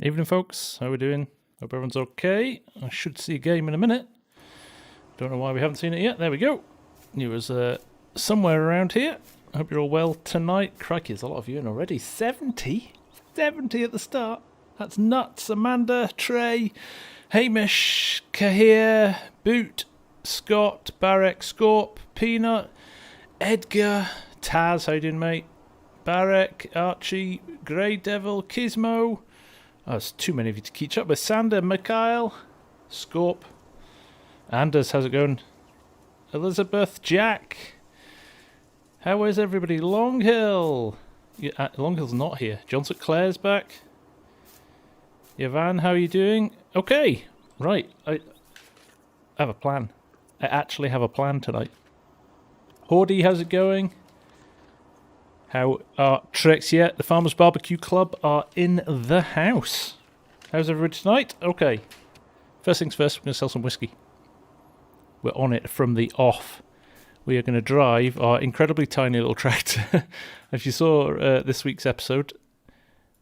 Evening, folks. How are we doing? Hope everyone's okay. I should see a game in a minute. Don't know why we haven't seen it yet. There we go. It was somewhere around here. I hope you're all well tonight. Crikey, there's a lot of you in already. 70? 70 at the start. That's nuts. Amanda, Trey, Hamish, Kahir, Boot, Scott, Barek, Scorp, Peanut, Edgar, Taz, how you doing, mate? Barek, Archie, Grey Devil, Kismo. Oh, there's too many of you to keep up with. Sander, Mikhail, Scorp, Anders, how's it going? Elizabeth, Jack. How is everybody? Longhill. Yeah, Longhill's not here. Johnson Claire's back. Yvan, how are you doing? Okay, right. I have a plan. I actually have a plan tonight. Hordy, how's it going? How are tricks yet? The Farmers Barbecue Club are in the house. How's everybody tonight? Okay. First things first, we're going to sell some whiskey. We're on it from the off. We are going to drive our incredibly tiny little tractor. As you saw this week's episode,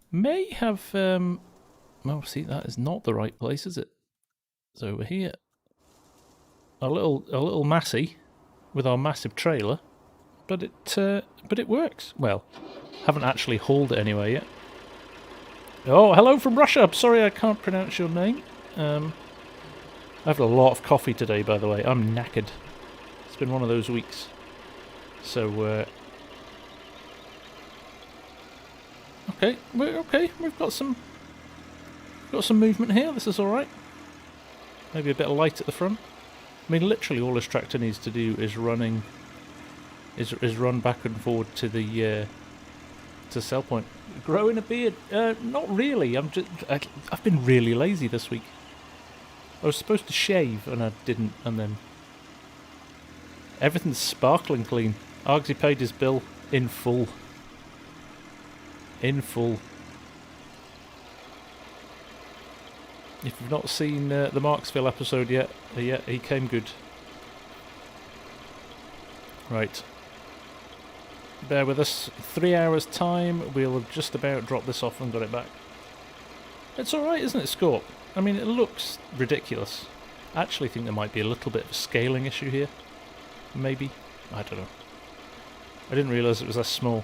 may have... well, see, that is not the right place, is it? It's over here. A little Massey with our massive trailer. But it works. Well, haven't actually hauled it anywhere yet. Oh, hello from Russia. I'm sorry I can't pronounce your name. I've had a lot of coffee today, by the way. I'm knackered. It's been one of those weeks. So, okay, we're okay. We've got some movement here. This is all right. Maybe a bit of light at the front. I mean, literally all this tractor needs to do is run back and forward to the to sell point. Growing a beard? Not really. I've been really lazy this week. I was supposed to shave and I didn't, and then everything's sparkling clean. Argsy paid his bill in full. In full. If you've not seen the Marksville episode yet, he came good. Right. Bear with us. 3 hours time, we'll have just about dropped this off and got it back. It's alright, isn't it, Scorp? I mean, it looks ridiculous. I actually think there might be a little bit of a scaling issue here. Maybe. I don't know. I didn't realise it was that small.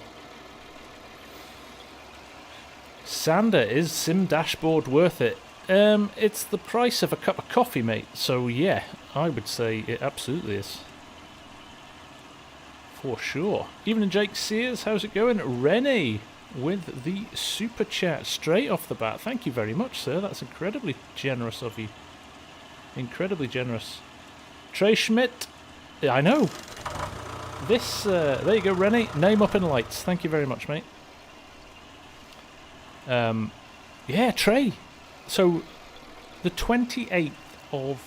Sander, is Sim Dashboard worth it? It's the price of a cup of coffee, mate. So yeah, I would say it absolutely is. For sure. Even Jake Sears, how's it going? Rennie with the super chat straight off the bat. Thank you very much, sir. That's incredibly generous of you. Incredibly generous. Trey Schmidt. I know. This, there you go, Rennie. Name up in lights. Thank you very much, mate. Yeah, Trey. So, the 28th of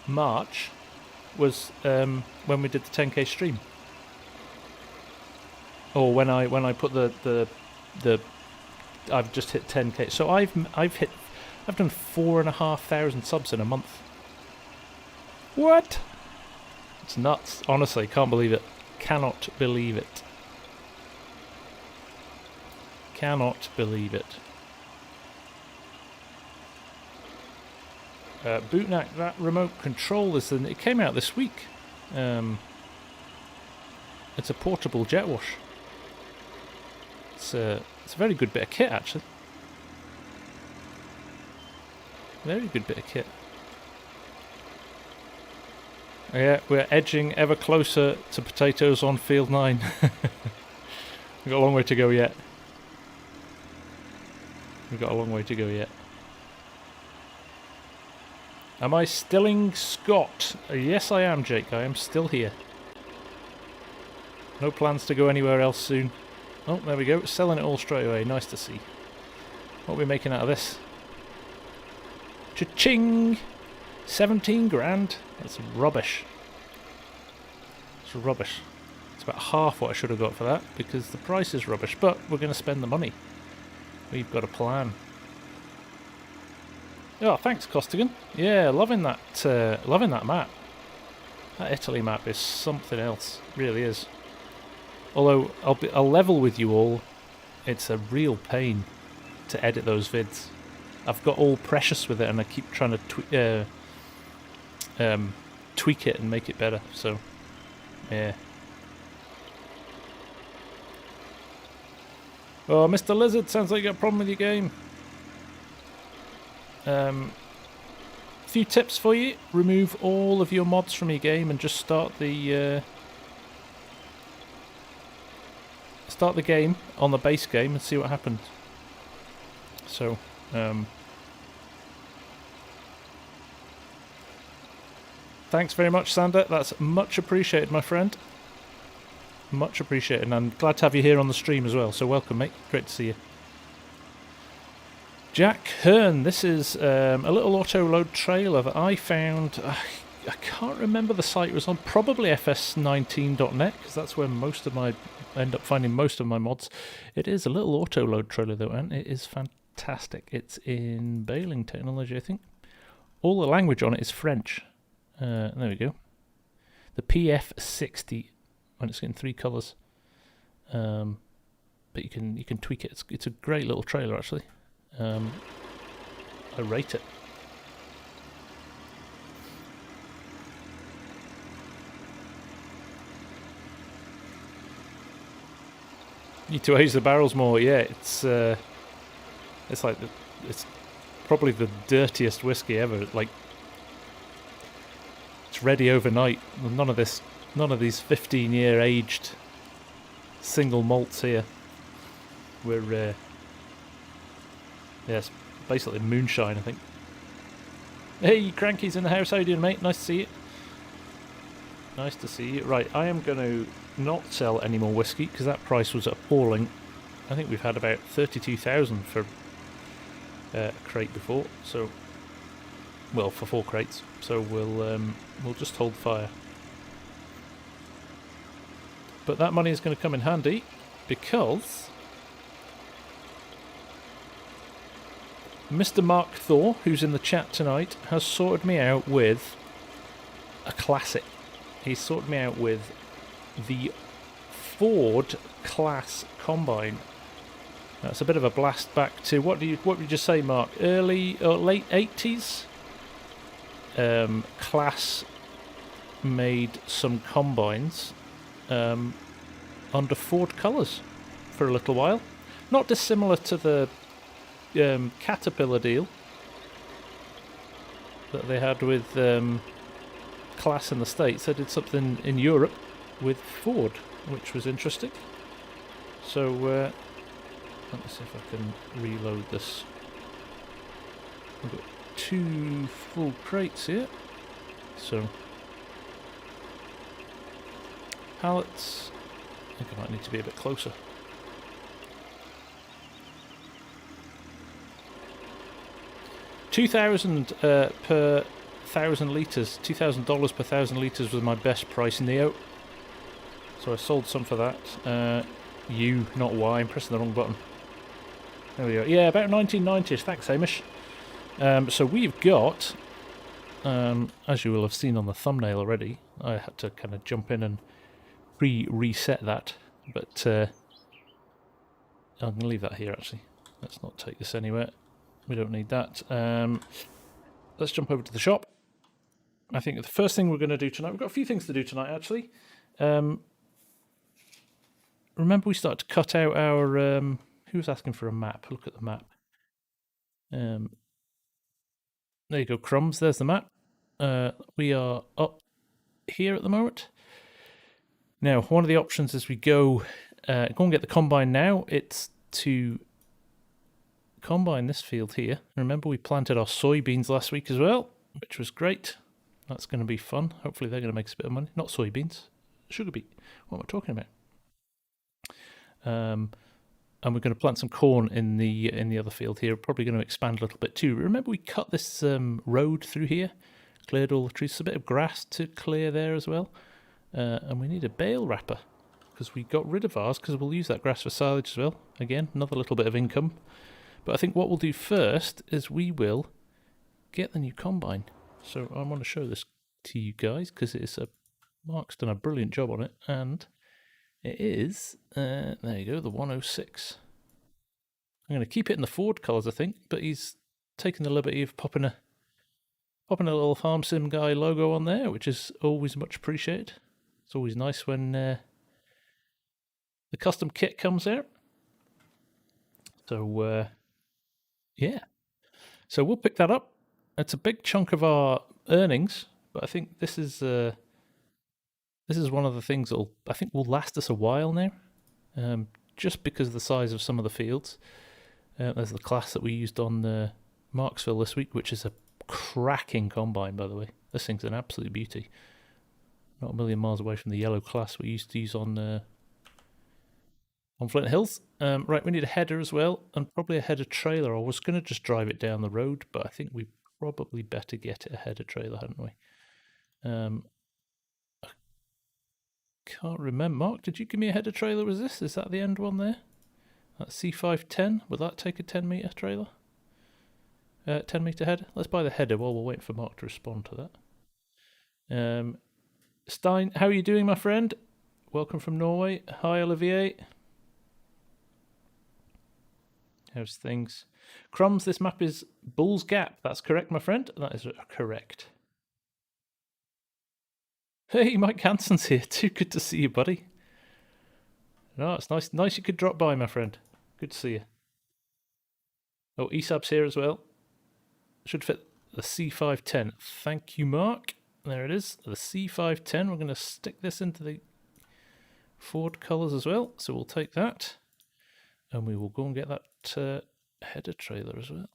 March was when we did the 10k stream. Or when I put the I've just hit 10k. So I've done 4,500 subs in a month. What? It's nuts. Honestly, can't believe it. Cannot believe it. Cannot believe it. Bootnack, that remote control it came out this week. It's a portable jet wash. It's a very good bit of kit, actually. Very good bit of kit. Yeah, we're edging ever closer to potatoes on field 9. We've got a long way to go yet. We've got a long way to go yet. Am I stilling Scott? Yes, I am, Jake. I am still here. No plans to go anywhere else soon. Oh, there we go. Selling it all straight away. Nice to see. What are we making out of this? Cha-ching! 17 grand. That's rubbish. It's rubbish. It's about half what I should have got for that because the price is rubbish. But we're going to spend the money. We've got a plan. Oh, thanks, Costigan. Yeah, loving that map. That Italy map is something else. Really is. Although, I'll level with you all, it's a real pain to edit those vids. I've got all precious with it, and I keep trying to tweak it and make it better. So, yeah. Oh, Mr. Lizard, sounds like you got a problem with your game. Few tips for you: remove all of your mods from your game and just start the game on the base game and see what happens. So, thanks very much, Sander. That's much appreciated, my friend. Much appreciated, and I'm glad to have you here on the stream as well. So welcome, mate. Great to see you. Jack Hearn, this is a little auto-load trailer that I found. I can't remember the site it was on. Probably FS19.net, because that's where I end up finding most of my mods. It is a little auto-load trailer though, and it is fantastic. It's in Baling technology, I think. All the language on it is French. There we go. The PF60, and it's in 3 colours. But you can tweak it. It's a great little trailer actually. I rate it. Need to age the barrels more. Yeah, it's like it's probably the dirtiest whiskey ever. Like, it's ready overnight. None of these 15-year aged single malts here. We're yes, basically moonshine, I think. Hey, Cranky's in the house. How you doing, mate? Nice to see you. Nice to see you. Right, I am going to not sell any more whiskey because that price was appalling. I think we've had about 32,000 for a crate before. So, well, for 4 crates. So we'll just hold fire. But that money is going to come in handy because Mr. Mark Thor, who's in the chat tonight, has sorted me out with a classic. He's sorted me out with the Ford class combine. That's a bit of a blast back to what did you just say, Mark? Early or late 80s? Class made some combines under Ford colours for a little while. Not dissimilar to the Caterpillar deal that they had with Class in the States. They did something in Europe with Ford, which was interesting. So let me see if I can reload this. We've got 2 full crates here. So pallets. I think I might need to be a bit closer. $2,000 per 1,000 litres. $2,000 per 1,000 litres was my best price Neo. So I sold some for that. U, not Y. I'm pressing the wrong button. There we go. Yeah, about 1990s. Thanks, Hamish. So we've got, as you will have seen on the thumbnail already, I had to kind of jump in and reset that. But I'm going to leave that here, actually. Let's not take this anywhere. We don't need that. Let's jump over to the shop. I think the first thing we're going to do tonight, we've got a few things to do tonight, actually. Remember we started to cut out our... who was asking for a map? Look at the map. There you go, Crumbs. There's the map. We are up here at the moment. Now, one of the options as we go and get the combine now, it's to combine this field here. Remember we planted our soybeans last week as well, which was great. That's going to be fun. Hopefully they're going to make us a bit of money. Not soybeans, sugar beet. What am I talking about? And we're going to plant some corn in the other field here. We're probably going to expand a little bit too. Remember we cut this road through here, cleared all the trees. There's a bit of grass to clear there as well. And we need a bale wrapper because we got rid of ours because we'll use that grass for silage as well. Again, another little bit of income. But I think what we'll do first is we will get the new combine. So I want to show this to you guys because Mark's done a brilliant job on it, and it is there you go, the 106. I'm going to keep it in the Ford colours, I think, but he's taking the liberty of popping a little Farm Sim Guy logo on there, which is always much appreciated. It's always nice when the custom kit comes out. So yeah, so we'll pick that up. It's a big chunk of our earnings, but I think this is one of the things that I think will last us a while now, just because of the size of some of the fields. There's the class that we used on Marksville this week, which is a cracking combine, by the way. This thing's an absolute beauty. Not a million miles away from the yellow class we used to use on Flint Hills. Right, we need a header as well, and probably a header trailer. I was going to just drive it down the road, but I think we probably better get it a header trailer, hadn't we? I can't remember. Mark, did you give me a header trailer? Was this? Is that the end one there? That C510? Would that take a 10 meter trailer? 10 meter header? Let's buy the header while we're waiting for Mark to respond to that. Stein, how are you doing, my friend? Welcome from Norway. Hi, Olivier. How's things? Crumbs, this map is Bull's Gap. That's correct, my friend. That is correct. Hey, Mike Hansen's here too. Good to see you, buddy. No, it's nice you could drop by, my friend. Good to see you. Oh, ESAB's here as well. Should fit the C510. Thank you, Mark. There it is, the C510. We're going to stick this into the Ford colours as well. So we'll take that. And we will go and get that header trailer as well.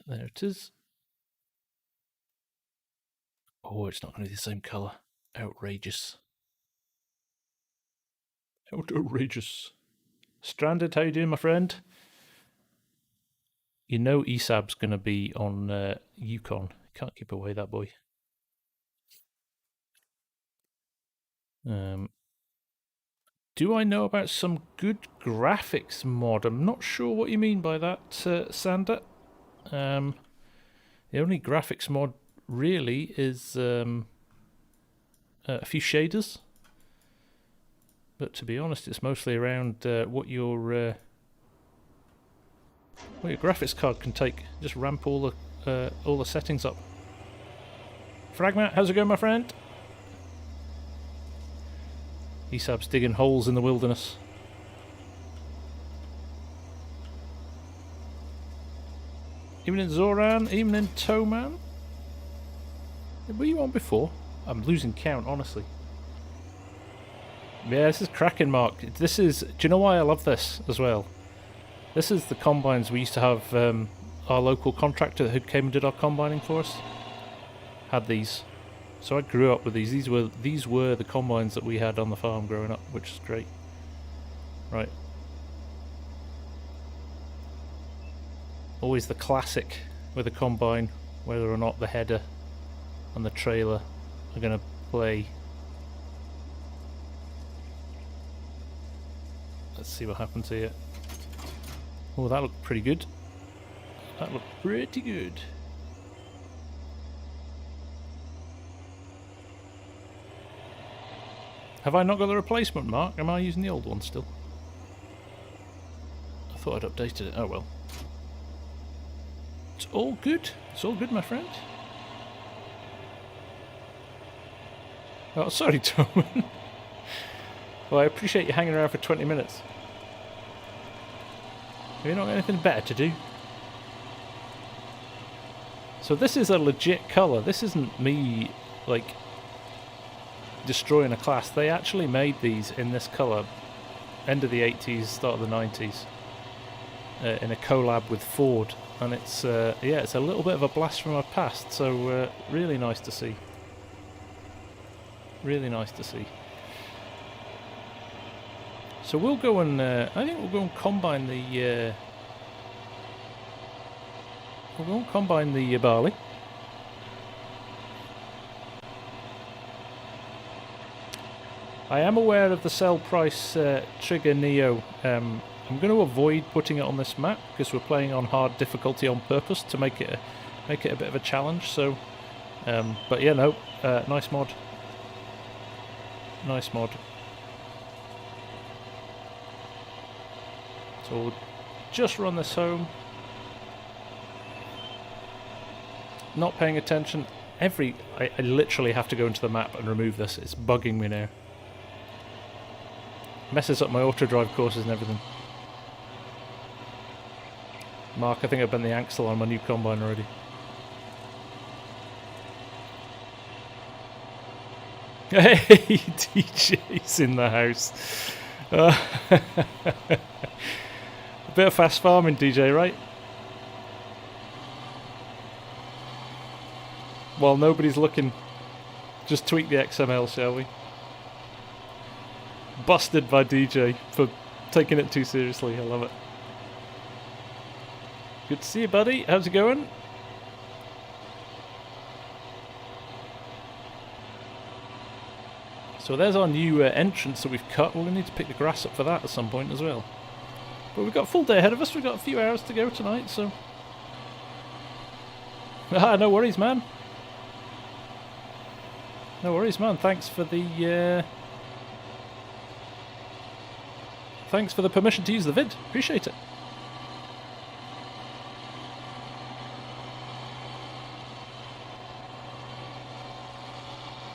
There it is. Oh, it's not going to be the same colour. Outrageous. Outrageous. Stranded, how you doing, my friend? You know ESAB's going to be on Yukon. Can't keep away that boy. Do I know about some good graphics mod? I'm not sure what you mean by that, Sander. The only graphics mod really is a few shaders. But to be honest, it's mostly around what your graphics card can take. Just ramp all the settings up. Fragment, how's it going, my friend? ESAB's digging holes in the wilderness. Evening Zoran, evening Toman. Were you on before? I'm losing count, honestly. Yeah, this is cracking, Mark. This is. Do you know why I love this as well? This is the combines we used to have. Our local contractor who came and did our combining for us had these. So I grew up with these. These were the combines that we had on the farm growing up, which is great. Right. Always the classic with a combine, whether or not the header and the trailer are going to play. Let's see what happens here. Oh, that looked pretty good. That looked pretty good. Have I not got the replacement, Mark? Am I using the old one still? I thought I'd updated it. Oh well. It's all good. It's all good, my friend. Oh, sorry, Tom. Well, I appreciate you hanging around for 20 minutes. Have you not got anything better to do? So this is a legit colour. This isn't me, like, destroying a class. They actually made these in this colour end of the 80s, start of the 90s, in a collab with Ford, and it's yeah, it's a little bit of a blast from our past, so really nice to see. Really nice to see. So we'll go and I think we'll go and combine the barley. I am aware of the sell price trigger Neo. I'm going to avoid putting it on this map because we're playing on hard difficulty on purpose to make it a bit of a challenge. So, but yeah, no, nice mod. Nice mod. So just run this home. Not paying attention. I literally have to go into the map and remove this. It's bugging me now. Messes up my auto drive courses and everything. Mark, I think I've bent the axle on my new combine already. Hey, DJ's in the house. A bit of fast farming, DJ, right? While nobody's looking, just tweak the XML, shall we? Busted by DJ for taking it too seriously. I love it. Good to see you, buddy. How's it going? So there's our new entrance that we've cut. We'll need to pick the grass up for that at some point as well. But we've got a full day ahead of us. We've got a few hours to go tonight, so... no worries, man. No worries, man. Thanks for the permission to use the vid. Appreciate it.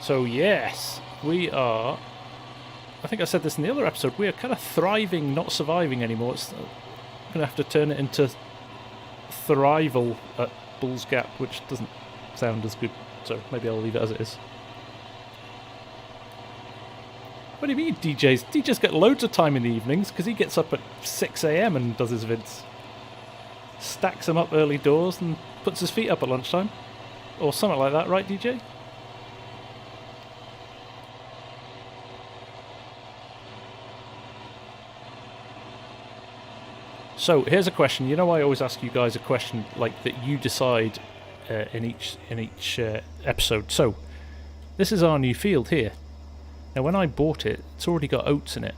So yes, we are... I think I said this in the other episode. We are kind of thriving, not surviving anymore. It's going to have to turn it into thrival at Bull's Gap, which doesn't sound as good. So maybe I'll leave it as it is. What do you mean, DJs? DJs get loads of time in the evenings because he gets up at 6 AM and does his vids. Stacks them up early doors and puts his feet up at lunchtime. Or something like that, right, DJ? So, here's a question. You know I always ask you guys a question like that you decide in each episode. So, this is our new field here. Now, when I bought it, it's already got oats in it.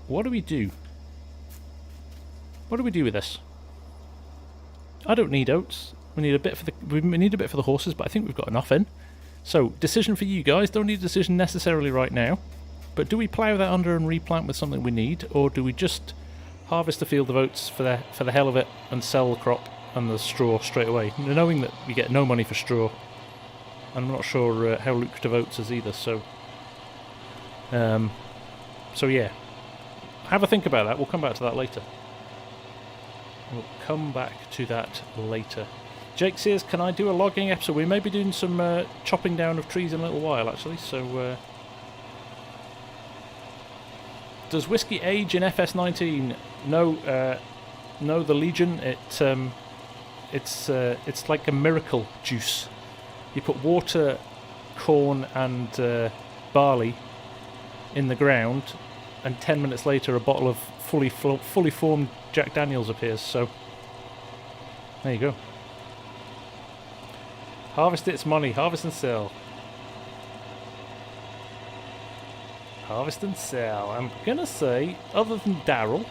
What do we do? What do we do with this? I don't need oats. We need a bit for the horses, but I think we've got enough in. So, decision for you guys. Don't need a decision necessarily right now. But do we plough that under and replant with something we need, or do we just harvest a field of oats for the hell of it and sell the crop and the straw straight away, knowing that we get no money for straw? I'm not sure how lucrative oats is either, so yeah, have a think about that. We'll come back to that later. Jake says, can I do a logging episode? We may be doing some chopping down of trees in a little while, actually, so... Does whiskey age in FS19? No, no. The Legion. It's like a miracle juice. You put water, corn, and barley in the ground, and 10 minutes later, a bottle of fully formed Jack Daniels appears. So there you go. Harvest its money. Harvest and sell. Harvest and sell. I'm gonna say, other than Daryl.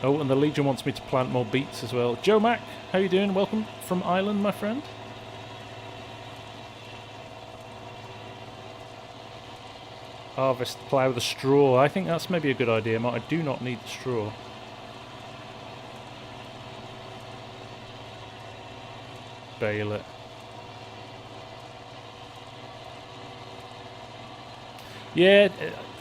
Oh, and the Legion wants me to plant more beets as well. Joe Mac, how you doing? Welcome from Ireland, my friend. Harvest, plough the straw. I think that's maybe a good idea. I do not need the straw. Bale it. Yeah,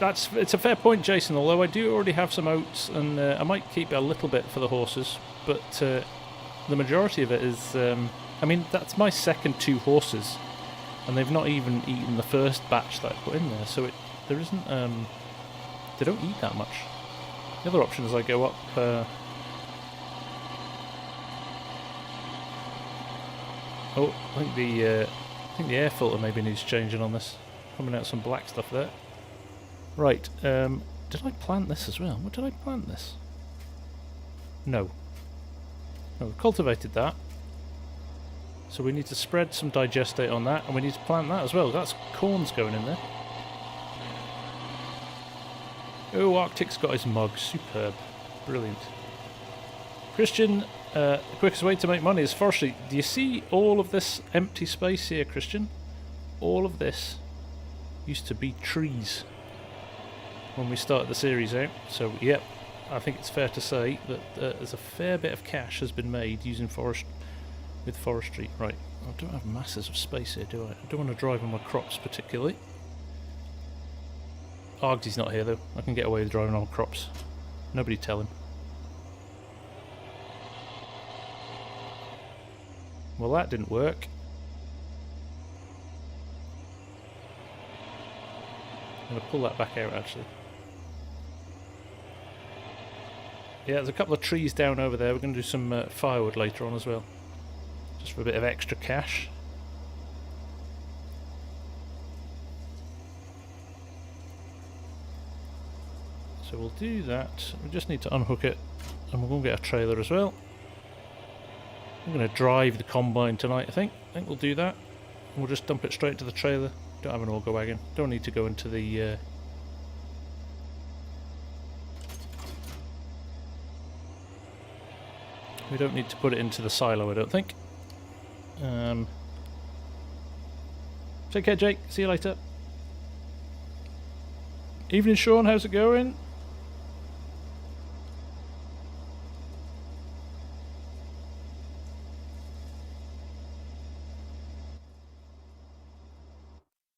it's a fair point, Jason, although I do already have some oats, and I might keep a little bit for the horses, but the majority of it is... I mean, that's my second 2 horses, and they've not even eaten the first batch that I put in there, so there isn't... they don't eat that much. The other option is I go up... oh, I think the air filter maybe needs changing on this. Coming out some black stuff there. Right, did I plant this as well? What did I plant this? No. No, we cultivated that. So we need to spread some digestate on that, and we need to plant that as well. That's corn's going in there. Oh, Arctic's got his mug. Superb. Brilliant. Christian, the quickest way to make money is forestry. Do you see all of this empty space here, Christian? All of this used to be trees. when we started the series out. So, yep, I think it's fair to say that there's a fair bit of cash has been made using forestry. Right, I don't have masses of space here, do I? I don't want to drive on my crops particularly. Argsy's not here though. I can get away with driving on crops. Nobody tell him. Well, that didn't work. I'm going to pull that back out actually. Yeah, there's a couple of trees down over there. We're going to do some firewood later on as well. Just for a bit of extra cash. So we'll do that. We just need to unhook it. And we're going to get a trailer as well. I'm going to drive the combine tonight, I think. I think we'll do that. And we'll just dump it straight to the trailer. Don't have an auger wagon. Don't need to go into the... We don't need to put it into the silo, I don't think. Take care, Jake. See you later. Evening, Sean. How's it going?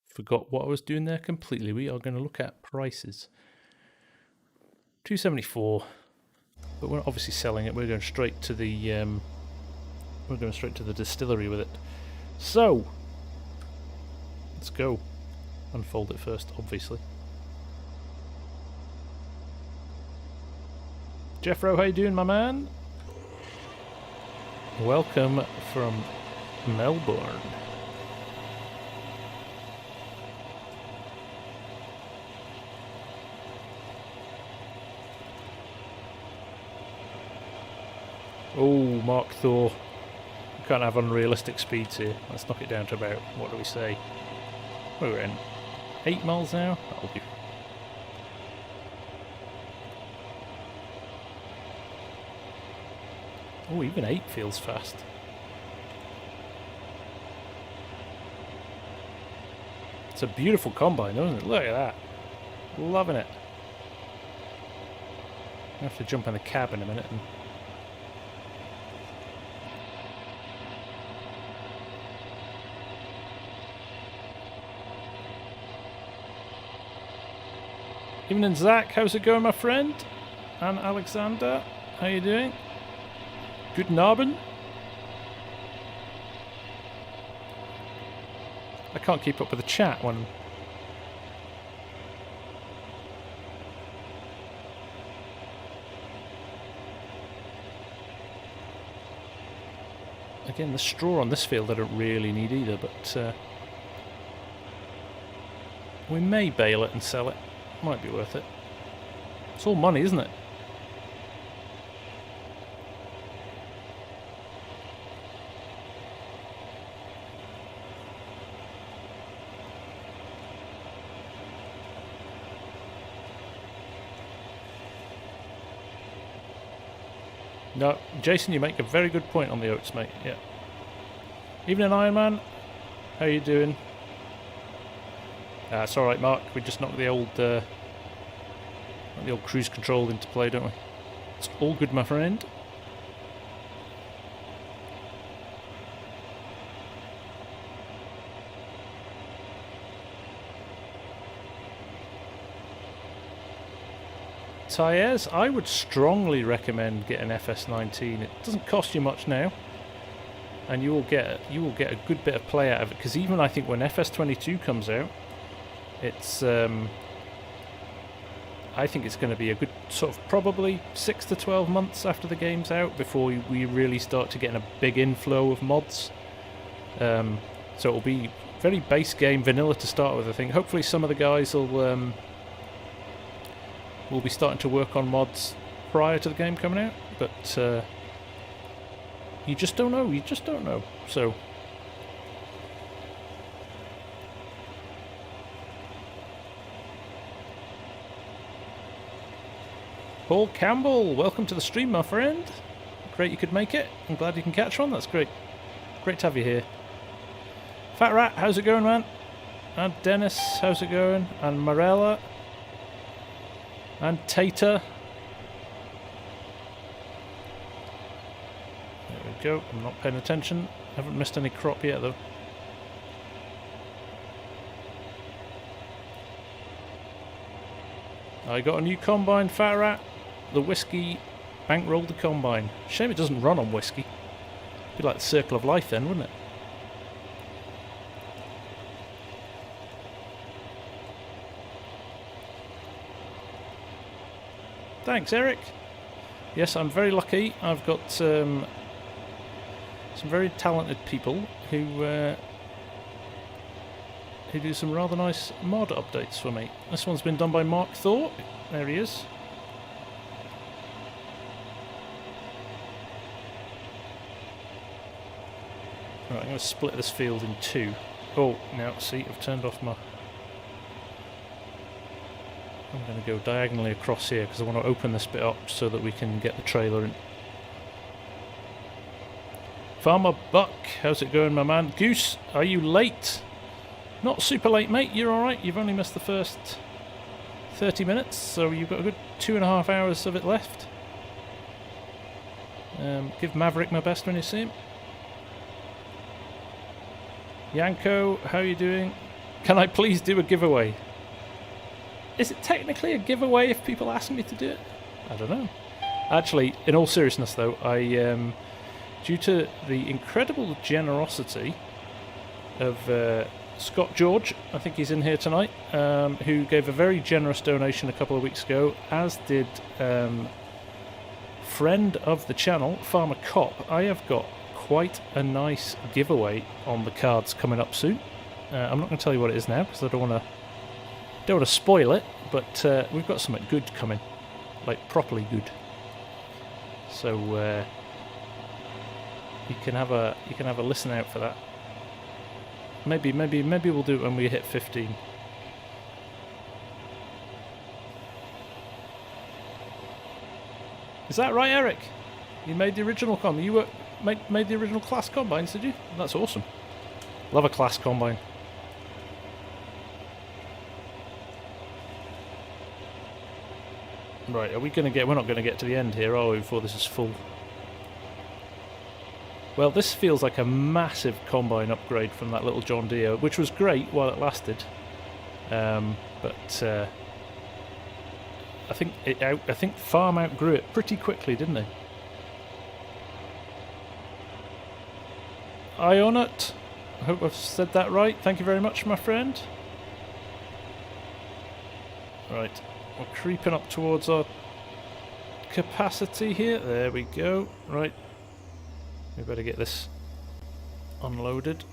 Forgot what I was doing there completely. We are going to look at prices. 274. But we're not obviously selling it. We're going straight to the distillery with it. So let's go. Unfold it first, obviously. Jeffro, how you doing, my man? Welcome from Melbourne. Oh, Mark Thor. We can't have unrealistic speeds here. Let's knock it down to about, what do we say? We're in 8 miles now? That'll do. Oh, even 8 feels fast. It's a beautiful combine, isn't it? Look at that. Loving it. I have to jump in the cab in a minute and... Evening, Zach. How's it going, my friend? And Alexander, how you doing? Guten Abend. I can't keep up with the chat when... Again, the straw on this field I don't really need either, but we may bale it and sell it. Might be worth it. It's all money, isn't it? No, Jason, you make a very good point on the oats, mate. Yeah. Evening, Iron Man. How you doing? It's alright, Mark. We just knocked the old cruise control into play, don't we? It's all good, my friend. Tyres, I would strongly recommend getting FS19. It doesn't cost you much now, and you will get a good bit of play out of it. Because even I think when FS22 comes out, it's I think it's going to be a good sort of probably 6 to 12 months after the game's out before we really start to get a big inflow of mods. So it'll be very base game vanilla to start with. I think hopefully some of the guys will be starting to work on mods prior to the game coming out, but you just don't know. You just don't know. So. Paul Campbell, welcome to the stream, my friend. Great you could make it. I'm glad you can catch one. That's great. Great to have you here. Fat Rat, how's it going, man? And Dennis, how's it going? And Morella. And Tater. There we go. I'm not paying attention. Haven't missed any crop yet though. I got a new combine, Fat Rat. The Whiskey bankrolled the combine. Shame it doesn't run on whiskey. Be like the Circle of Life then, wouldn't it? Thanks, Eric. Yes, I'm very lucky. I've got some very talented people who do some rather nice mod updates for me. This one's been done by Mark Thor. There he is. Right, I'm going to split this field in two. Oh, now see, I've turned off my... I'm going to go diagonally across here because I want to open this bit up so that we can get the trailer in. Farmer Buck, how's it going, my man? Goose, are you late? Not super late, mate. You're alright. You've only missed the first 30 minutes, so you've got a good 2.5 hours of it left. Give Maverick my best when you see him. Yanko, how are you doing? Can I please do a giveaway? Is it technically a giveaway if people ask me to do it? I don't know. Actually, in all seriousness though, due to the incredible generosity of Scott George, I think he's in here tonight, who gave a very generous donation a couple of weeks ago, as did friend of the channel, Farmer Cop. I have got quite a nice giveaway on the cards coming up soon. I'm not going to tell you what it is now because I don't want to spoil it, but we've got something good coming, like properly good. So you can have a listen out for that. Maybe we'll do it when we hit 15. Is that right, Eric? You made the original combine. You made the original class combines, did you? That's awesome. Love a class combine. Right, are we going to get... We're not going to get to the end here, are we, before this is full? Well, this feels like a massive combine upgrade from that little John Deere, which was great while it lasted. But I think Farm outgrew it pretty quickly, didn't they? Ionut, I hope I've said that right. Thank you very much, my friend. Right, we're creeping up towards our capacity here. There we go. Right, we better get this unloaded.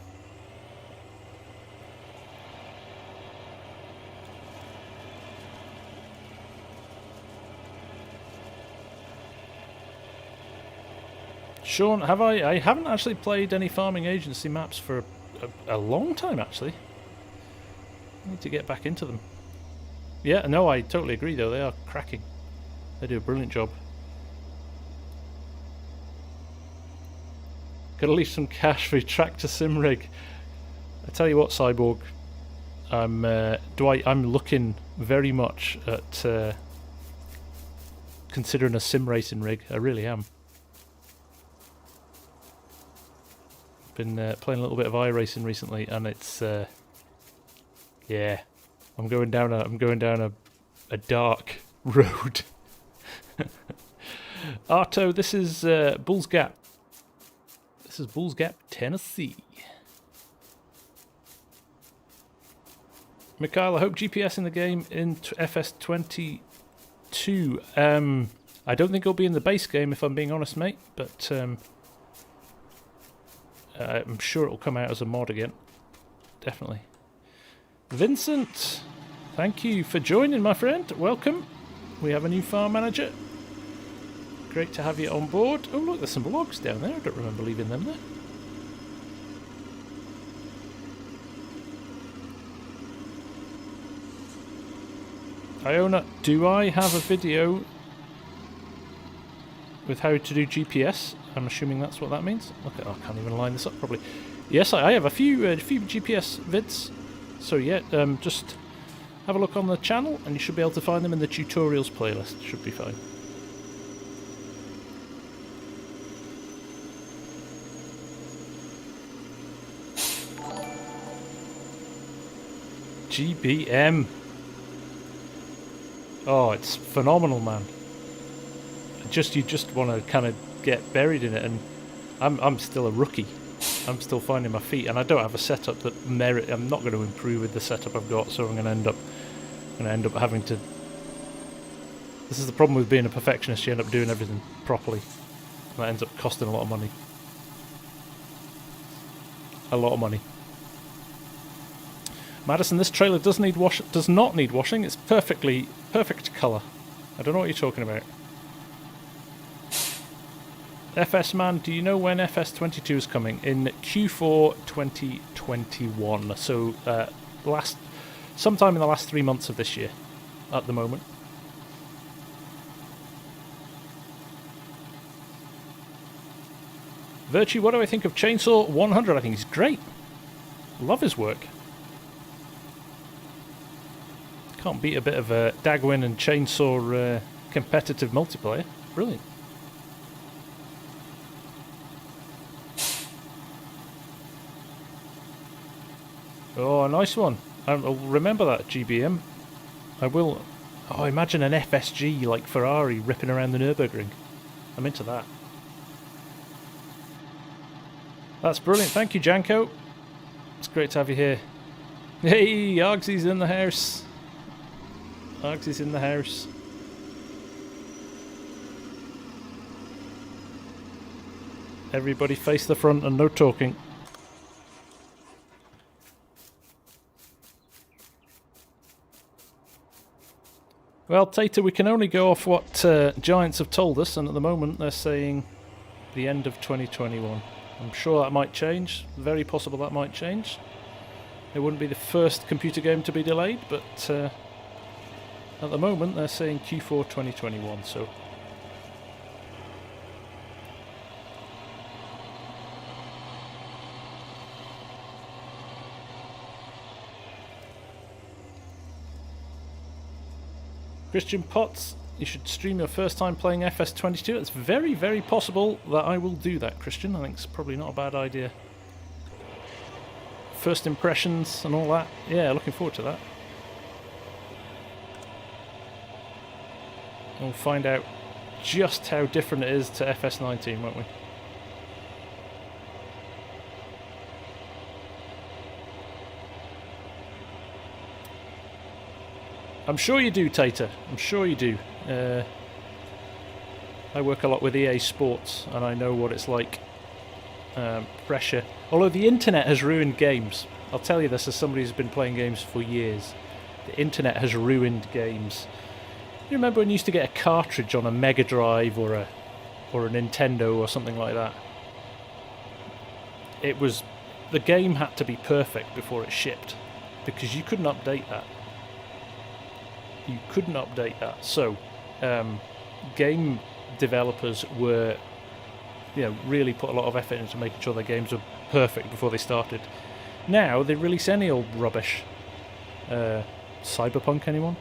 Sean, have I haven't actually played any farming agency maps for a long time, actually. I need to get back into them. Yeah, no, I totally agree, though. They are cracking. They do a brilliant job. Gotta leave some cash for your tractor sim rig. I tell you what, Cyborg, I'm looking very much at considering a sim racing rig. I really am. Been playing a little bit of iRacing recently, and it's yeah, I'm going down a dark road. Arto, this is Bulls Gap. This is Bulls Gap, Tennessee. Mikhail, I hope GPS in the game in FS22. I don't think it'll be in the base game, if I'm being honest, mate, but I'm sure it'll come out as a mod again. Definitely. Vincent, thank you for joining, my friend. Welcome. We have a new farm manager. Great to have you on board. Oh, look, there's some logs down there. I don't remember leaving them there. Iona, do I have a video with how to do GPS? I'm assuming that's what that means. Okay, I can't even line this up properly. Yes, I have a few GPS vids. So yeah, just have a look on the channel and you should be able to find them in the tutorials playlist. Should be fine. GBM. Oh, it's phenomenal, man. You just want to kind of get buried in it, and I'm still a rookie. I'm still finding my feet, and I don't have a setup that merit. I'm not going to improve with the setup I've got, so I'm going to end up having to. This is the problem with being a perfectionist. You end up doing everything properly, and that ends up costing a lot of money. A lot of money. Madison, this trailer does not need washing. It's perfect colour. I don't know what you're talking about. FS man, do you know when FS22 is coming? In Q4 2021. So sometime in the last 3 months of this year, at the moment. Virtue, what do I think of Chainsaw 100? I think he's great. Love his work. Can't beat a bit of a daggerwin and chainsaw competitive multiplayer. Brilliant. Oh, nice one. I'll remember that, GBM. I will. Oh, imagine an FSG like Ferrari ripping around the Nürburgring. I'm into that. That's brilliant. Thank you, Janko. It's great to have you here. Hey, Argsy's in the house. Argsy's in the house. Everybody face the front and no talking. Well, Tater, we can only go off what Giants have told us, and at the moment they're saying the end of 2021. I'm sure that might change. Very possible that might change. It wouldn't be the first computer game to be delayed, but at the moment they're saying Q4 2021, so... Christian Potts, you should stream your first time playing FS22. It's very, very possible that I will do that, Christian. I think it's probably not a bad idea. First impressions and all that. Yeah, looking forward to that. We'll find out just how different it is to FS19, won't we? I'm sure you do, Tater. I'm sure you do. I work a lot with EA Sports, and I know what it's like. Pressure. Although the internet has ruined games. I'll tell you this as somebody who's been playing games for years. The internet has ruined games. You remember when you used to get a cartridge on a Mega Drive or a Nintendo or something like that? It was... the game had to be perfect before it shipped, because you couldn't update that. You couldn't update that. So, game developers were, really put a lot of effort into making sure their games were perfect before they started. Now they release any old rubbish. Cyberpunk, anyone?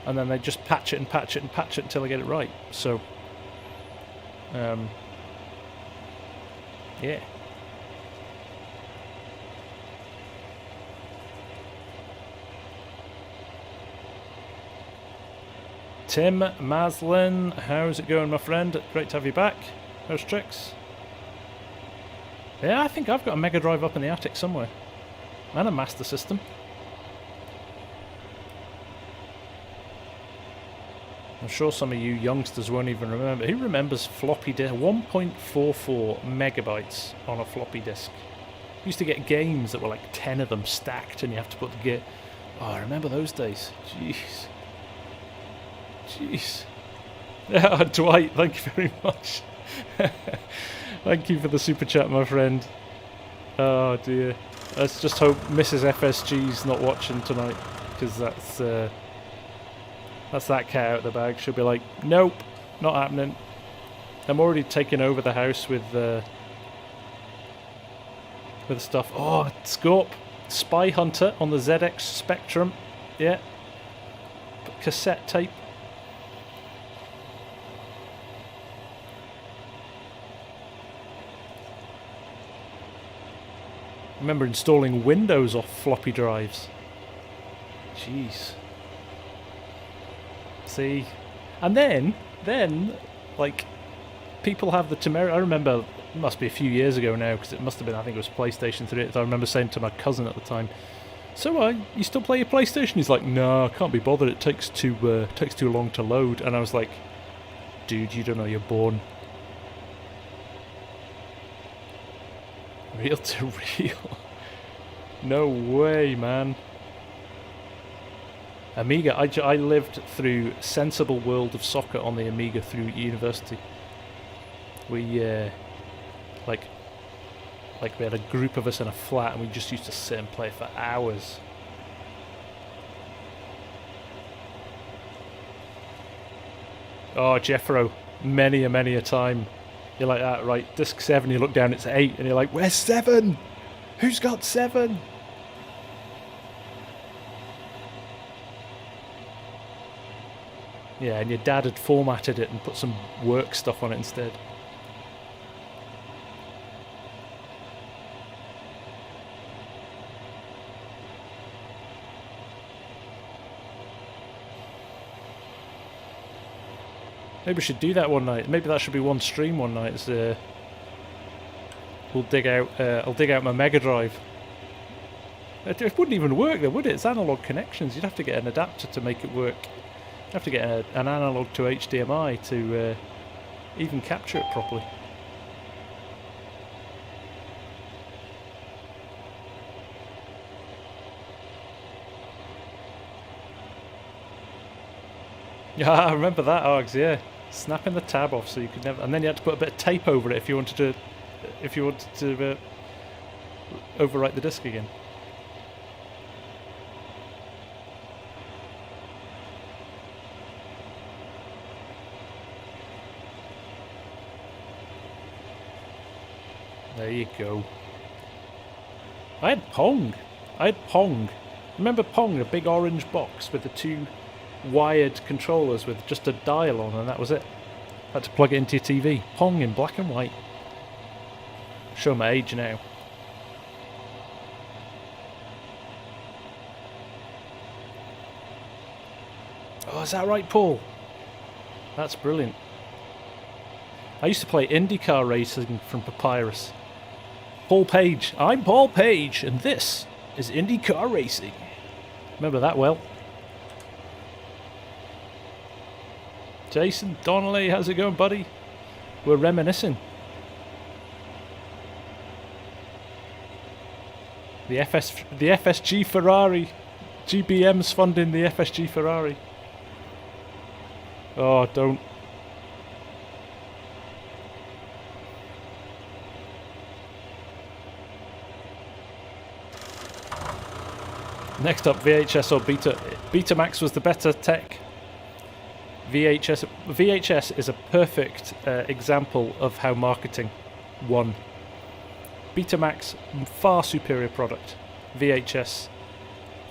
And then they just patch it and patch it and patch it until they get it right. So, yeah. Tim Maslin, how's it going, my friend? Great to have you back. How's tricks? Yeah, I think I've got a Mega Drive up in the attic somewhere. And a Master System. I'm sure some of you youngsters won't even remember. Who remembers floppy disk? 1.44 megabytes on a floppy disk. Used to get games that were like 10 of them stacked, and you have to put the Oh, I remember those days. Jeez. Jeez. Yeah, Dwight, thank you very much. Thank you for the super chat, my friend. Oh dear. Let's just hope Mrs. FSG's not watching tonight, because that's that cat out of the bag. She'll be like, nope, not happening. I'm already taking over the house with stuff. Oh, Scorp, Spy Hunter on the ZX Spectrum. Yeah, cassette tape. I remember installing Windows off floppy drives. Jeez. See? And then, like, people have the temerity. I remember, it must be a few years ago now, because it must have been, I think it was PlayStation 3. I remember saying to my cousin at the time, so you still play your PlayStation? He's like, no, I can't be bothered. It takes too long to load. And I was like, dude, you don't know you're born. Real to real. No way, man. Amiga. I lived through sensible world of soccer on the Amiga through university. We like we had a group of us in a flat, and we just used to sit and play for hours. Oh, Jeffro, many a time. You're like that, right? Disc 7, you look down, it's 8, and you're like, where's 7? Who's got 7? Yeah, and your dad had formatted it and put some work stuff on it instead. Maybe we should do that one night. Maybe that should be one stream one night. It's, we'll dig out. I'll dig out my Mega Drive. It wouldn't even work though, would it? It's analog connections. You'd have to get an adapter to make it work. You'd have to get an analog to HDMI to even capture it properly. Yeah, I remember that, Args. Yeah. Snapping the tab off so you could never, and then you had to put a bit of tape over it if you wanted to overwrite the disc again. There you go. I had Pong. Remember Pong, a big orange box with the 2 wired controllers with just a dial on, and that was it. Had to plug it into your TV. Pong in black and white. Show my age now. Oh, is that right, Paul? That's brilliant. I used to play IndyCar racing from Papyrus. Paul Page. I'm Paul Page, and this is IndyCar racing. Remember that well. Jason Donnelly, how's it going, buddy? We're reminiscing. The FSG Ferrari. GBM's funding the FSG Ferrari. Oh, don't. Next up, VHS or Beta. Betamax was the better tech. VHS is a perfect example of how marketing won. Betamax, far superior product. VHS,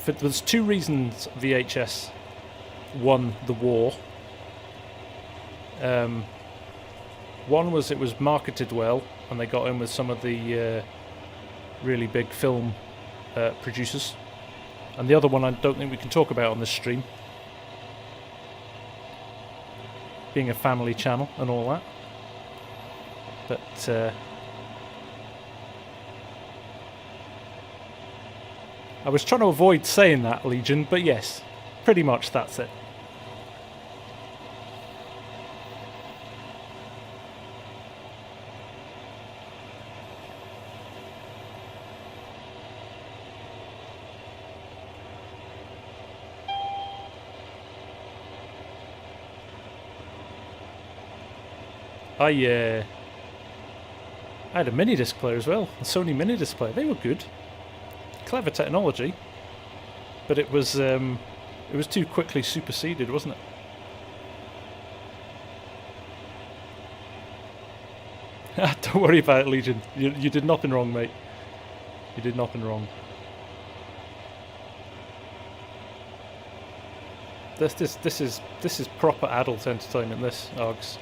there's 2 reasons VHS won the war. One was it was marketed well, and they got in with some of the really big film producers. And the other one I don't think we can talk about on this stream, being a family channel and all that. But I was trying to avoid saying that, Legion, but yes, pretty much that's it. I had a mini disc player as well, a Sony mini disc player. They were good, clever technology, but it was too quickly superseded, wasn't it? Don't worry about it, Legion. You did nothing wrong, mate. You did nothing wrong. This is proper adult entertainment. This Args.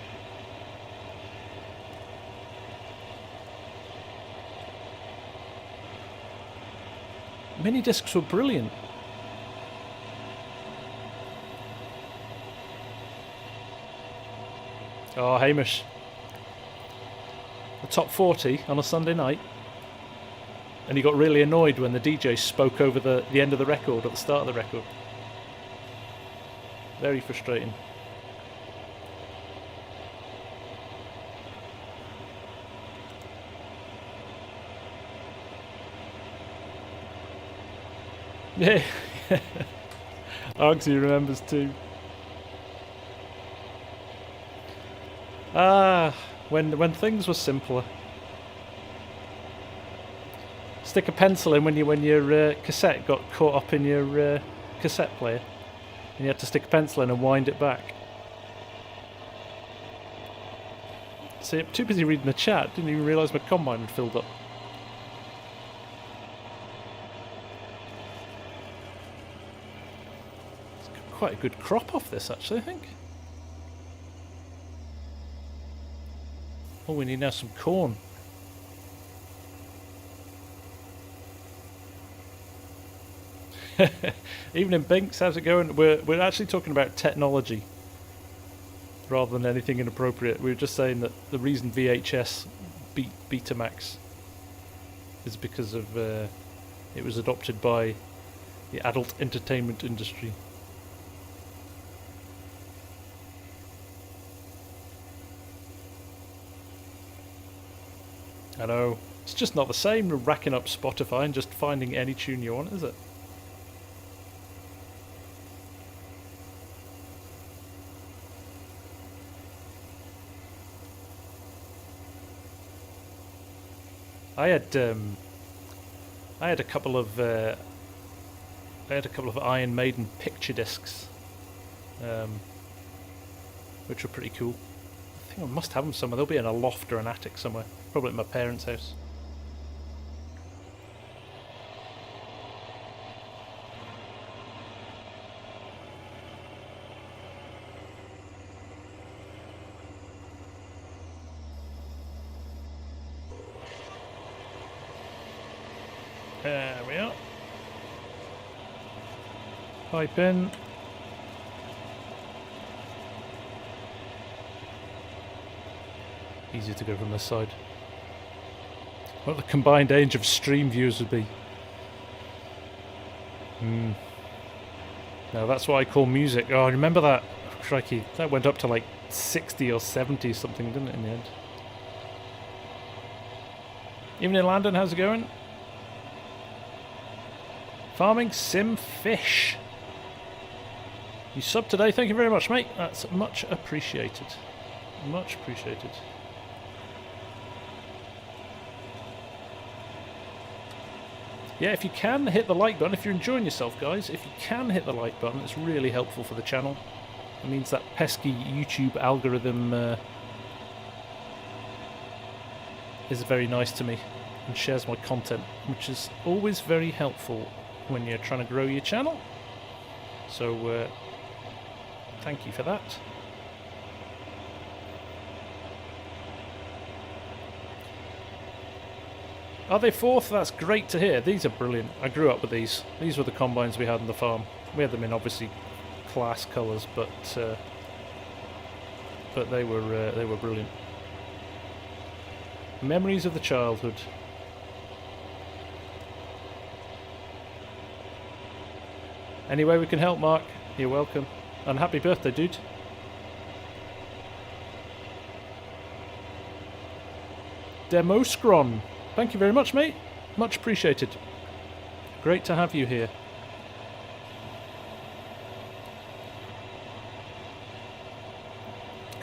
Mini discs were brilliant. Oh, Hamish. The top 40 on a Sunday night. And he got really annoyed when the DJ spoke over the end of the record, at the start of the record. Very frustrating. Yeah. Argsy remembers too. Ah, when things were simpler. Stick a pencil in when your cassette got caught up in your cassette player, and you had to stick a pencil in and wind it back. See, I'm too busy reading the chat, didn't even realise my combine had filled up. It's quite a good crop off this, actually, I think. All we need now is some corn. Evening Binks, how's it going? We're actually talking about technology rather than anything inappropriate. We were just saying that the reason VHS beat Betamax is because of it was adopted by the adult entertainment industry. I know, it's just not the same racking up Spotify and just finding any tune you want, is it? I had a couple of Iron Maiden picture discs, which were pretty cool. I think I must have them somewhere. They'll be in a loft or an attic somewhere, probably at my parents' house. There we are. Pipe in. Easier to go from this side. What the combined age of stream viewers would be. Now that's what I call music. Oh, remember that? Crikey, that went up to like 60 or 70 something, didn't it, in the end? Evening Landon, how's it going? Farming Sim Fish. You subbed today, thank you very much, mate. That's much appreciated. Much appreciated. Yeah, if you can, hit the like button. If you're enjoying yourself, guys, if you can hit the like button, it's really helpful for the channel. It means that pesky YouTube algorithm is very nice to me and shares my content, which is always very helpful when you're trying to grow your channel. So, thank you for that. Are they fourth? That's great to hear. These are brilliant. I grew up with these. These were the combines we had on the farm. We had them in obviously class colours, but they were brilliant. Memories of the childhood. Any way we can help, Mark? You're welcome. And happy birthday, dude. Demoscron. Thank you very much, mate. Much appreciated. Great to have you here.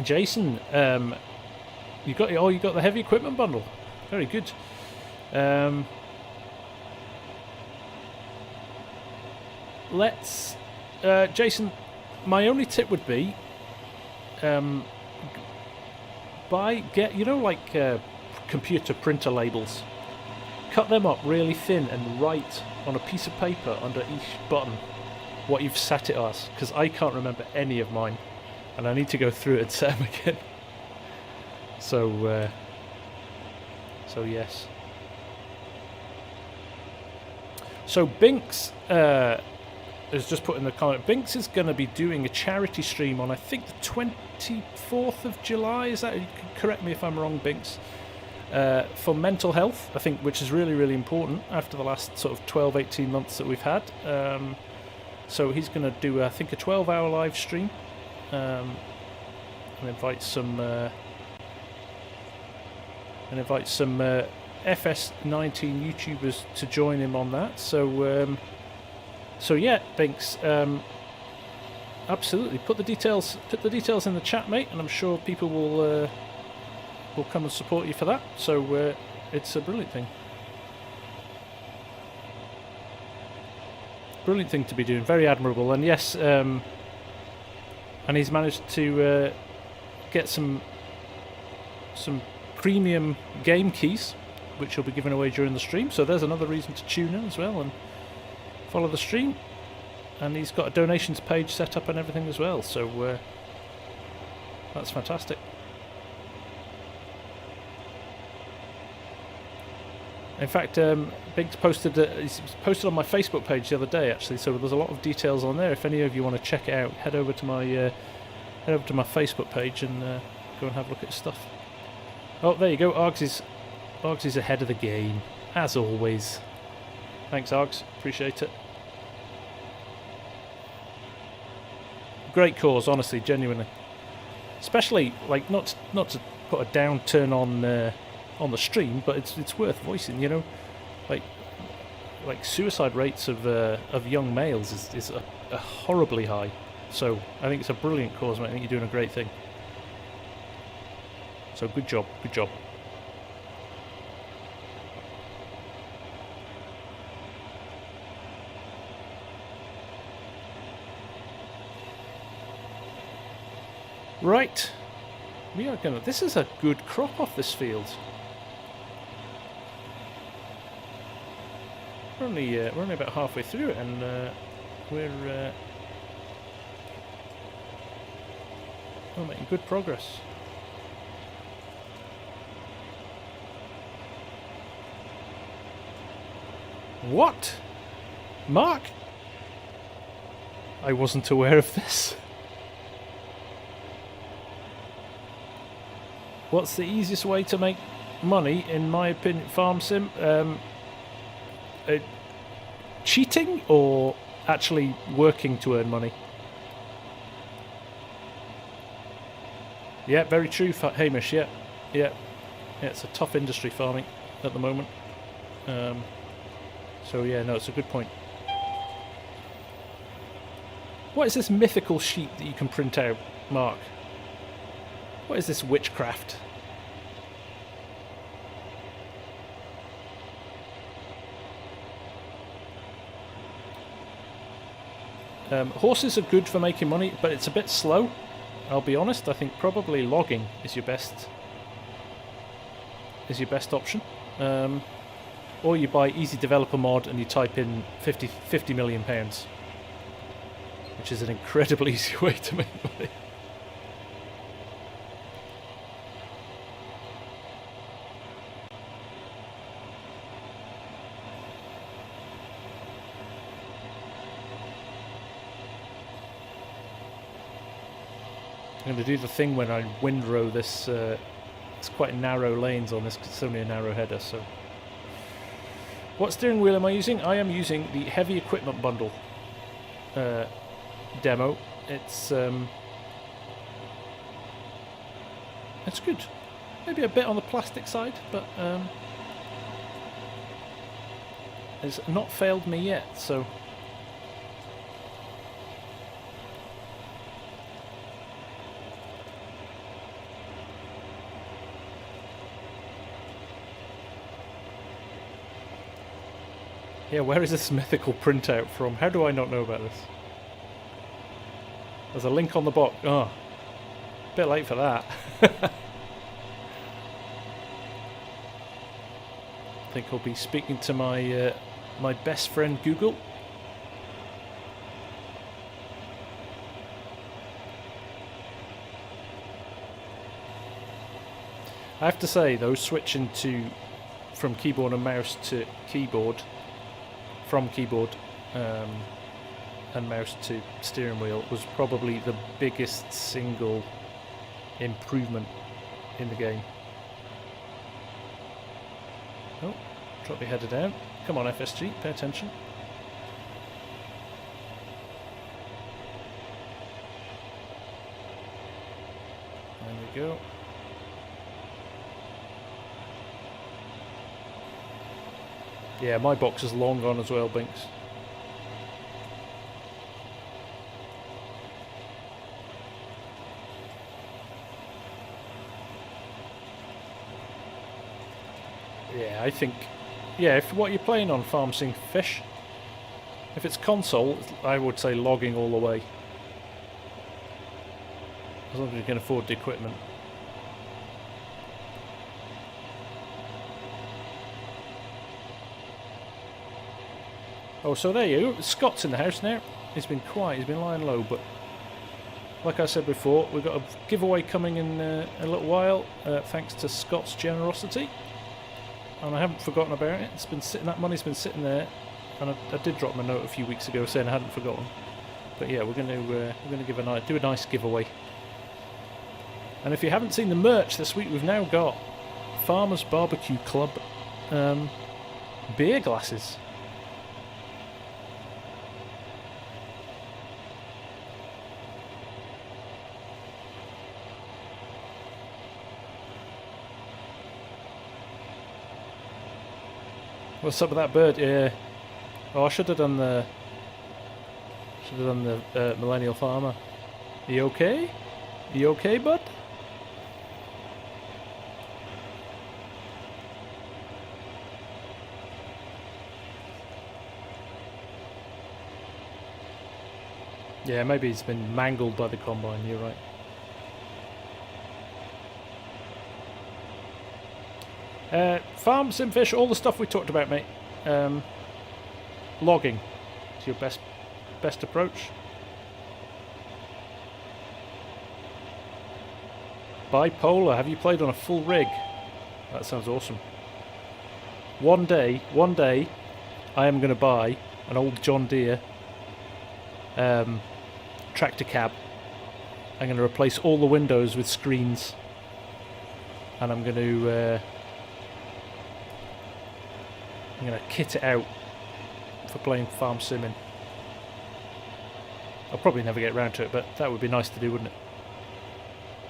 Jason, you got the heavy equipment bundle. Very good. Let's, Jason. My only tip would be, computer printer labels. Cut them up really thin and write on a piece of paper under each button what you've set it as, because I can't remember any of mine, and I need to go through it and set them again. So yes. So Binks has just put in the comment, Binks is going to be doing a charity stream on, I think, the 24th of July. Is that? You can correct me if I'm wrong, Binks. For mental health, I think, which is really, really important after the last sort of 12, 18 months that we've had. So he's going to do, I think, a 12-hour live stream and invite some FS19 YouTubers to join him on that. So yeah, Binks, absolutely. Put the details in the chat, mate, and I'm sure people will come and support you for that. So it's a brilliant thing. Brilliant thing to be doing. Very admirable. And yes, and he's managed to get some premium game keys, which will be given away during the stream. So there's another reason to tune in as well and follow the stream. And he's got a donations page set up and everything as well. So that's fantastic. In fact, Binks posted on my Facebook page the other day, actually. So there's a lot of details on there. If any of you want to check it out, head over to my Facebook page and go and have a look at his stuff. Oh, there you go. Args is ahead of the game, as always. Thanks, Args. Appreciate it. Great cause, honestly, genuinely. Especially, like, not to put a downturn on the stream, but it's worth voicing. You know, like suicide rates of young males is a horribly high. So I think it's a brilliant cause, mate. I think you're doing a great thing. So good job, good job. Right, we are gonna. This is a good crop off this field. We're only about halfway through it, and we're making good progress. What? Mark? I wasn't aware of this. What's the easiest way to make money, in my opinion, farm sim? Cheating or actually working to earn money? Yeah, very true, Hamish. Yeah, it's a tough industry, farming, at the moment. So yeah, no, it's a good point. What is this mythical sheep that you can print out, Mark? What is this witchcraft? Horses are good for making money, but it's a bit slow. I'll be honest. I think probably logging is your best option. Or you buy Easy Developer Mod and you type in 50 million pounds, which is an incredibly easy way to make money. I'm going to do the thing when I windrow this. It's quite narrow lanes on this because it's only a narrow header. So, what steering wheel am I using? I am using the Heavy Equipment Bundle demo. It's good. Maybe a bit on the plastic side, but it's not failed me yet. So. Yeah, where is this mythical printout from? How do I not know about this? There's a link on the box. Oh, a bit late for that. I think I'll be speaking to my my best friend Google. I have to say though, switching from keyboard and mouse to keyboard, from keyboard and mouse to steering wheel was probably the biggest single improvement in the game. Oh, drop your header down. Come on FSG, pay attention. There we go. Yeah, my box is long gone as well, Binks. Yeah, I think... Yeah, if what you're playing on Farm Sim Fish, if it's console, I would say logging all the way. As long as you can afford the equipment. Oh, so there you go. Scott's in the house now. He's been quiet, he's been lying low, but like I said before, we've got a giveaway coming in a little while, thanks to Scott's generosity. And I haven't forgotten about it. It's been sitting, that money's been sitting there, and I did drop him a note a few weeks ago saying I hadn't forgotten. But yeah, we're going to do a nice giveaway. And if you haven't seen the merch this week, we've now got Farmers Barbecue Club beer glasses. What's up with that bird? Yeah. Oh, I should have done the Millennial Farmer. Are you okay? Are you okay, bud? Yeah, maybe he's been mangled by the combine. You're right. Farm Sim Fish, all the stuff we talked about, mate. Logging is your best approach. Bipolar, have you played on a full rig? That sounds awesome. One day, I am going to buy an old John Deere tractor cab. I'm going to replace all the windows with screens, and I'm going to kit it out for playing farm simming. I'll probably never get around to it, but that would be nice to do, wouldn't it?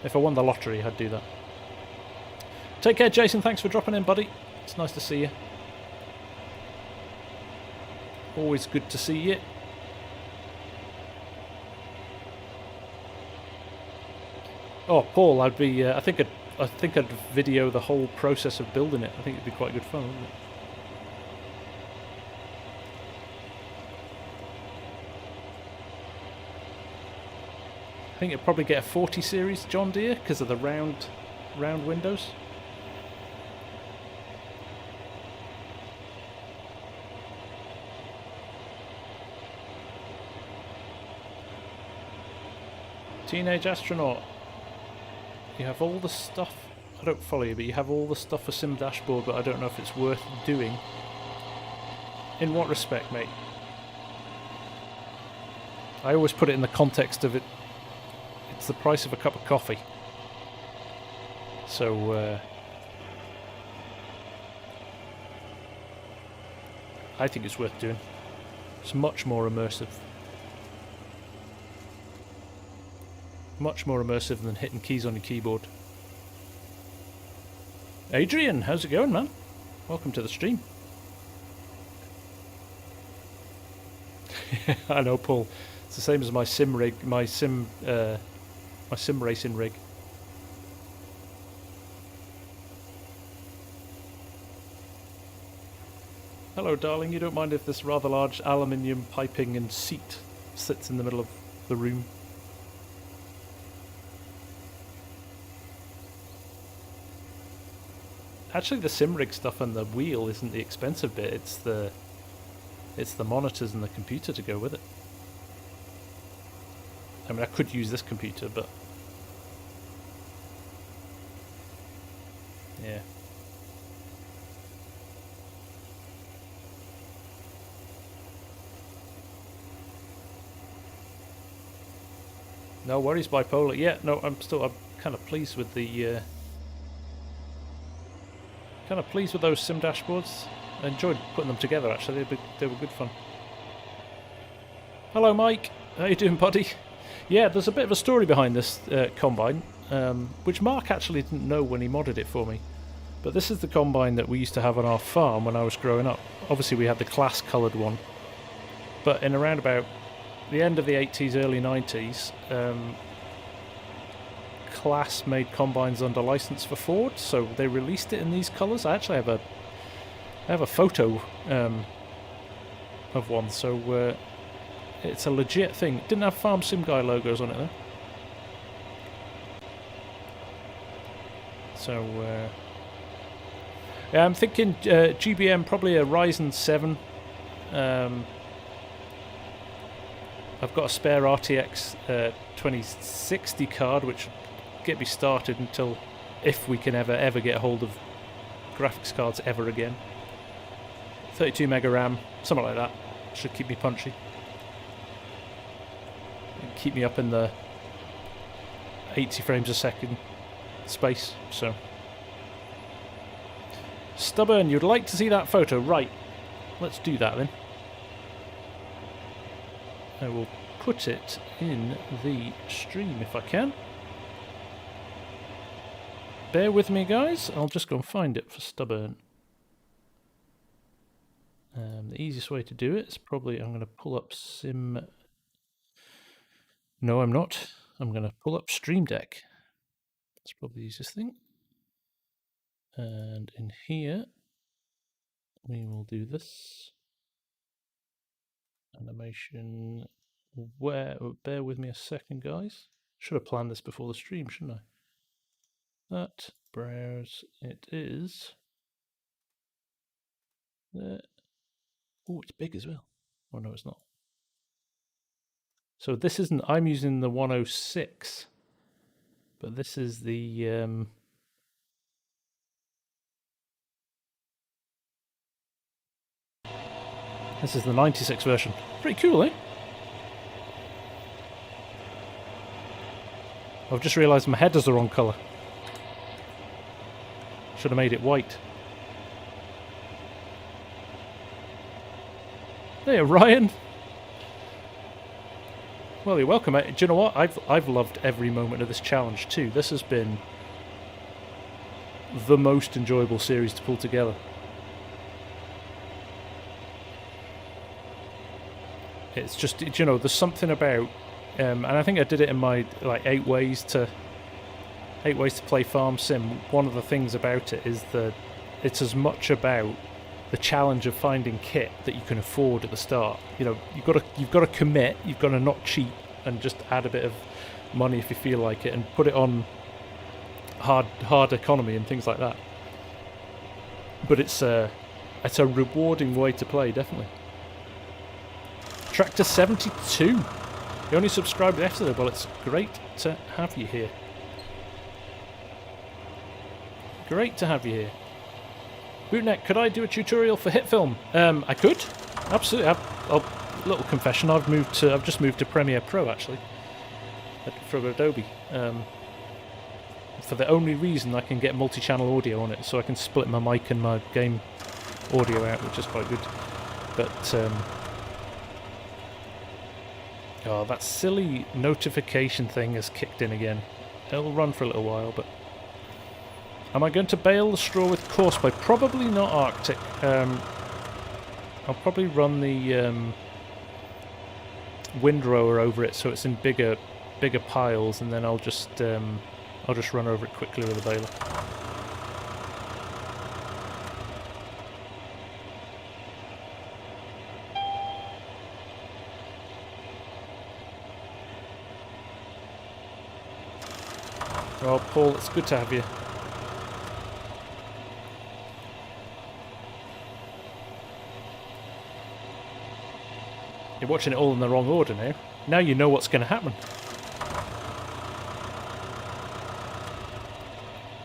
If I won the lottery, I'd do that. Take care, Jason. Thanks for dropping in, buddy. It's nice to see you. Always good to see you. Oh, Paul, I'd be. I think I'd video the whole process of building it. I think it'd be quite good fun, wouldn't it? I think it'd probably get a 40 series John Deere because of the round windows. Teenage Astronaut. You have all the stuff. I don't follow you, but you have all the stuff for Sim Dashboard, but I don't know if it's worth doing. In what respect, mate? I always put it in the context of it. It's the price of a cup of coffee. So, I think it's worth doing. It's much more immersive. Much more immersive than hitting keys on your keyboard. Adrian, how's it going, man? Welcome to the stream. I know, Paul. It's the same as my sim rig, my sim racing rig. Hello, darling. You don't mind if this rather large aluminium piping and seat sits in the middle of the room? Actually, the sim rig stuff and the wheel isn't the expensive bit. It's the monitors and the computer to go with it. I mean, I could use this computer, but Yeah. No worries, bipolar. Yeah, no, I'm kind of pleased with the those sim dashboards. I enjoyed putting them together. Actually, they were good fun. Hello, Mike. How you doing, buddy? Yeah, there's a bit of a story behind this combine, which Mark actually didn't know when he modded it for me. But this is the combine that we used to have on our farm when I was growing up. Obviously, we had the class-coloured one, but in around about the end of the 80s, early 90s, Class made combines under license for Ford, so they released it in these colours. I actually have a photo of one, so it's a legit thing. It didn't have Farm Sim Guy logos on it though. So yeah, I'm thinking GBM, probably a Ryzen 7. I've got a spare RTX 2060 card, which will get me started until, if we can ever get a hold of graphics cards ever again. 32 mega RAM, something like that. Should keep me punchy. And keep me up in the 80 frames a second space. So Stubborn, you'd like to see that photo, right? Let's do that then. I will put it in the stream if I can. Bear with me, guys. I'll just go and find it for Stubborn. The easiest way to do it is probably, I'm going to pull up Sim... No, I'm not. I'm going to pull up Stream Deck. That's probably the easiest thing. And in here, we will do this. Animation. Bear with me a second, guys. Should have planned this before the stream, shouldn't I? That, browse, it is there. Oh, it's big as well. Oh no, it's not. So this isn't, I'm using the 106, but this is the this is the 96 version. Pretty cool, eh? I've just realised my header's the wrong colour. Should have made it white. Hey, Ryan. Well, you're welcome. Do you know what? I've loved every moment of this challenge too. This has been the most enjoyable series to pull together. It's just, you know, there's something about, and I think I did it in my like 8 ways to play Farm Sim. One of the things about it is that it's as much about the challenge of finding kit that you can afford at the start. You know, you've got to commit. You've got to not cheat and just add a bit of money if you feel like it, and put it on hard economy and things like that. But it's a rewarding way to play, definitely. Tractor 72. You only subscribed yesterday. Well, it's great to have you here. Great to have you here. Bootneck, could I do a tutorial for HitFilm? I could, absolutely. Little confession: I've just moved to Premiere Pro actually, from Adobe, for the only reason I can get multi-channel audio on it, so I can split my mic and my game audio out, which is quite good. But oh, that silly notification thing has kicked in again. It'll run for a little while, but. Am I going to bale the straw with Corsair? Probably not Arctic. I'll probably run the windrower over it so it's in bigger piles, and then I'll just run over it quickly with a baler. Well, Paul, it's good to have you. You're watching it all in the wrong order now. Now you know what's going to happen.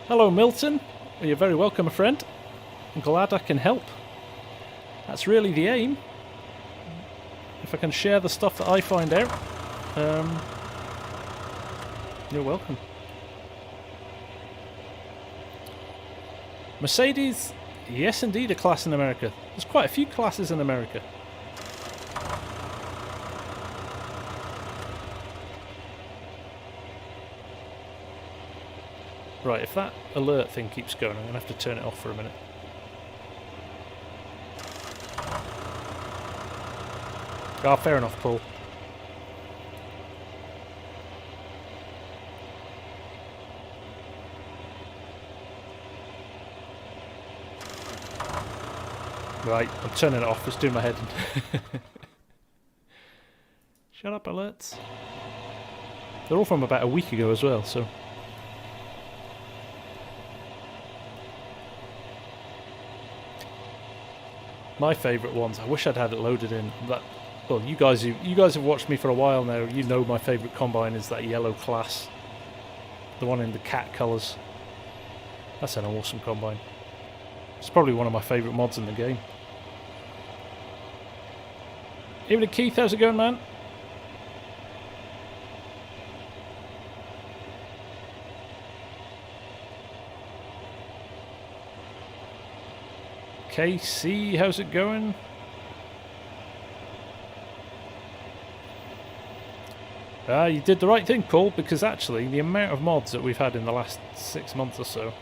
Hello, Milton. Well, you're very welcome, my friend. I'm glad I can help. That's really the aim. If I can share the stuff that I find out, you're welcome. Mercedes, yes indeed, a class in America. There's quite a few classes in America. Right, if that alert thing keeps going, I'm going to have to turn it off for a minute. Ah, fair enough, Paul. Right, I'm turning it off, it's doing my head in. Shut up, alerts. They're all from about a week ago as well, so... My favourite ones, I wish I'd had it loaded in. That, well, you guys have watched me for a while now, you know my favourite combine is that yellow class. The one in the cat colours. That's an awesome combine. It's probably one of my favourite mods in the game. Evening Keith, how's it going, man? KC, how's it going? You did the right thing, Paul, because actually the amount of mods that we've had in the last 6 months or so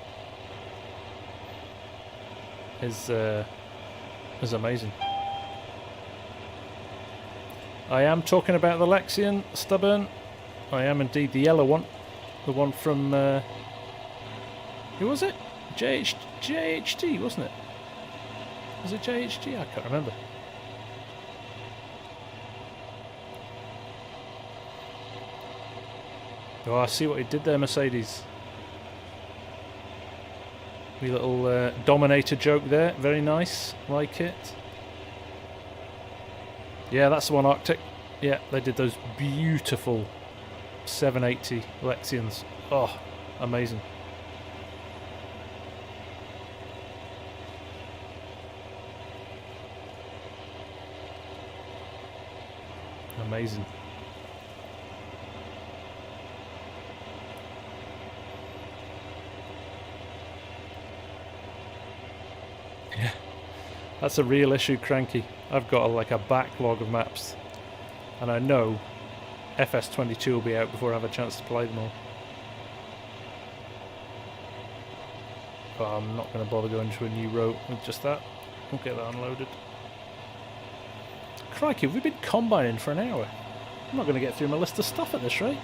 is amazing. I am talking about the Lexion, Stubborn. I am indeed, the yellow one. The one from... who was it? JHT, wasn't it? Was it JHG? I can't remember. Oh, I see what he did there, Mercedes. Wee little Dominator joke there. Very nice. Like it. Yeah, that's the one, Arctic. Yeah, they did those beautiful 780 Lexions. Oh, amazing. Amazing. Yeah, that's a real issue, Cranky. I've got like a backlog of maps, and I know FS22 will be out before I have a chance to play them all. But I'm not going to bother going to a new row with just that. We'll get that unloaded. Crikey, we've been combining for an hour. I'm not going to get through my list of stuff at this rate.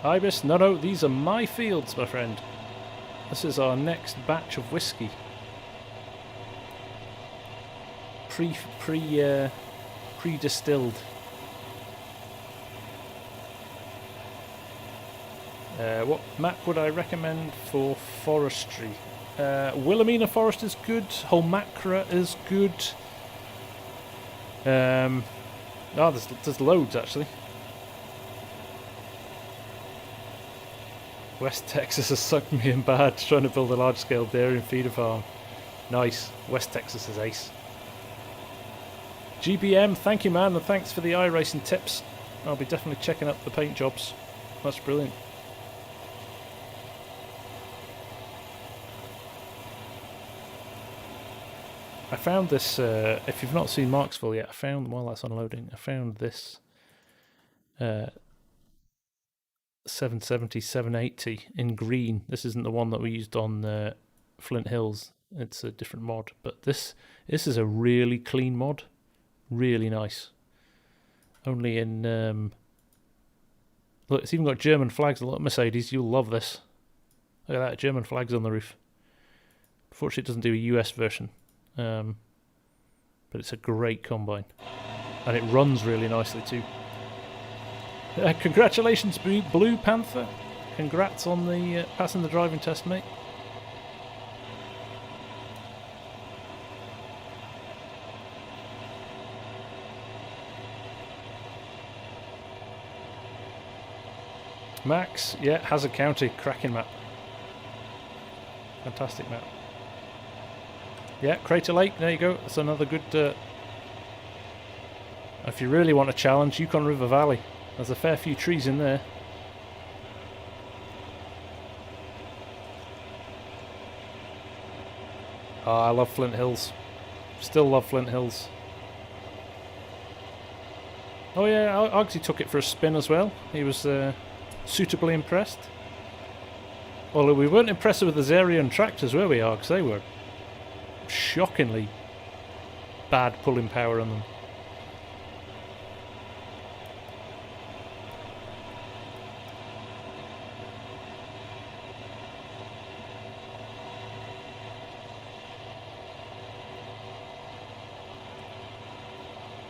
Ibis, no, these are my fields, my friend. This is our next batch of whiskey. Pre-distilled. What map would I recommend for forestry? Wilhelmina Forest is good. Holmacra is good. There's loads actually. West Texas has sucked me in bad trying to build a large-scale dairy and feeder farm. Nice. West Texas is ace. GBM, thank you, man, and thanks for the iRacing tips. I'll be definitely checking up the paint jobs. That's brilliant. I found this, if you've not seen Marksville yet, while that's unloading, I found this 770, 780 in green. This isn't the one that we used on Flint Hills. It's a different mod, but this is a really clean mod. Really nice. Only in... look, it's even got German flags. Look, Mercedes, you'll love this. Look at that, German flags on the roof. Unfortunately, it doesn't do a US version. But it's a great combine. And it runs really nicely too. Congratulations, Blue Panther. Congrats on the passing the driving test, mate. Max, yeah, Hazard County, cracking map. Fantastic map. Yeah, Crater Lake, there you go. That's another good... if you really want a challenge, Yukon River Valley. There's a fair few trees in there. Oh, I love Flint Hills. Still love Flint Hills. Oh yeah, Ogsy took it for a spin as well. He was suitably impressed. Although we weren't impressed with the Zarian tractors, were we, Args? They were shockingly bad pulling power on them.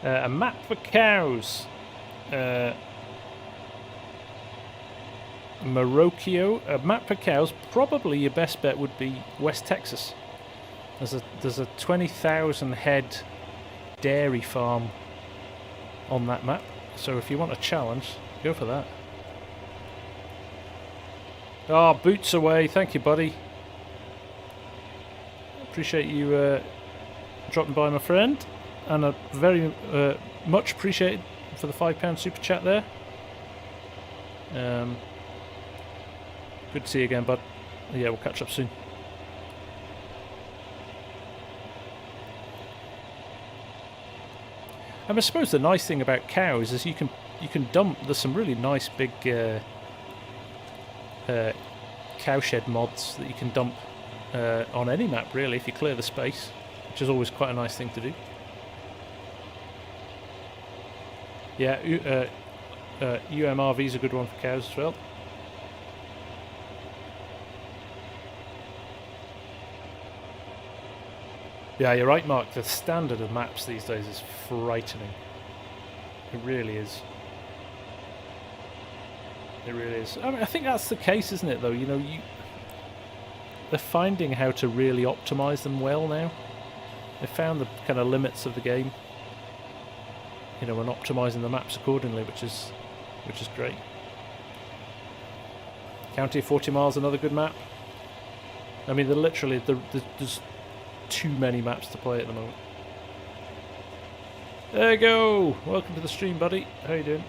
A map for cows. Morocco. A map for cows. Probably your best bet would be West Texas. There's a 20,000 head dairy farm on that map. So if you want a challenge, go for that. Oh, boots away. Thank you, buddy. Appreciate you dropping by, my friend. And a very much appreciated for the £5 super chat there. Good to see you again, bud. Yeah, we'll catch up soon. And I suppose the nice thing about cows is you can dump. There's some really nice big cowshed mods that you can dump on any map really if you clear the space, which is always quite a nice thing to do. Yeah, UMRV is a good one for cows as well. Yeah, you're right, Mark. The standard of maps these days is frightening. It really is. It really is. I mean, I think that's the case, isn't it, though? You know, they're finding how to really optimize them well now. They found the kind of limits of the game. You know, and optimizing the maps accordingly, which is great. County 40 miles, another good map. I mean, there's too many maps to play at the moment. There you go. Welcome to the stream, buddy. How you doing?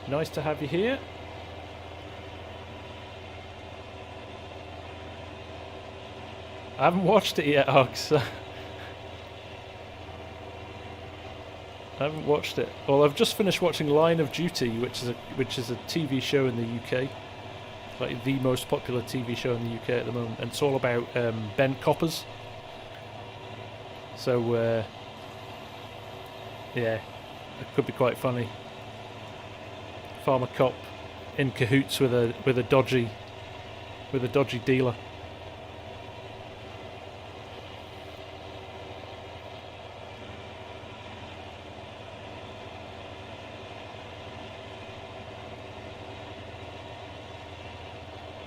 Nice to have you here. I haven't watched it yet, Args. I haven't watched it. Well, I've just finished watching Line of Duty, which is a TV show in the UK, like the most popular TV show in the UK at the moment, and it's all about bent coppers. So yeah, it could be quite funny. Farmer cop in cahoots with a dodgy dealer.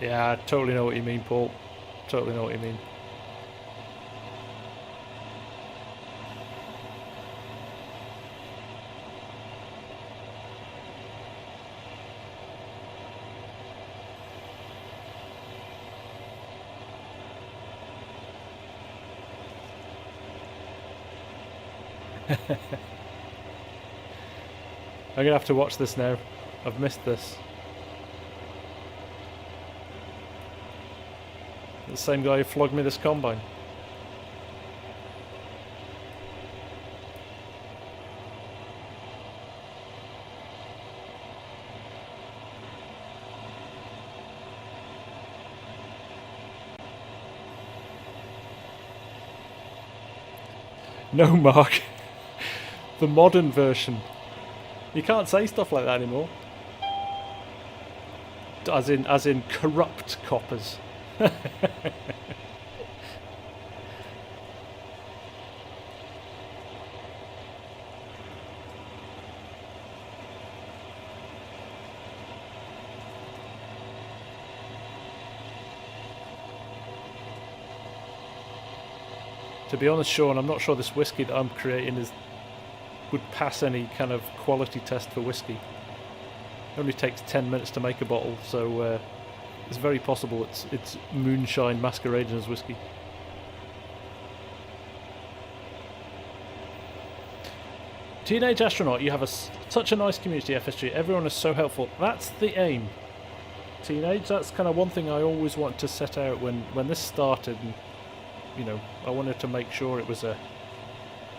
Yeah, I totally know what you mean, Paul. Totally know what you mean. I'm going to have to watch this now. I've missed this. The same guy who flogged me this combine. No, Mark. The modern version. You can't say stuff like that anymore. As in corrupt coppers. To be honest, Sean, I'm not sure this whiskey that I'm creating is would pass any kind of quality test for whiskey. It only takes 10 minutes to make a bottle, so it's very possible it's moonshine masquerading as whiskey. Teenage Astronaut, you have such a nice community, FSG. Everyone is so helpful. That's the aim. Teenage, that's kind of one thing I always wanted to set out when this started. And, you know, I wanted to make sure it was a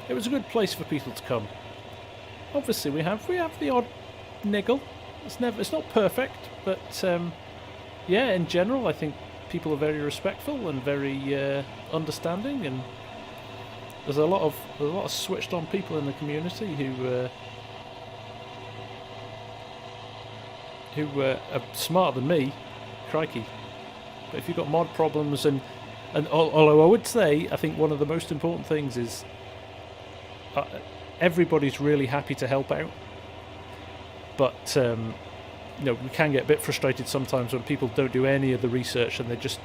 good place for people to come. Obviously, we have the odd niggle. It's not perfect, but yeah, in general, I think people are very respectful and very understanding, and there's a lot of switched on people in the community who are smarter than me, crikey. But if you've got mod problems, and although I would say, I think one of the most important things is everybody's really happy to help out, but you know, we can get a bit frustrated sometimes when people don't do any of the research and they just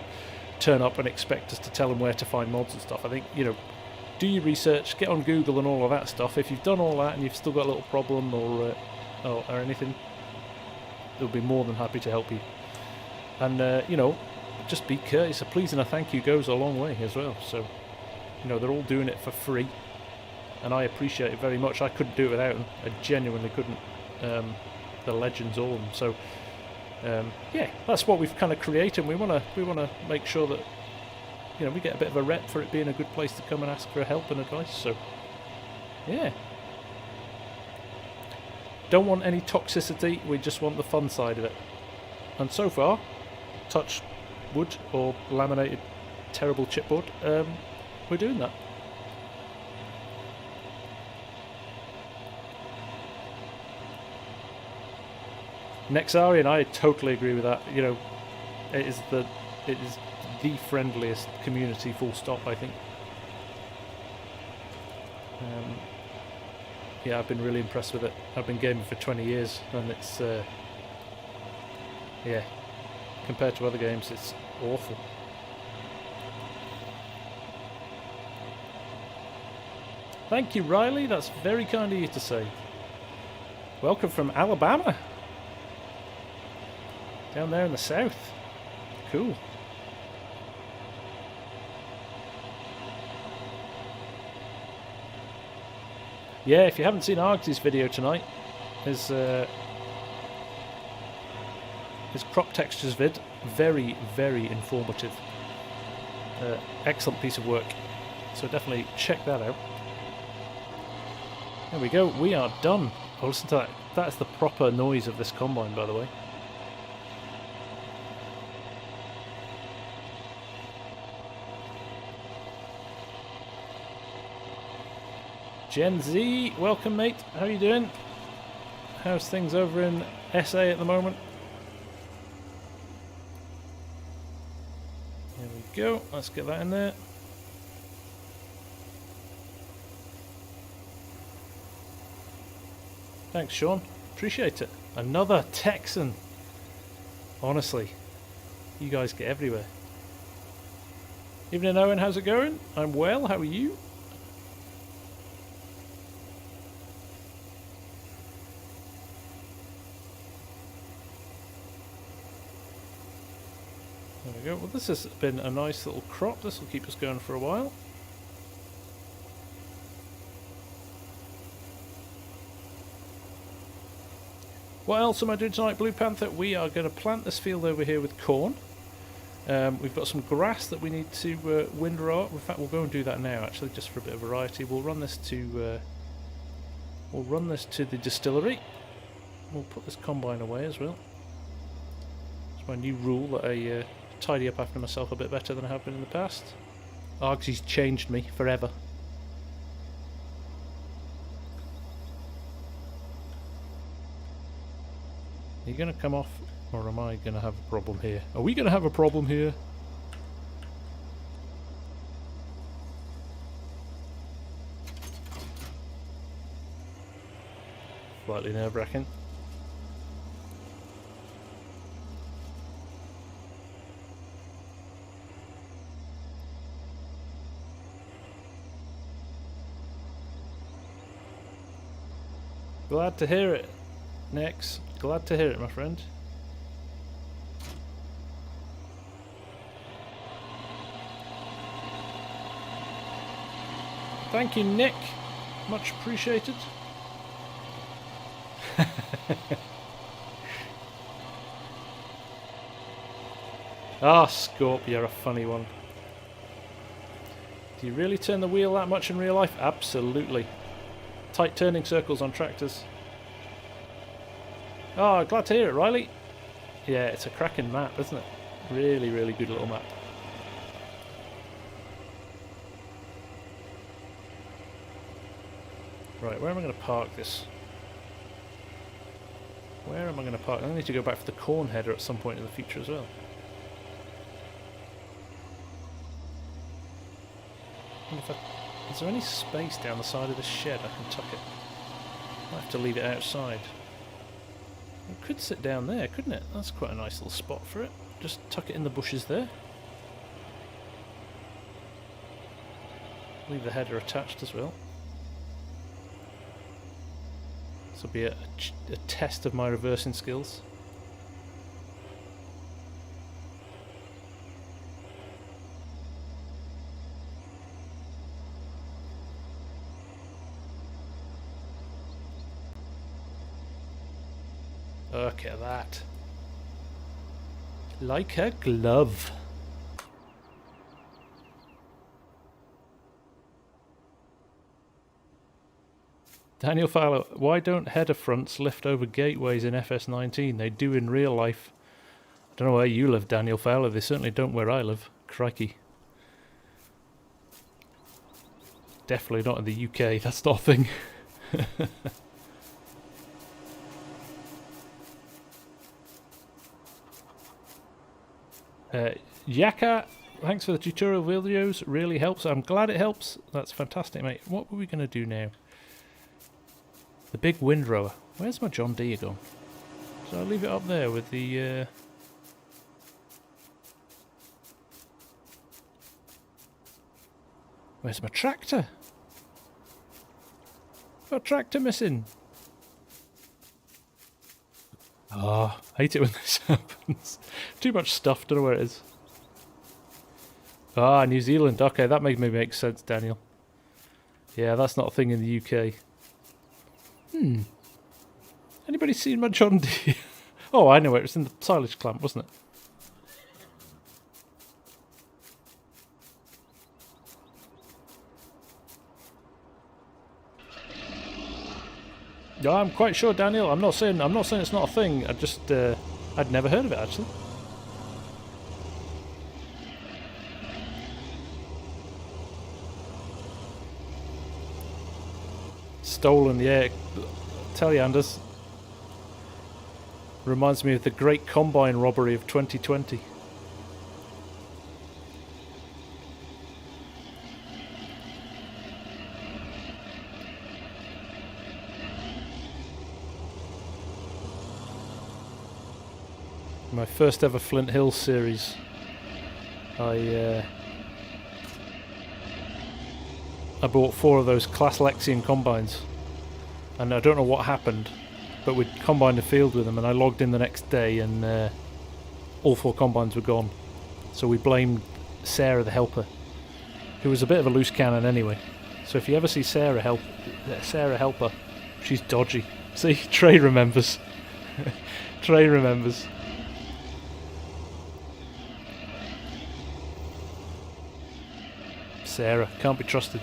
turn up and expect us to tell them where to find mods and stuff. I think, you know, do your research, get on Google and all of that stuff. If you've done all that and you've still got a little problem or anything, they'll be more than happy to help you. And you know, just be courteous. A please and a thank you goes a long way as well. So, you know, they're all doing it for free, and I appreciate it very much. I couldn't do it without them. I genuinely couldn't. The legends, all of them. So yeah, that's what we've kind of created. We want to make sure that, you know, we get a bit of a rep for it being a good place to come and ask for help and advice. So yeah, don't want any toxicity. We just want the fun side of it. And so far, touch wood or laminated terrible chipboard, we're doing that. Nexari, and I totally agree with that. You know, it is the friendliest community, full stop, I think. Yeah, I've been really impressed with it. I've been gaming for 20 years, and it's yeah, compared to other games, it's awful. Thank you, Riley. That's very kind of you to say. Welcome from Alabama. Down there in the south. Cool. Yeah, if you haven't seen Args' video tonight, his crop textures vid, very, very informative. Excellent piece of work. So definitely check that out. There we go, we are done. Oh, listen to that. That's the proper noise of this combine, by the way. Gen Z, welcome mate, how are you doing? How's things over in SA at the moment? There we go, let's get that in there. Thanks Sean, appreciate it. Another Texan. Honestly, you guys get everywhere. Evening Owen, how's it going? I'm well, how are you? There we go. Well, this has been a nice little crop. This will keep us going for a while. What else am I doing tonight, Blue Panther? We are going to plant this field over here with corn. We've got some grass that we need to windrow up. In fact, we'll go and do that now, actually, just for a bit of variety. We'll run this to the distillery. We'll put this combine away as well. It's my new rule that I tidy up after myself a bit better than I have been in the past. Argsy's changed me forever. Are you going to come off, or am I going to have a problem here? Are we going to have a problem here? Slightly nerve-wracking. Glad to hear it, Nex. Glad to hear it, my friend. Thank you, Nick. Much appreciated. Ah, Scorp, you're a funny one. Do you really turn the wheel that much in real life? Absolutely. Tight turning circles on tractors. Oh, glad to hear it, Riley. Yeah, it's a cracking map, isn't it? Really, really good little map. Right, where am I going to park this? Where am I going to park? I need to go back for the corn header at some point in the future as well. Is there any space down the side of this shed I can tuck it? I'll have to leave it outside. It could sit down there, couldn't it? That's quite a nice little spot for it. Just tuck it in the bushes there. Leave the header attached as well. This will be a test of my reversing skills. Look at that. Like a glove. Daniel Fowler, why don't header fronts lift over gateways in FS19? They do in real life. I don't know where you live, Daniel Fowler. They certainly don't where I live. Crikey. Definitely not in the UK. That's not a thing. Yaka, thanks for the tutorial videos. Really helps. I'm glad it helps. That's fantastic, mate. What were we going to do now? The big windrower. Where's my John Deere gone? So I'll leave it up there with the... Where's my tractor? Got a tractor missing. Ah, I hate it when this happens. Too much stuff, don't know where it is. Ah, New Zealand. Okay, that made me make sense, Daniel. Yeah, that's not a thing in the UK. Anybody seen my John Deere? Oh, I know it was in the silage clamp, wasn't it? Yeah, I'm quite sure, Daniel. I'm not saying it's not a thing. I just I'd never heard of it actually. Stolen, yeah. Tell you, Anders. Reminds me of the Great Combine robbery of 2020. My first ever Flint Hills series. I bought 4 of those Class Lexian combines, and I don't know what happened, but we combined the field with them, and I logged in the next day, and all 4 combines were gone. So we blamed Sarah the helper, who was a bit of a loose cannon anyway. So if you ever see Sarah helper, she's dodgy. See, Trey remembers. Trey remembers. Sarah can't be trusted.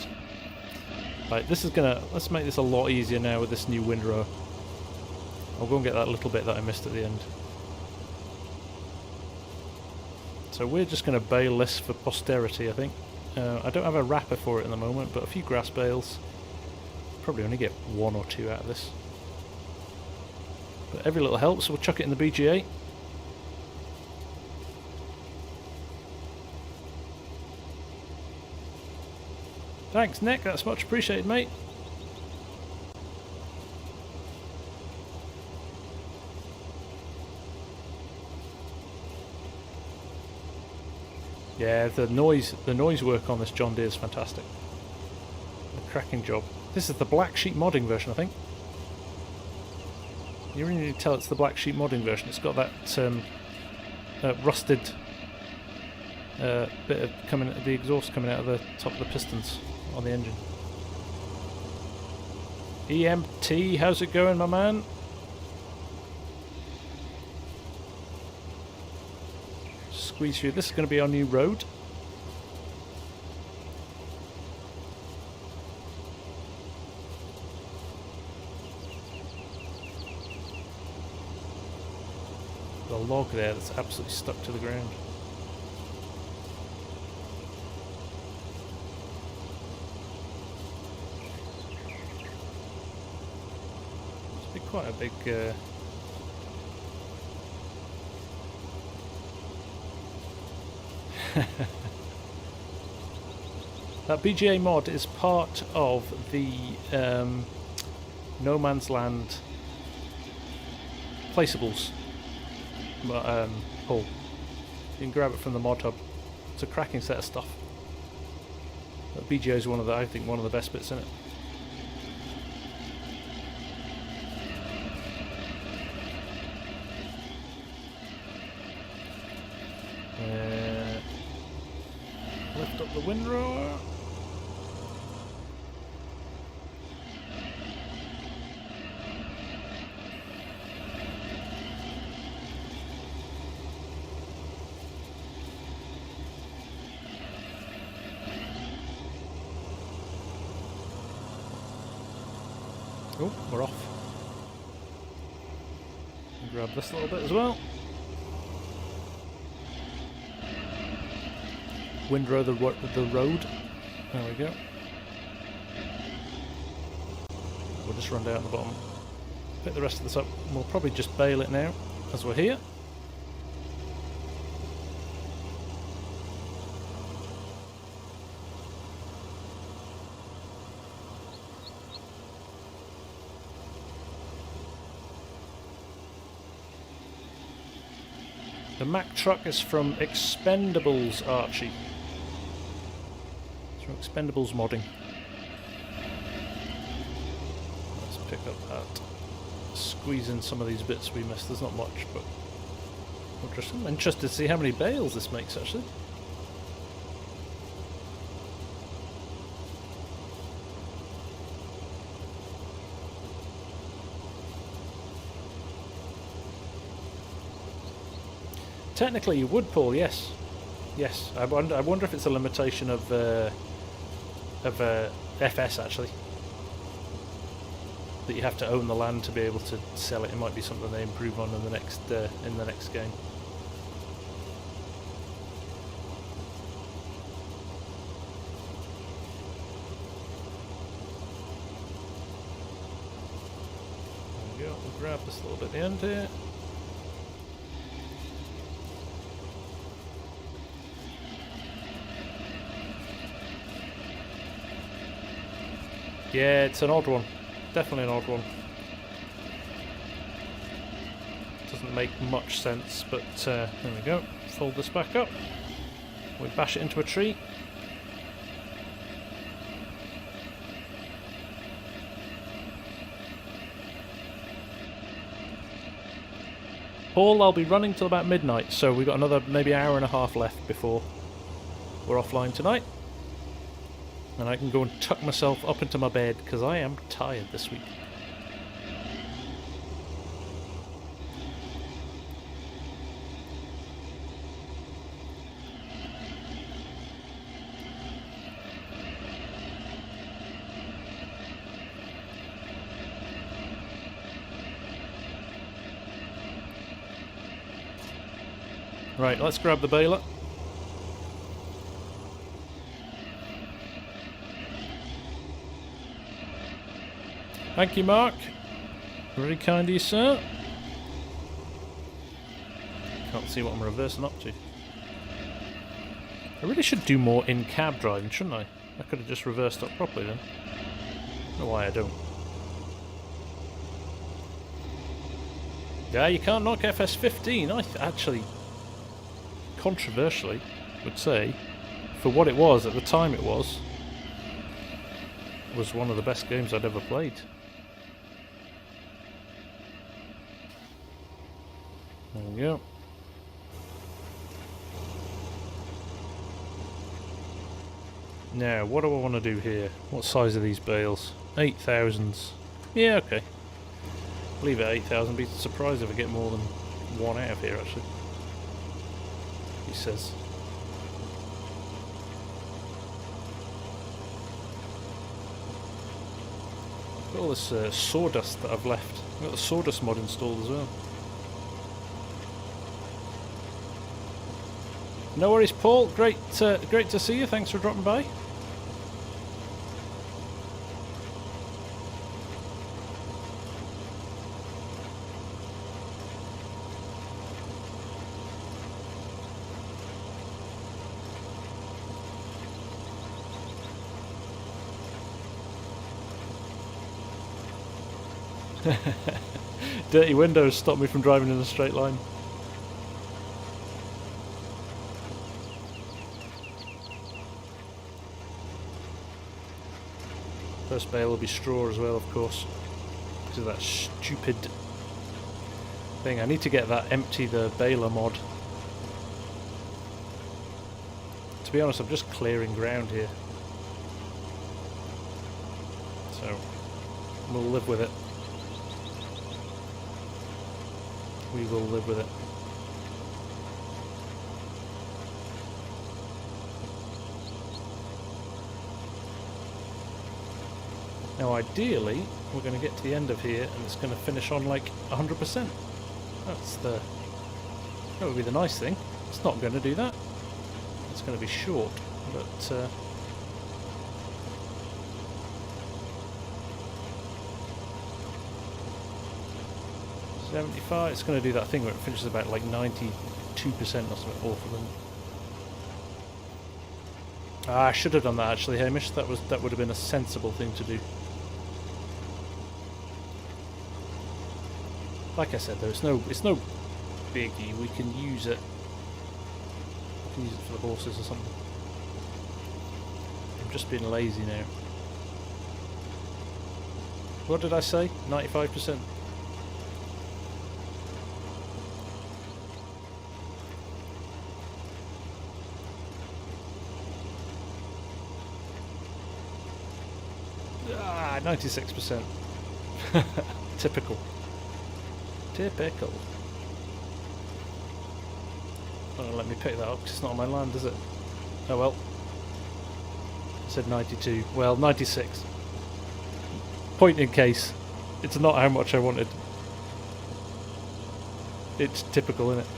Right, this is gonna, let's make this a lot easier now with this new windrow. I'll go and get that little bit that I missed at the end. So we're just going to bale this for posterity, I think. I don't have a wrapper for it in the moment, but a few grass bales. Probably only get 1 or 2 out of this. But every little helps, so we'll chuck it in the BGA. Thanks, Nick, that's much appreciated, mate. Yeah, the noise work on this John Deere is fantastic. A cracking job. This is the Black Sheep modding version, I think. You really need to tell it's the Black Sheep modding version. It's got that rusted bit of the exhaust coming out of the top of the pistons on the engine. EMT, how's it going, my man? Squeeze through. This is going to be our new road. The log there that's absolutely stuck to the ground. It's been quite a big that BGA mod is part of the No Man's Land placeables. But Paul, you can grab it from the mod hub. It's a cracking set of stuff. But BGA is I think one of the best bits in it. Lift up the windrower. Oh, we're off. Grab this little bit as well. Windrow the road. There we go. We'll just run down the bottom. Pick the rest of this up. We'll probably just bale it now as we're here. The Mack truck is from Expendables, Archie. It's from Expendables modding. Let's pick up that. Squeeze in some of these bits we missed. There's not much, but I'm interested to see how many bales this makes, actually. Technically you would, Paul, yes. Yes, I wonder if it's a limitation of FS, actually. That you have to own the land to be able to sell it. It might be something they improve on in the next game. There we go, we'll grab this little bit at the end here. Yeah, it's an odd one. Definitely an odd one. Doesn't make much sense, but there we go. Fold this back up. We bash it into a tree. Paul, I'll be running till about midnight, so we've got another maybe hour and a half left before we're offline tonight. And I can go and tuck myself up into my bed, because I am tired this week. Right, let's grab the baler. Thank you, Mark. Very kind of you, sir. Can't see what I'm reversing up to. I really should do more in-cab driving, shouldn't I? I could have just reversed up properly then. I don't know why I don't. Yeah, you can't knock FS19. I actually, controversially, would say, for what it was at the time it was one of the best games I'd ever played. There we go. Now, what do I want to do here? What size are these bales? 8,000s. Yeah, okay. Leave it at 8,000. Be surprised if I get more than one out of here, actually. He says. Got all this sawdust that I've left. I've got the sawdust mod installed as well. No worries, Paul. Great to see you. Thanks for dropping by. Dirty windows stop me from driving in a straight line. First bale will be straw as well, of course, because of that stupid thing. I need to get that empty the baler mod. To be honest, I'm just clearing ground here, so we'll live with it. We will live with it. Now ideally, we're going to get to the end of here and it's going to finish on like 100%. That would be the nice thing. It's not going to do that. It's going to be short, but 75, it's going to do that thing where it finishes about like 92% or something awful. I should have done that actually, Hamish. That would have been a sensible thing to do. Like I said, though, it's no biggie. We can use it. We can use it for the horses or something. I'm just being lazy now. What did I say? 95%. Ah, 96%. Typical. Typical. Not gonna let me pick that up because it's not on my land, is it? Oh well. I said 92. Well, 96. Point in case. It's not how much I wanted. It's typical, isn't it?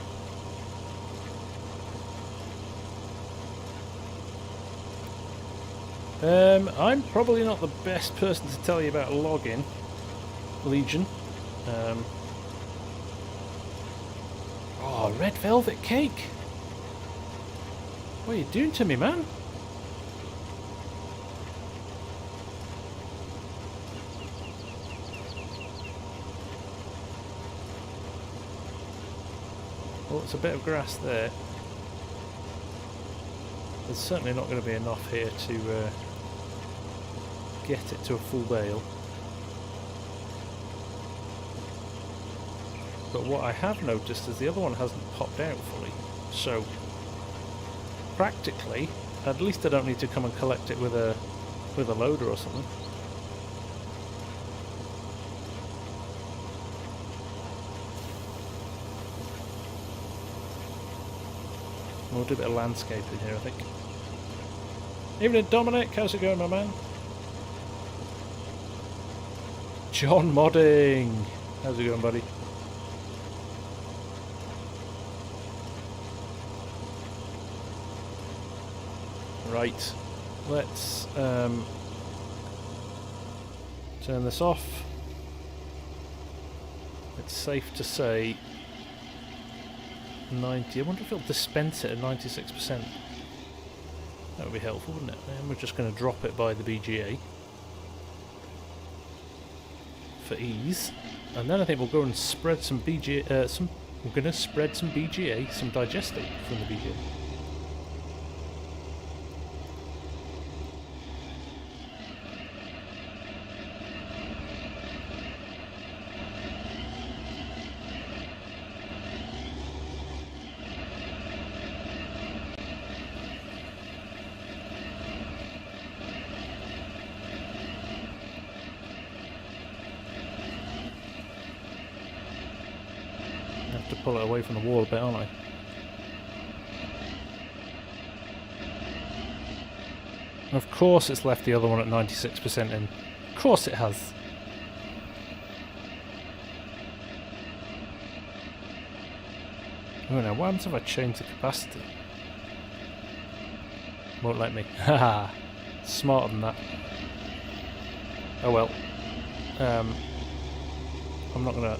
I'm probably not the best person to tell you about login, Legion. Oh, red velvet cake! What are you doing to me, man? Well, it's a bit of grass there. There's certainly not going to be enough here to get it to a full bale. But what I have noticed is the other one hasn't popped out fully. So, practically, at least I don't need to come and collect it with a loader or something. We'll do a bit of landscaping here, I think. Evening, Dominic. How's it going, my man? John Modding. How's it going, buddy? Right. Let's turn this off. It's safe to say 90. I wonder if it'll dispense it at 96%. That would be helpful, wouldn't it? And we're just going to drop it by the BGA for ease, and then I think we'll go and spread some BGA. We're going to spread some BGA, some digestate from the BGA. pull it away from the wall a bit, aren't I? And of course it's left the other one at 96% in. Of course it has. Oh no, what happens if I change the capacity? Won't let me. Haha. Smarter than that. Oh well. I'm not gonna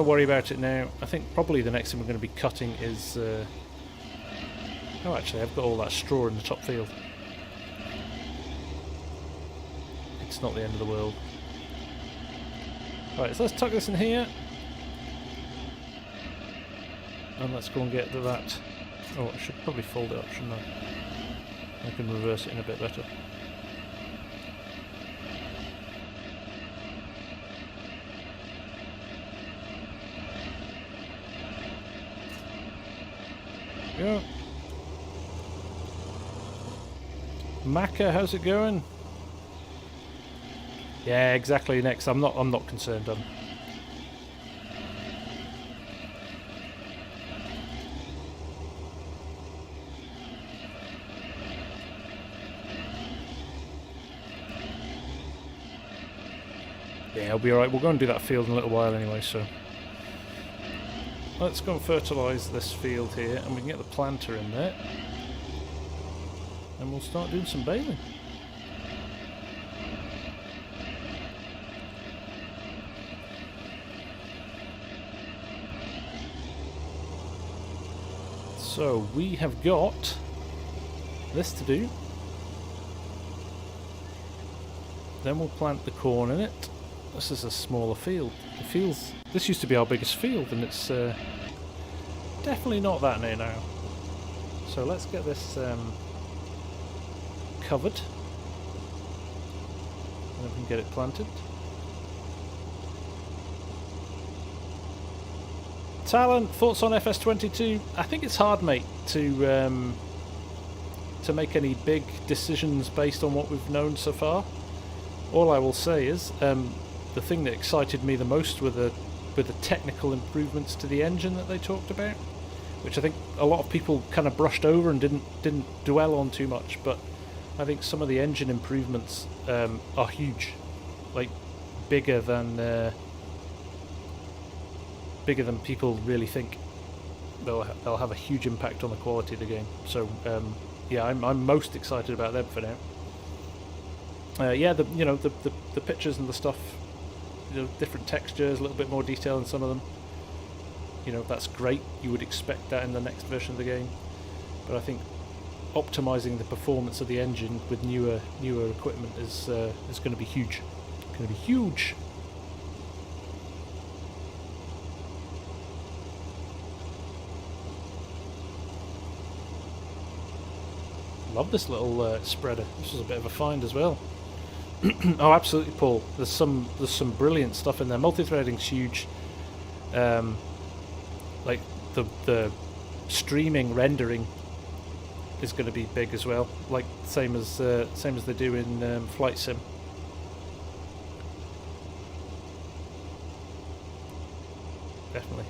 worry about it now. I think probably the next thing we're going to be cutting is oh, actually I've got all that straw in the top field. It's not the end of the world. Right, so let's tuck this in here. And let's go and get the that. Oh, I should probably fold it up, shouldn't I? I can reverse it in a bit better. Yeah. Macca, how's it going? Yeah, exactly. Next, I'm not concerned. Yeah, it'll be alright. We'll go and do that field in a little while anyway, so let's go and fertilise this field here, and we can get the planter in there, and we'll start doing some baling. So we have got this to do. Then we'll plant the corn in it. This is a smaller field. This used to be our biggest field, and it's definitely not that near now. So let's get this covered, and then we can get it planted. Talon, thoughts on FS22? I think it's hard, mate, to make any big decisions based on what we've known so far. All I will say is the thing that excited me the most were the technical improvements to the engine that they talked about, which I think a lot of people kind of brushed over and didn't dwell on too much. But I think some of the engine improvements are huge, like bigger than people really think. They'll have a huge impact on the quality of the game. So yeah, I'm most excited about them for now. Yeah, the pictures and the stuff, different textures, a little bit more detail in some of them. That's great. You would expect that in the next version of the game. But I think optimizing the performance of the engine with newer equipment is going to be huge. Going to be huge. Love this little spreader. This is a bit of a find as well. Oh, absolutely, Paul. There's some brilliant stuff in there. Multi-threading's huge. Like the streaming rendering is going to be big as well. Like same as they do in Flight Sim. Definitely.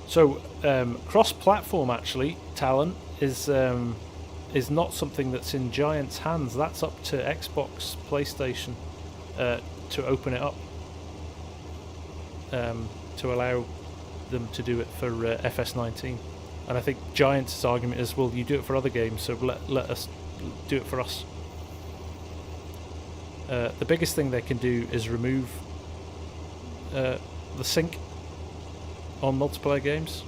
So cross-platform, actually, Talon is not something that's in Giant's hands. That's up to Xbox, PlayStation to open it up, to allow them to do it for FS19. And I think Giant's argument is, well, you do it for other games, so let us do it for us. The biggest thing they can do is remove the sync on multiplayer games.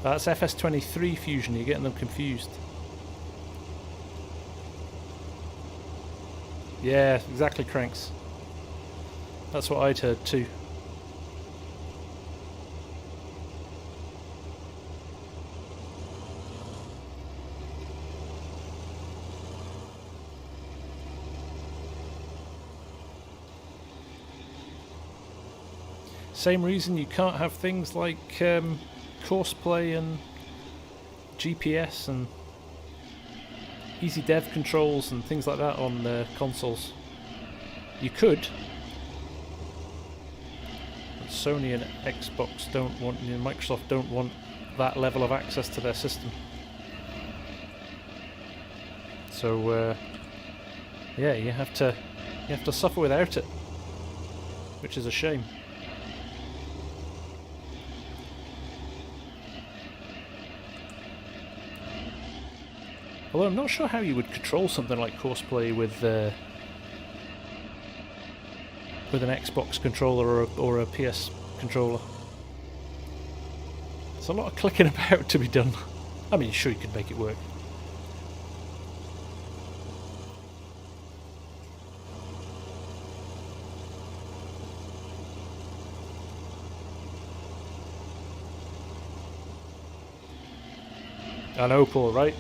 That's FS23 Fusion, you're getting them confused. Yeah, exactly, Cranks. That's what I'd heard too. Same reason you can't have things like Courseplay and GPS and easy dev controls and things like that on consoles. You could, but Sony and Xbox don't want, Microsoft don't want that level of access to their system. So yeah, you have to suffer without it, which is a shame. Although I'm not sure how you would control something like Courseplay with an Xbox controller or a PS controller. There's a lot of clicking about to be done. I mean, sure, you could make it work. I know, Paul, right?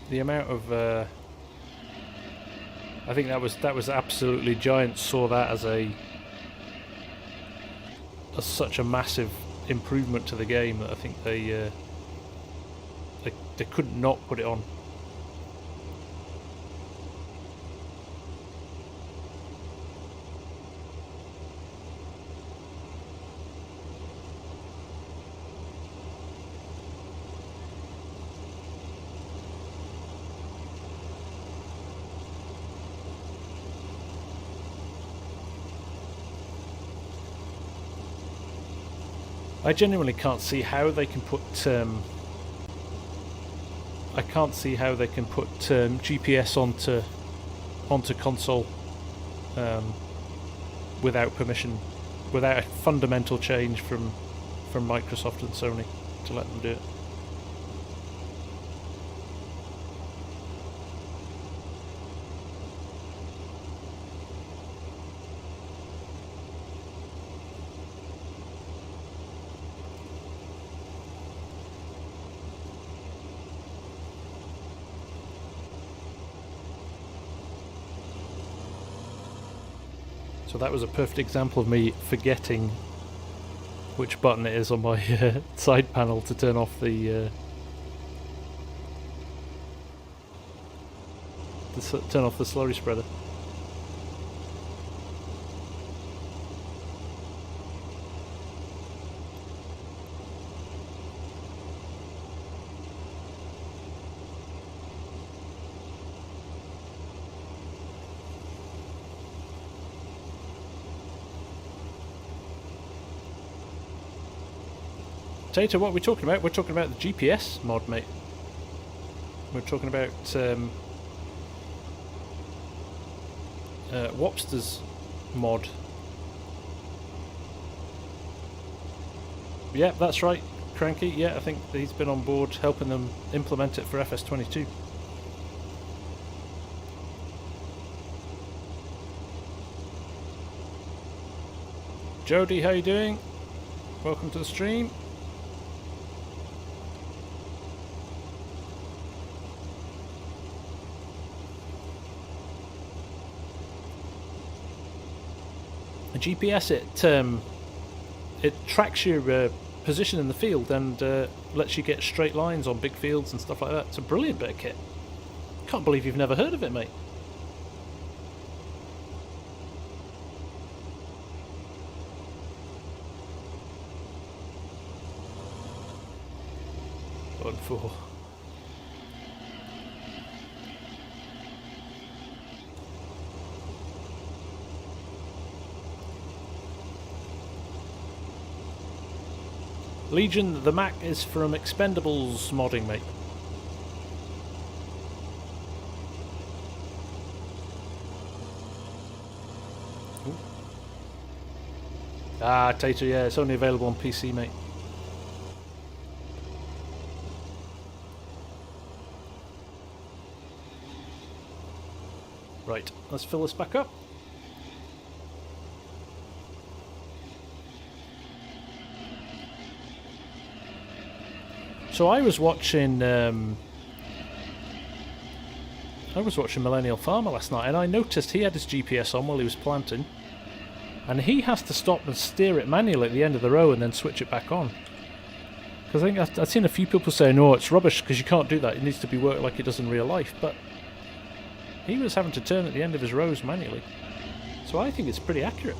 The amount of I think that was absolutely giant. Saw that as such a massive improvement to the game that I think they couldn't not put it on. I genuinely can't see how they can put GPS onto console without permission, without a fundamental change from Microsoft and Sony to let them do it. So that was a perfect example of me forgetting which button it is on my side panel to turn off the slurry spreader. Tater, what are we talking about? We're talking about the GPS mod, mate. We're talking about Wopster's mod. Yeah, that's right, Cranky. Yeah, I think he's been on board helping them implement it for FS22. Jody, how you doing? Welcome to the stream. GPS, it tracks your position in the field and lets you get straight lines on big fields and stuff like that. It's a brilliant bit of kit. Can't believe you've never heard of it, mate. One four. Legion, the Mac is from Expendables modding, mate. Ooh. Ah, Tater, yeah, it's only available on PC, mate. Right, let's fill this back up. So I was watching Millennial Farmer last night, and I noticed he had his GPS on while he was planting. And he has to stop and steer it manually at the end of the row and then switch it back on. Because I think I've seen a few people say, no, it's rubbish because you can't do that. It needs to be worked like it does in real life. But he was having to turn at the end of his rows manually. So I think it's pretty accurate.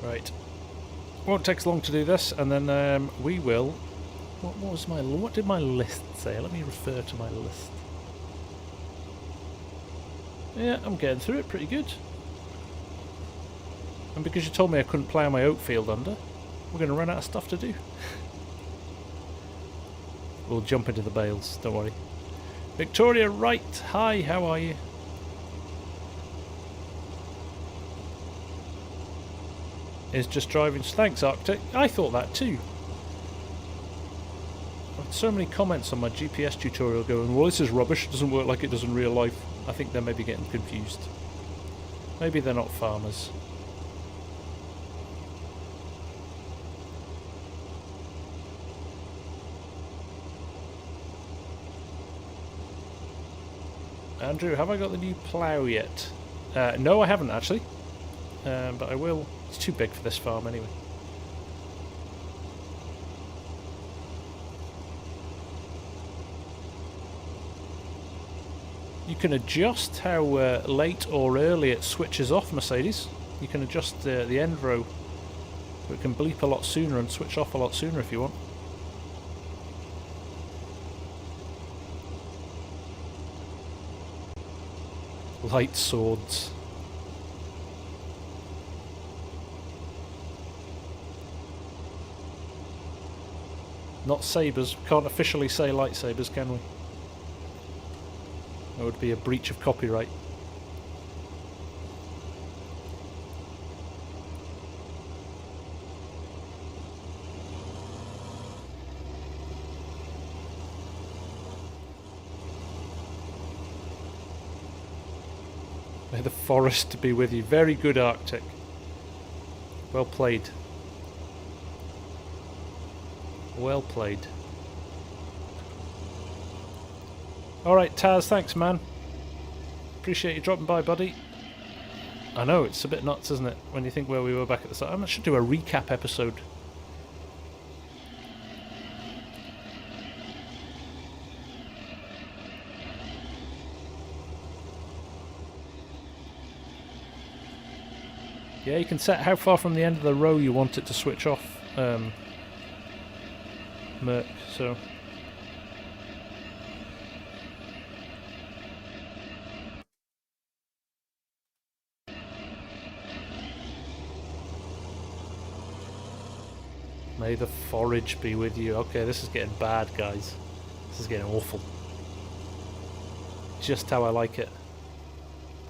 Right, won't take us long to do this, and then we will. What did my list say? Let me refer to my list. Yeah, I'm getting through it pretty good. And because you told me I couldn't plough my oat field under, we're going to run out of stuff to do. We'll jump into the bales, don't worry. Victoria Wright, hi, how are you? Is just driving. Thanks, Arctic. I thought that too. I've had so many comments on my GPS tutorial going, well, this is rubbish, it doesn't work like it does in real life. I think they're maybe getting confused. Maybe they're not farmers. Andrew, have I got the new plough yet? No, I haven't actually. But I will. It's too big for this farm anyway. You can adjust how late or early it switches off, Mercedes. You can adjust the end row so it can bleep a lot sooner and switch off a lot sooner if you want. Light swords. Not sabres. Can't officially say lightsabers, can we? That would be a breach of copyright. May the forest be with you. Very good, Arctic. Well played. Well played. Alright, Taz, thanks, man. Appreciate you dropping by, buddy. I know, it's a bit nuts, isn't it, when you think where we were back at the start. I should do a recap episode. Yeah, you can set how far from the end of the row you want it to switch off, Merc, so... May the forage be with you. Okay, this is getting bad, guys. This is getting awful. Just how I like it.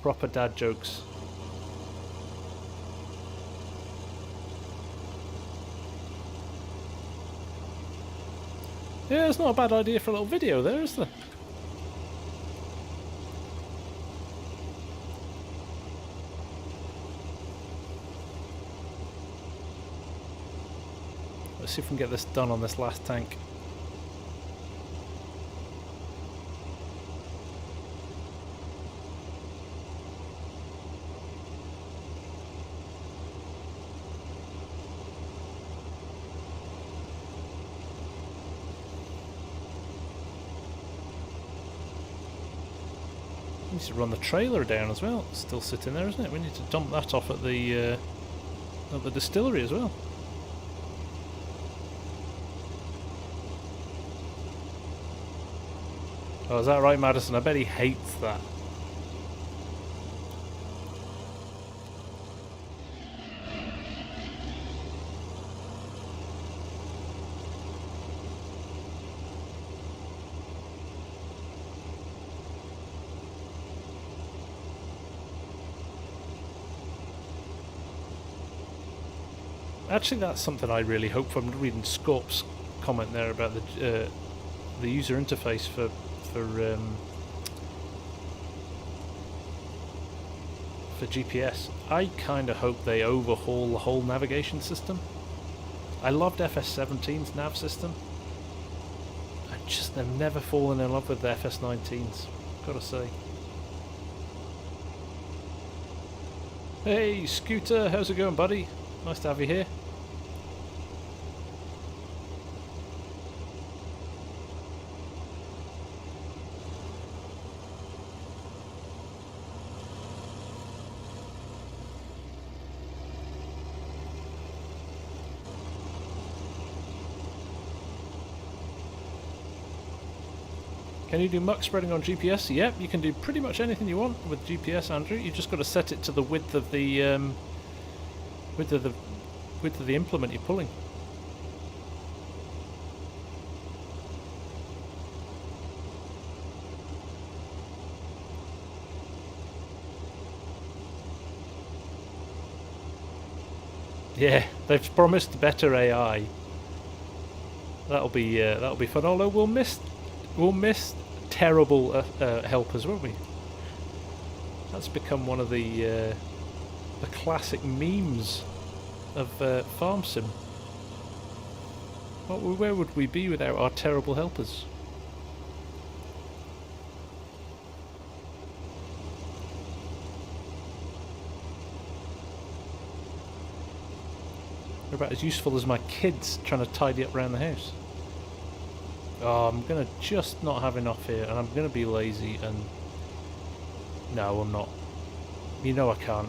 Proper dad jokes. Yeah, it's not a bad idea for a little video there, is there? Let's see if we can get this done on this last tank. We need to run the trailer down as well. It's still sitting there, isn't it? We need to dump that off at the distillery as well. Oh, is that right, Madison? I bet he hates that. Actually, that's something I really hope for. I'm reading Scorp's comment there about the user interface for GPS. I kind of hope they overhaul the whole navigation system. I loved FS19's nav system. I've never fallen in love with the FS19s, gotta say. Hey Scooter, how's it going, buddy? Nice to have you here. Can you do muck spreading on GPS? Yep, you can do pretty much anything you want with GPS, Andrew. You've just got to set it to the width of the width of the implement you're pulling. Yeah, they've promised better AI. That'll be fun. Although we'll miss terrible helpers, won't we? That's become one of the classic memes of farm sim. Where would we be without our terrible helpers? They're about as useful as my kids trying to tidy up around the house. Oh, I'm gonna just not have enough here, and I'm gonna be lazy, and no, I'm not. You know I can't.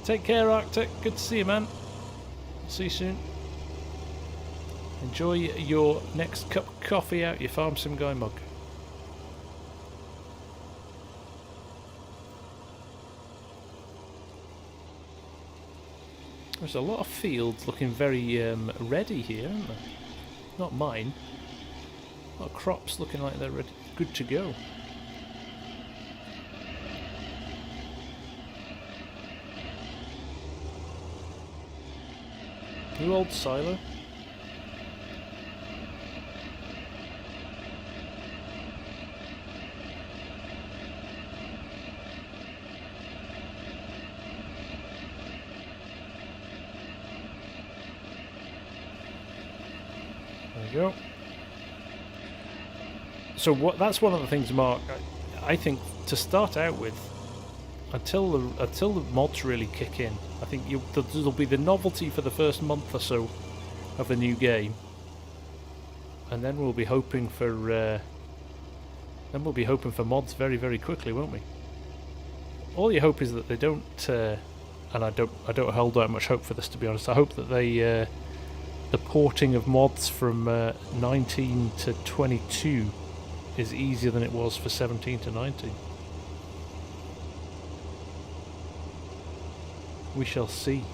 Take care, Arctic. Good to see you, man. See you soon. Enjoy your next cup of coffee out your Farm Sim Guy mug. There's a lot of fields looking very ready here, aren't there? Not mine. A lot of crops looking like they're ready, good to go. New old silo. Go. So that's one of the things, Mark, I think to start out with, until the mods really kick in, I think there'll be the novelty for the first month or so of a new game, and then we'll be hoping for mods very, very quickly, won't we? All you hope is that they don't, and I don't hold out much hope for this, to be honest. I hope that they the porting of mods from 19 to 22 is easier than it was for 17 to 19. We shall see.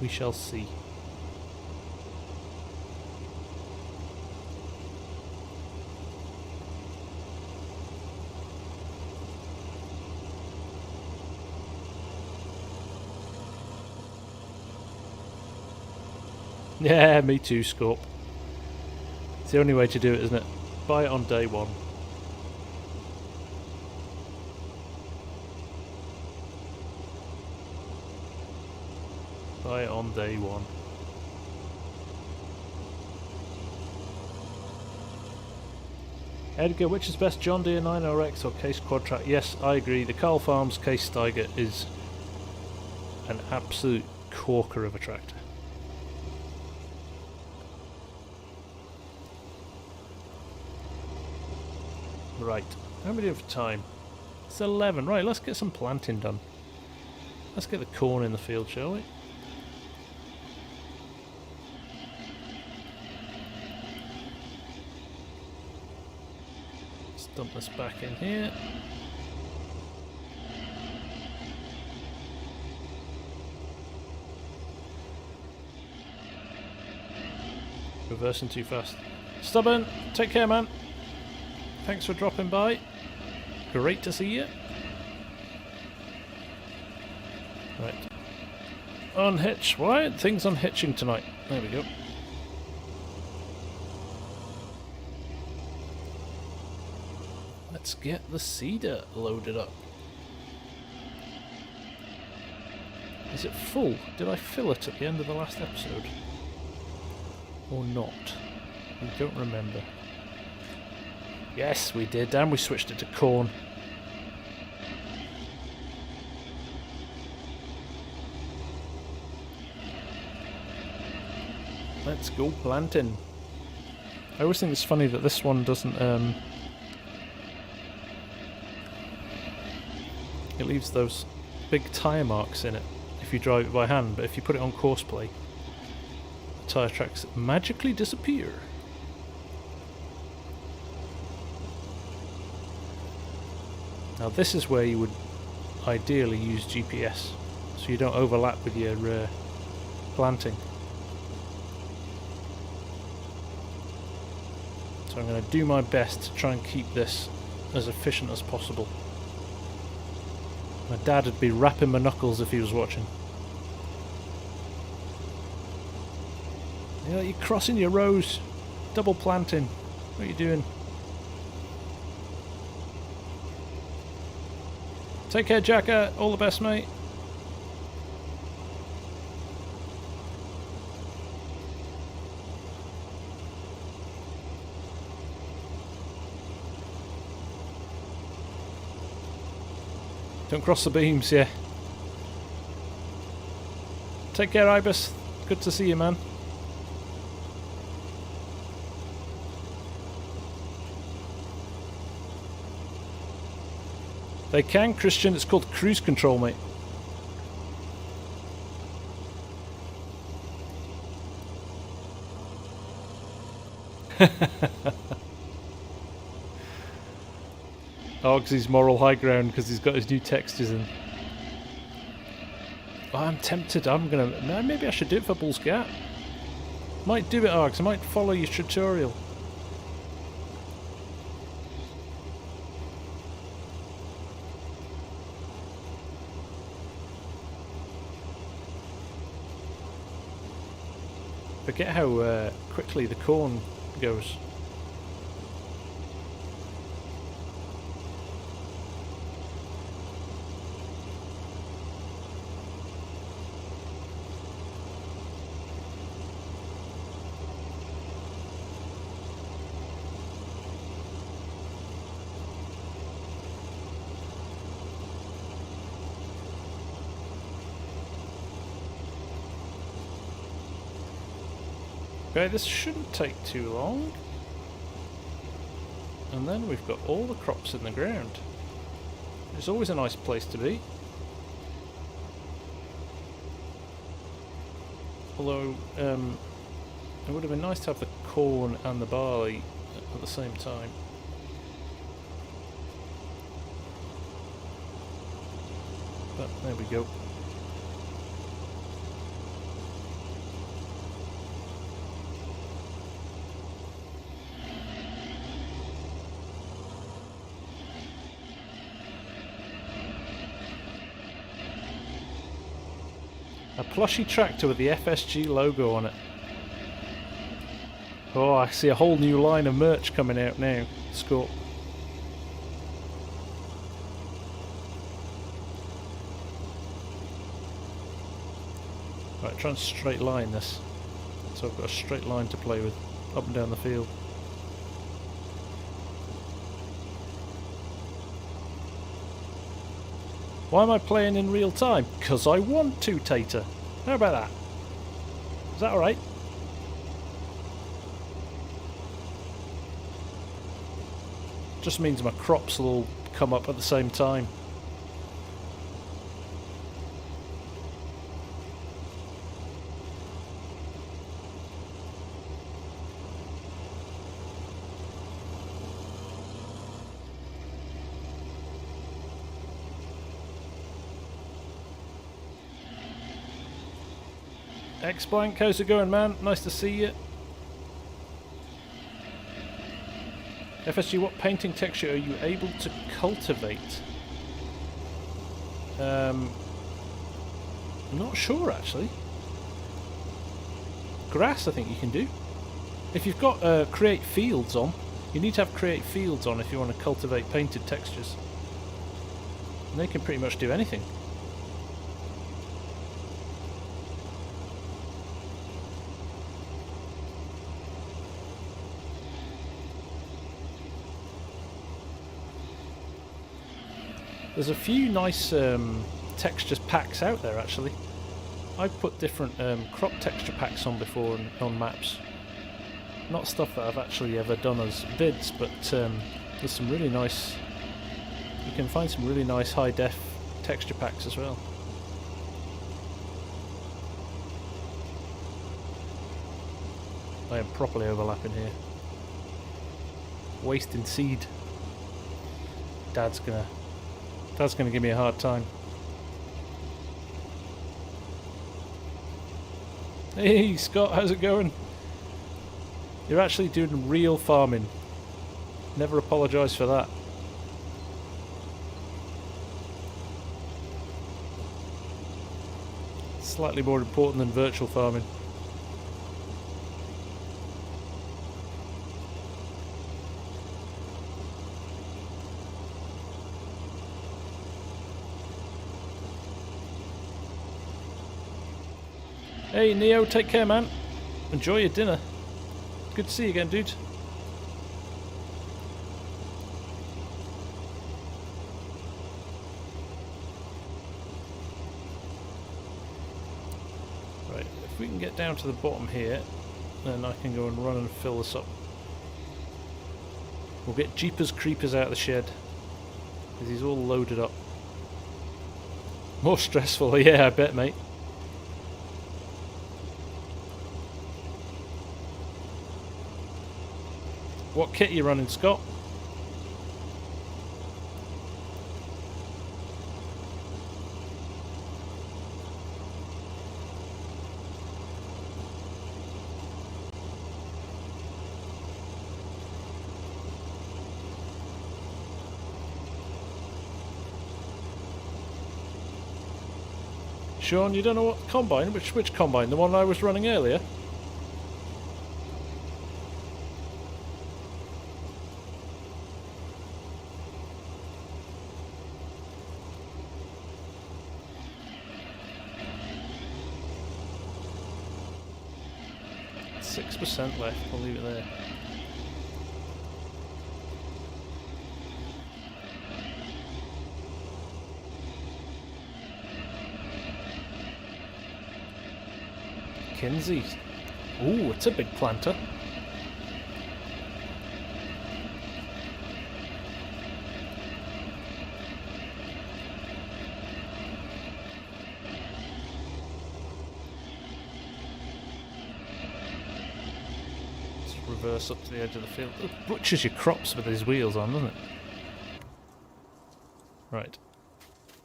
We shall see. Yeah, me too, Scorp. It's the only way to do it, isn't it? Buy it on day one. Buy it on day one. Edgar, which is best, John Deere 9RX or Case Quadtrack? Yes, I agree. The Carl Farms Case Steiger is an absolute corker of a tractor. Right, how are we doing for time? It's 11. Right, let's get some planting done. Let's get the corn in the field, shall we? Let's dump this back in here. Reversing too fast. Stubborn, take care, man. Thanks for dropping by. Great to see you. Right. Unhitch. Why aren't things unhitching tonight? There we go. Let's get the cedar loaded up. Is it full? Did I fill it at the end of the last episode? Or not? I don't remember. Yes, we did, and we switched it to corn. Let's go planting. I always think it's funny that this one doesn't, it leaves those big tyre marks in it if you drive it by hand, but if you put it on courseplay, the tyre tracks magically disappear. Now this is where you would ideally use GPS, so you don't overlap with your planting. So I'm going to do my best to try and keep this as efficient as possible. My dad would be rapping my knuckles if he was watching. You know, you're crossing your rows, double planting. What are you doing? Take care, Jacka. All the best, mate. Don't cross the beams, yeah. Take care, Ibis. Good to see you, man. They can, Christian. It's called cruise control, mate. Argsy's moral high ground because he's got his new textures in. Oh, I'm tempted. I'm gonna. No, maybe I should do it for Bull's Gap. Might do it, Args. I might follow your tutorial. Forget how quickly the corn goes. Okay, this shouldn't take too long. And then we've got all the crops in the ground. It's always a nice place to be. Although, it would have been nice to have the corn and the barley at the same time. But there we go. A plushy tractor with the FSG logo on it. Oh, I see a whole new line of merch coming out now. Score. Right, try and straight line this. So I've got a straight line to play with up and down the field. Why am I playing in real time? Because I want to, Tater. How about that? Is that alright? Just means my crops will all come up at the same time. X-Blank, how's it going, man? Nice to see you. FSG, what painting texture are you able to cultivate? I'm not sure actually. Grass I think you can do. If you've got create fields on, you need to have create fields on if you want to cultivate painted textures. And they can pretty much do anything. There's a few nice textures packs out there actually. I've put different crop texture packs on before on maps. Not stuff that I've actually ever done as vids, but there's some really nice... You can find some really nice high def texture packs as well. I am properly overlapping here. Wasting seed. Dad's gonna give me a hard time. Hey Scott, how's it going? You're actually doing real farming. Never apologise for that. Slightly more important than virtual farming. Hey Neo, take care man. Enjoy your dinner. Good to see you again, dude. Right, if we can get down to the bottom here, then I can go and run and fill this up. We'll get Jeepers Creepers out of the shed, because he's all loaded up. More stressful, yeah, I bet, mate. What kit are you running, Scott? Sean, you don't know what combine? Which combine? The one I was running earlier? %, left, I'll leave it there. Kinsey. Ooh, it's a big planter. Reverse up to the edge of the field. It butchers your crops with these wheels on, doesn't it? Right.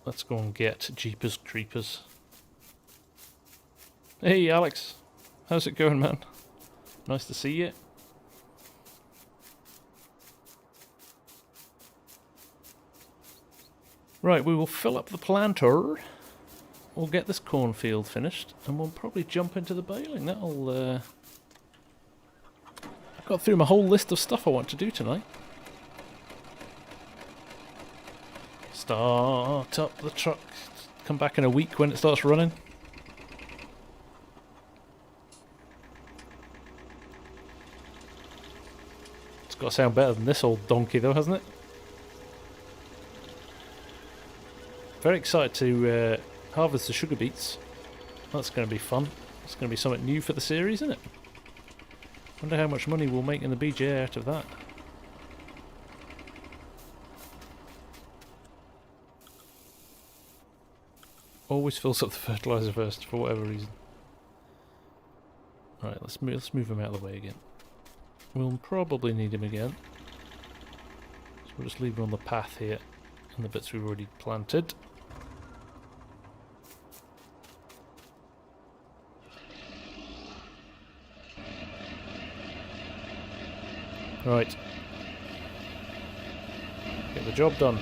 Let's go and get Jeepers Creepers. Hey Alex, how's it going, man? Nice to see you. Right, we will fill up the planter. We'll get this cornfield finished, and we'll probably jump into the baling. That'll got through my whole list of stuff I want to do tonight. Start up the truck. Come back in a week when it starts running. It's got to sound better than this old donkey though, hasn't it? Very excited to harvest the sugar beets. That's going to be fun. It's going to be something new for the series, isn't it? Wonder how much money we'll make in the BGA out of that. Always fills up the fertilizer first for whatever reason. Right, let's move him out of the way again. We'll probably need him again. So we'll just leave him on the path here and the bits we've already planted. Right. the job done.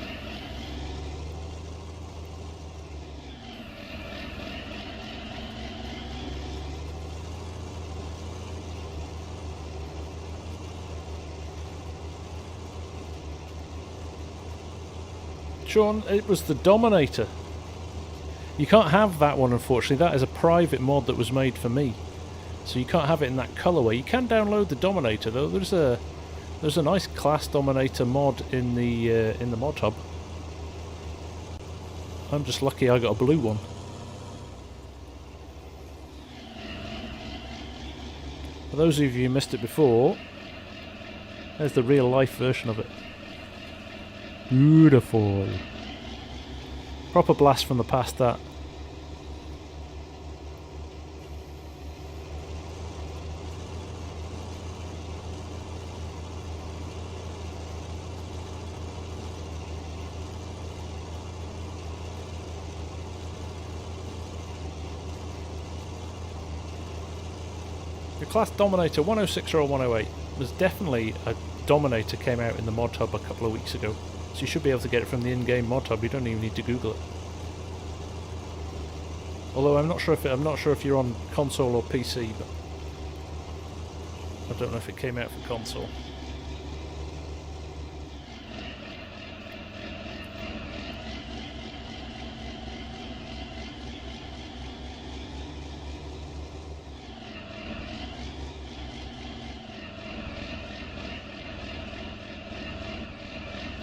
Sean, it was the Dominator. You can't have that one, unfortunately. That is a private mod that was made for me, so you can't have it in that colorway. You can download the Dominator though. There's a nice class Dominator mod in the mod hub. I'm just lucky I got a blue one. For those of you who missed it before, there's the real life version of it. Beautiful. Proper blast from the past, that. The class Dominator 106 or 108 was definitely a Dominator, came out in the mod hub a couple of weeks ago. So you should be able to get it from the in-game mod hub. You don't even need to Google it. Although I'm not sure if you're on console or PC, but I don't know if it came out for console.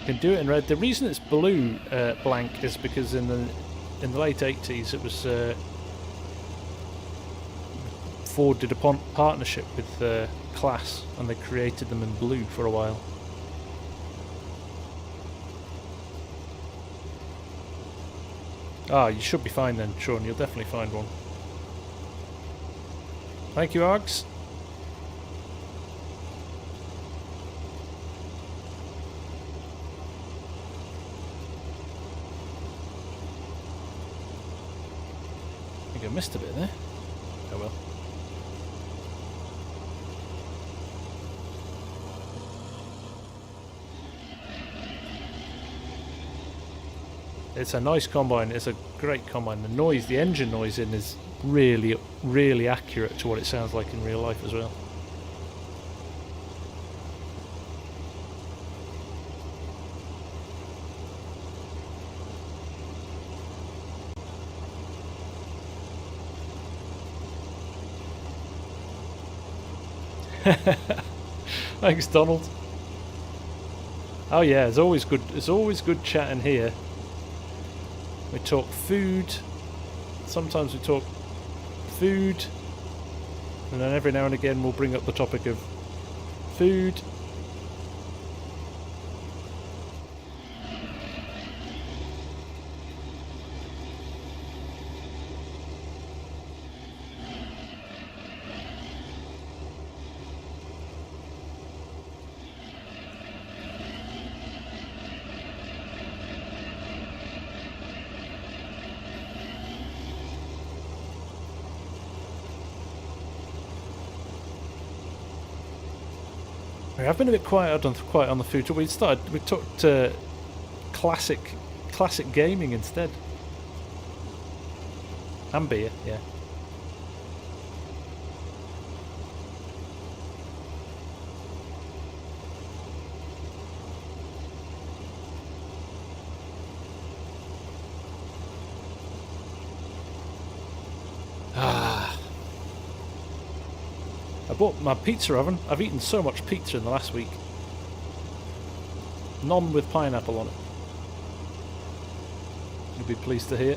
You can do it in red. The reason it's blue blank is because in the late 80s it was Ford did a partnership with Class, and they created them in blue for a while. Ah, you should be fine then, Sean. You'll definitely find one. Thank you, Args. I missed a bit there. Oh well. It's a nice combine. It's a great combine. The noise, the engine noise in is really, really accurate to what it sounds like in real life as well. Thanks, Donald. Oh yeah, it's always good. It's always good chatting here. We talk food. Sometimes we talk food, and then every now and again we'll bring up the topic of food. I've been a bit quiet on the food. We talked classic gaming instead, and beer, yeah. I bought my pizza oven. I've eaten so much pizza in the last week. None with pineapple on it. You'll be pleased to hear.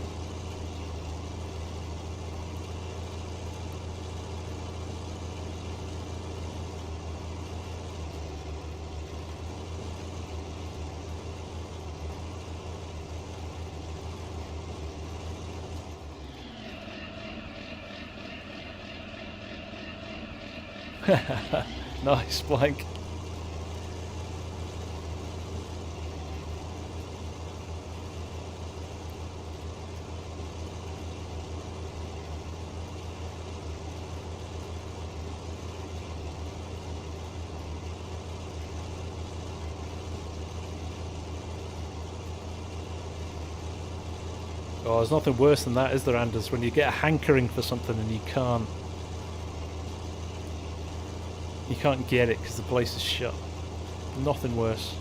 Nice, blank. Oh, there's nothing worse than that, is there, Anders? When you get a hankering for something and you can't get it because the place is shut. Nothing worse.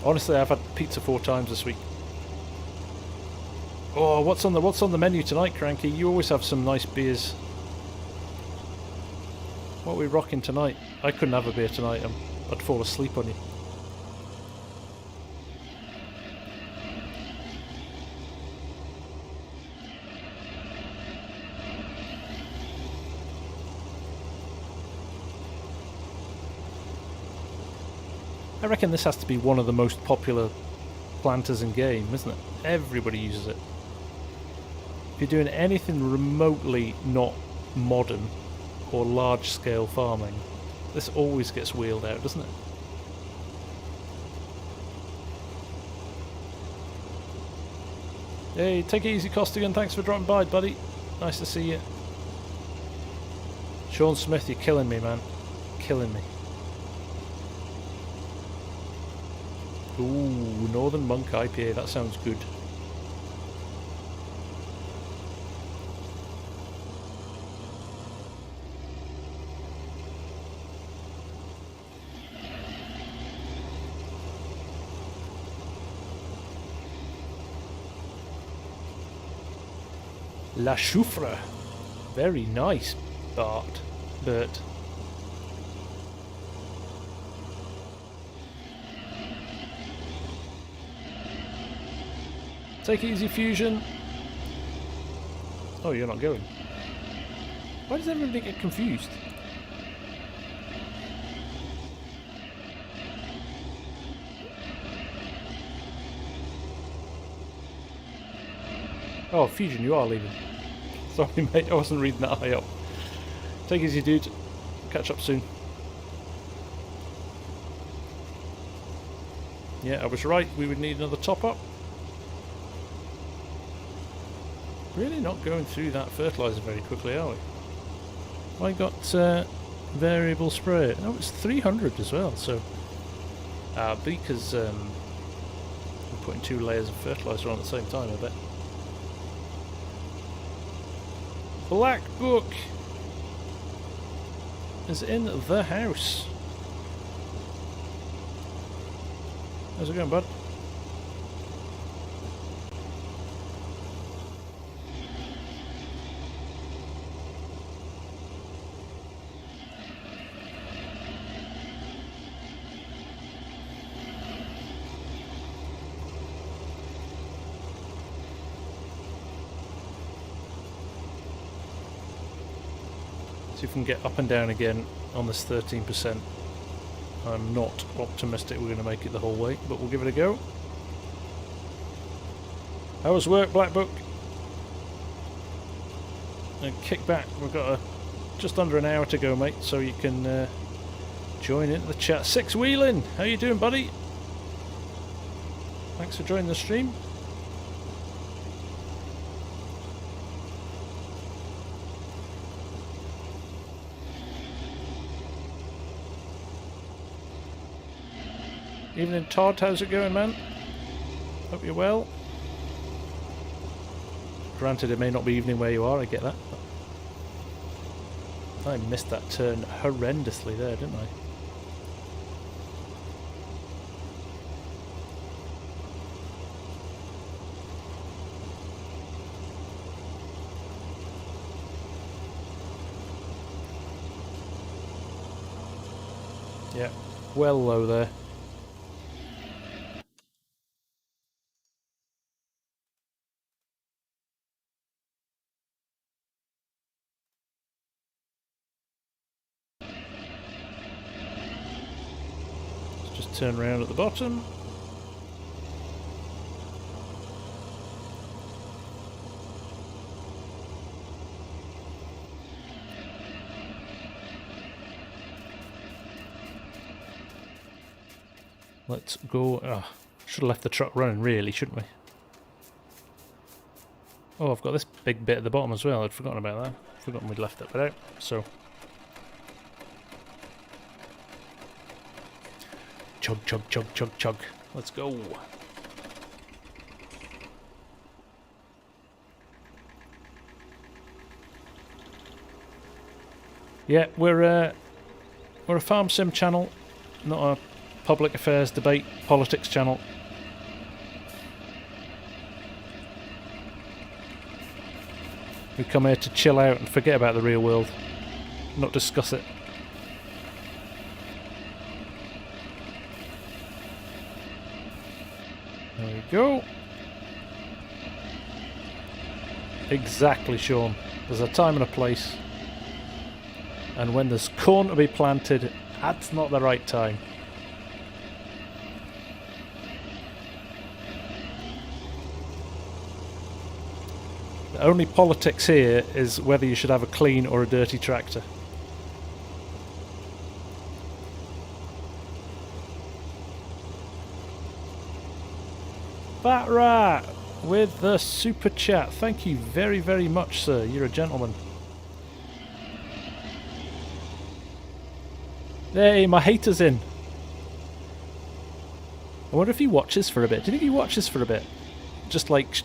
Honestly, I've had pizza 4 times this week. Oh, what's on the menu tonight, Cranky? You always have some nice beers. What are we rocking tonight? I couldn't have a beer tonight. I'd fall asleep on you. I reckon this has to be one of the most popular planters in game, isn't it? Everybody uses it. If you're doing anything remotely not modern or large-scale farming, this always gets wheeled out, doesn't it? Hey, take it easy, Costigan. Thanks for dropping by, buddy. Nice to see you. Sean Smith, you're killing me, man. Killing me. Ooh, Northern Monk IPA. That sounds good. La Choufre. Very nice, Bert. Take it easy, Fusion. Oh, you're not going. Why does everybody get confused? Oh, Fusion, you are leaving. Sorry, mate, I wasn't reading that high up. Take it easy, dude. Catch up soon. Yeah, I was right. We would need another top-up. Really not going through that fertilizer very quickly, are we? I got variable spray. Oh, it's 300 as well, so... because we're putting 2 layers of fertilizer on at the same time, I bet. Black Book is in the house. How's it going, bud? See if we can get up and down again on this 13%. I'm not optimistic we're going to make it the whole way, but we'll give it a go. How was work, Black Book? And kick back. We've got just under an hour to go, mate, so you can join in the chat. Six Wheeling, how you doing, buddy? Thanks for joining the stream. Evening, Todd. How's it going, man? Hope you're well. Granted, it may not be evening where you are, I get that. I missed that turn horrendously there, didn't I? Yeah, well low there. Turn around at the bottom. Let's go. Oh, should have left the truck running, really, shouldn't we? Oh, I've got this big bit at the bottom as well. I'd forgotten about that. Forgotten we'd left that bit out. So. Chug, chug, chug, chug, chug. Let's go. Yeah, we're a farm sim channel, not a public affairs, debate, politics channel. We come here to chill out and forget about the real world, not discuss it. There we go. Exactly, Sean. There's a time and a place. And when there's corn to be planted, that's not the right time. The only politics here is whether you should have a clean or a dirty tractor. Fat Rat with the super chat. Thank you very, very much, sir. You're a gentleman. Hey, my hater's in. I wonder if he watches for a bit. Do you think he watches for a bit? Just like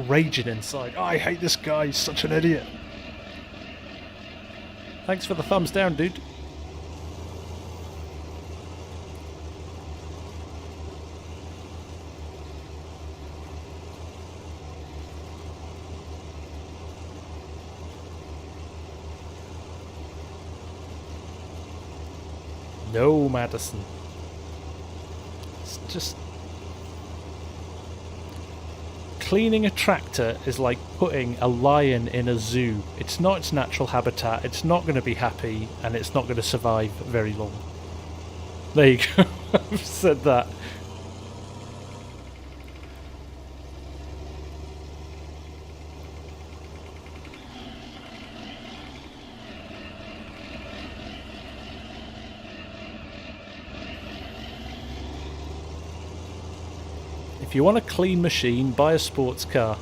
raging inside. Oh, I hate this guy. He's such an idiot. Thanks for the thumbs down, dude. No, Madison. It's just... Cleaning a tractor is like putting a lion in a zoo. It's not its natural habitat, it's not going to be happy, and it's not going to survive very long. There you go. I've said that. If you want a clean machine, buy a sports car.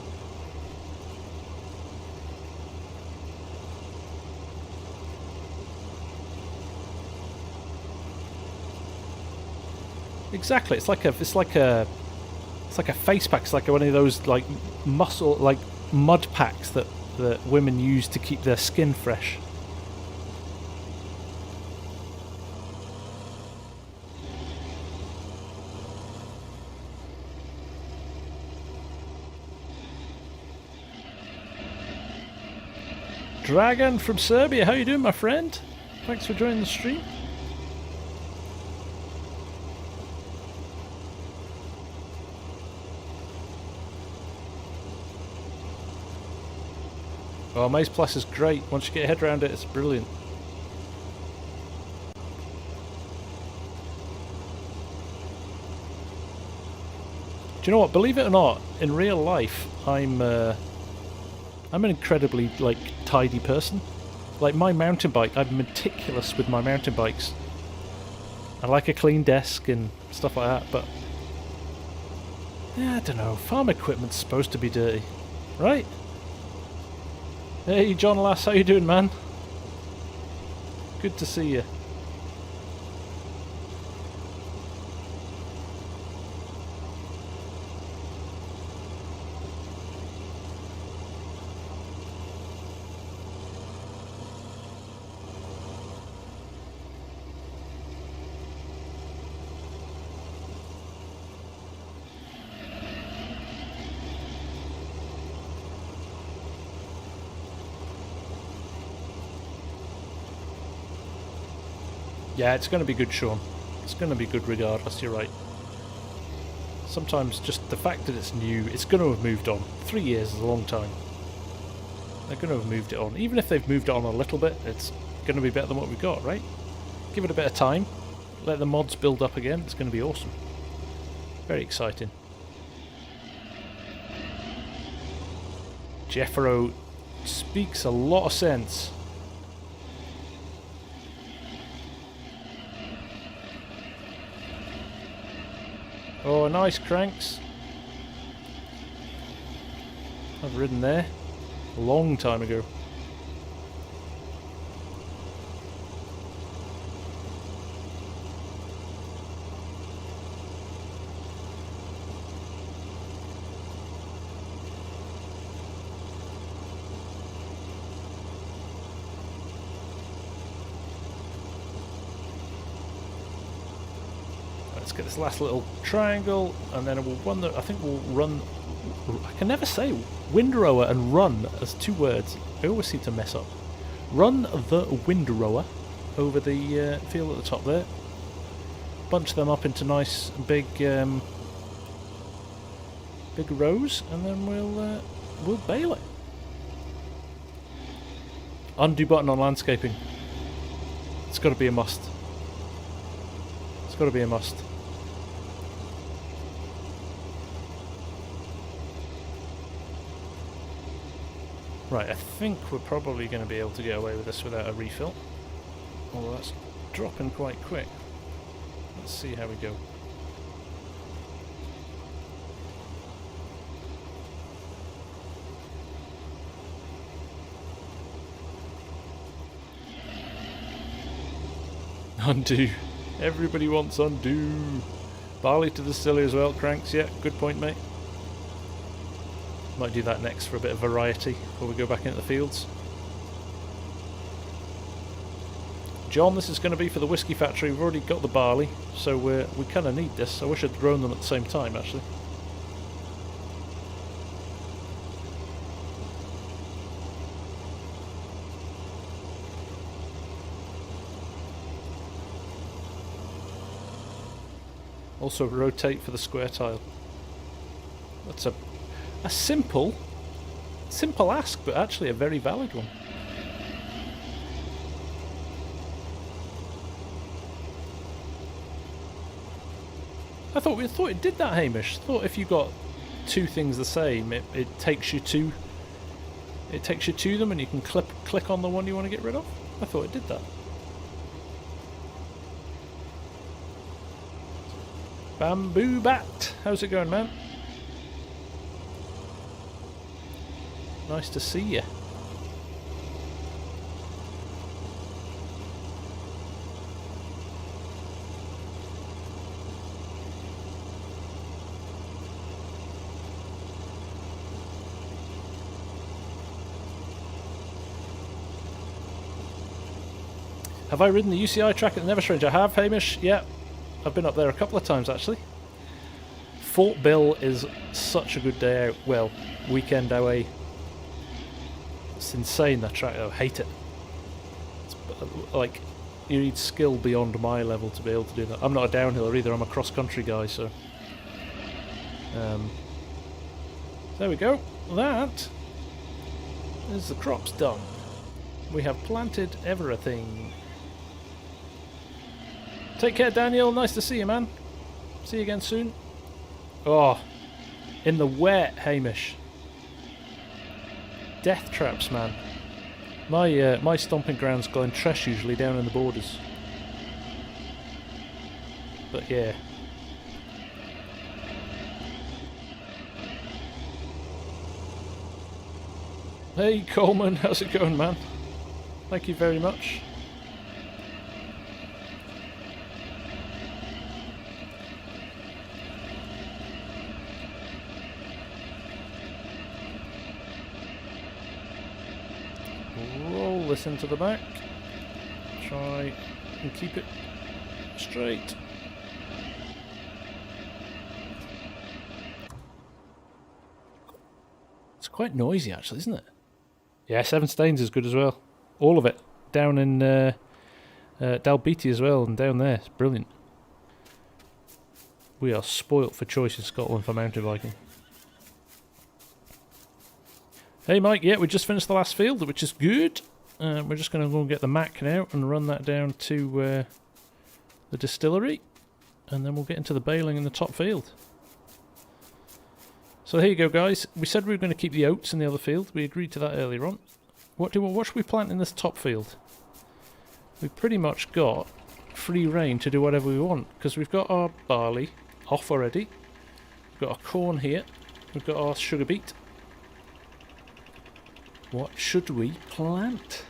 Exactly. It's like a face pack. It's like one of those like mud packs that women use to keep their skin fresh. Dragon from Serbia, how you doing, my friend? Thanks for joining the stream. Oh, Maze Plus is great. Once you get your head around it, it's brilliant. Do you know what? Believe it or not, in real life, I'm an incredibly tidy person. Like my mountain bike, I'm meticulous with my mountain bikes. I like a clean desk and stuff like that, but yeah, I don't know. Farm equipment's supposed to be dirty, right? Hey, John Lass, how you doing, man? Good to see you. Yeah, it's going to be good, Sean. It's going to be good regardless, you're right. Sometimes just the fact that it's new, it's going to have moved on. 3 years is a long time. They're going to have moved it on. Even if they've moved it on a little bit, it's going to be better than what we've got, right? Give it a bit of time. Let the mods build up again. It's going to be awesome. Very exciting. Jeffro speaks a lot of sense. Oh, nice, Cranks. I've ridden there a long time ago. get this last little triangle, and then we'll run the... I think we'll run... I can never say windrower and run as two words. I always seem to mess up. Run the windrower over the field at the top there. Bunch them up into nice big big rows, and then we'll bale it. Undo button on landscaping. It's got to be a must. It's got to be a must. Right, I think we're probably going to be able to get away with this without a refill. Although that's dropping quite quick. Let's see how we go. Undo. Everybody wants undo. Barley to distillery as well, Cranks. Yeah, good point, mate. Might do that next for a bit of variety before we go back into the fields. John, this is going to be for the whiskey factory. We've already got the barley, so we kind of need this. I wish I'd grown them at the same time, actually. Also rotate for the square tile. That's a simple ask, but actually a very valid one. I thought it did that, Hamish. I thought if you got two things the same, it takes you to them, and you can click on the one you want to get rid of. I thought it did that. Bamboo Bat, how's it going, man? Nice to see you. Have I ridden the UCI track at the Neverstrange? I have, Hamish. Yeah, I've been up there a couple of times actually. Fort Bill is such a good day out. Well, weekend away. It's insane, that track. I hate it. It's like, you need skill beyond my level to be able to do that. I'm not a downhiller either, I'm a cross-country guy, so... there we go. That is the crops done. We have planted everything. Take care, Daniel. Nice to see you, man. See you again soon. Oh, in the wet, Hamish. Death traps, man. My stomping ground's Glentresh usually, down in the borders. But yeah. Hey Coleman, how's it going, man? Thank you very much. Roll this into the back. Try and keep it straight. It's quite noisy actually, isn't it? Yeah, Seven Stains is good as well. All of it. Down in Dalbeattie as well, and down there. It's brilliant. We are spoilt for choice in Scotland for mountain biking. Hey Mike, yeah, we just finished the last field, which is good. We're just going to go and get the Mac now and run that down to the distillery. And then we'll get into the baling in the top field. So here you go, guys. We said we were going to keep the oats in the other field. We agreed to that earlier on. What should we plant in this top field? We've pretty much got free reign to do whatever we want, because we've got our barley off already. We've got our corn here. We've got our sugar beet. What should we plant?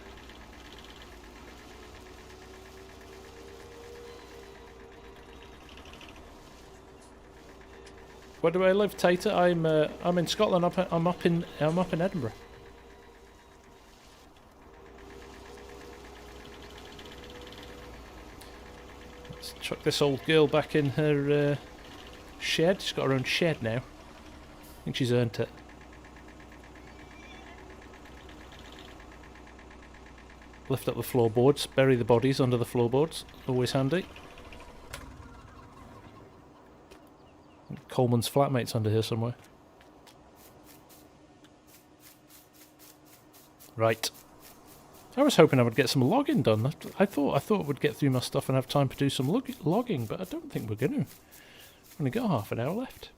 Where do I live, Tater? I'm in Scotland. I'm up in Edinburgh. Let's Chuck this old girl back in her shed. She's got her own shed now. I think she's earned it. Lift up the floorboards, bury the bodies under the floorboards. Always handy. Coleman's flatmate's under here somewhere. Right. I was hoping I would get some logging done. I thought I would get through my stuff and have time to do some logging, but I don't think we're going to. We've only got half an hour left.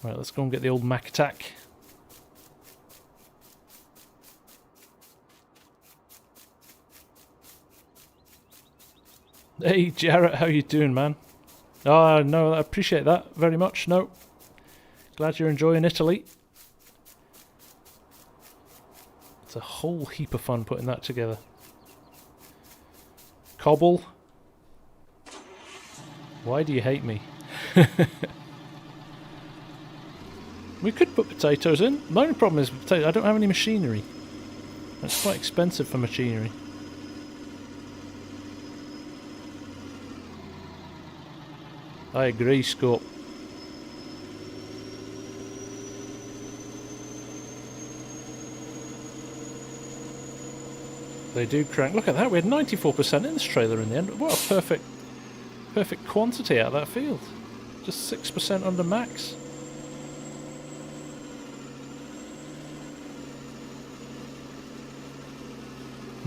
Right, let's go and get the old Mac attack. Hey Jarrett, how you doing, man? Oh, no, I appreciate that very much. No. Glad you're enjoying Italy. It's a whole heap of fun putting that together. Cobble. Why do you hate me? We could put potatoes in. My only problem is with potatoes, I don't have any machinery. That's quite expensive for machinery. I agree, Scott. They do crank. Look at that, we had 94% in this trailer in the end. What a perfect quantity out of that field. Just 6% under max.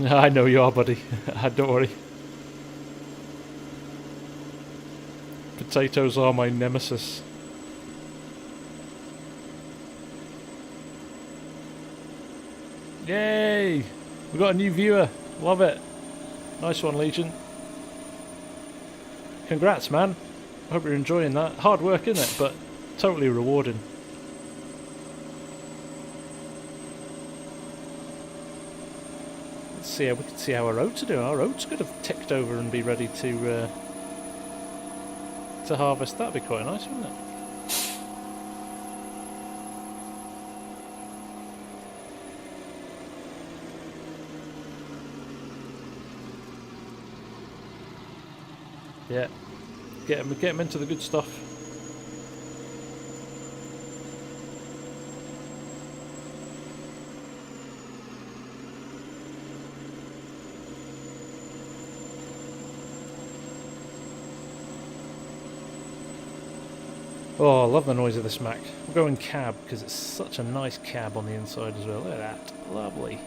I know you are, buddy. Don't worry. Potatoes are my nemesis. Yay! We got a new viewer. Love it. Nice one, Legion. Congrats, man. I hope you're enjoying that. Hard work, isn't it? But totally rewarding. Let's see. We can see how our oats are doing. Our oats could have ticked over and be ready to harvest. That'd be quite nice, wouldn't it? Yeah, get them into the good stuff. Oh, I love the noise of this Mac. We'll go in cab because it's such a nice cab on the inside as well. Look at that, lovely.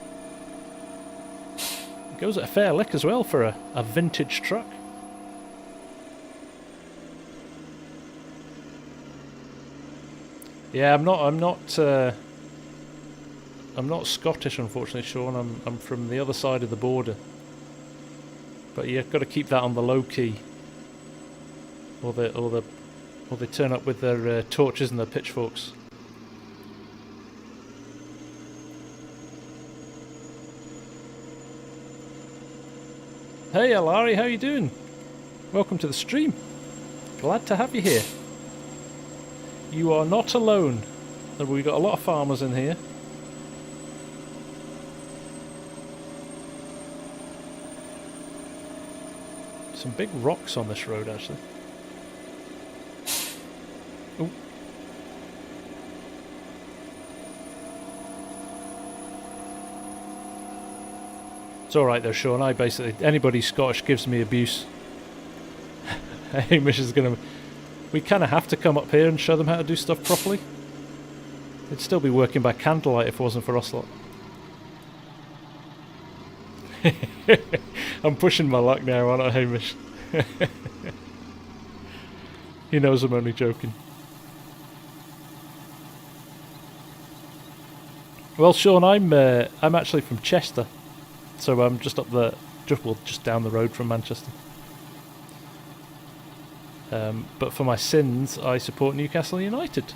It goes at a fair lick as well for a vintage truck. Yeah, I'm not Scottish, unfortunately, Sean. I'm from the other side of the border. But you've got to keep that on the low key, or they turn up with their torches and their pitchforks. Hey, Alari, how you doing? Welcome to the stream. Glad to have you here. You are not alone. We've got a lot of farmers in here. Some big rocks on this road, actually. Ooh. It's alright though, Sean. I basically... Anybody Scottish gives me abuse. Hamish is going to... We kind of have to come up here and show them how to do stuff properly. They'd still be working by candlelight if it wasn't for us lot. I'm pushing my luck now, aren't I, Hamish? He knows I'm only joking. Well, Sean, I'm actually from Chester, so I'm just up the just down the road from Manchester. But for my sins, I support Newcastle United.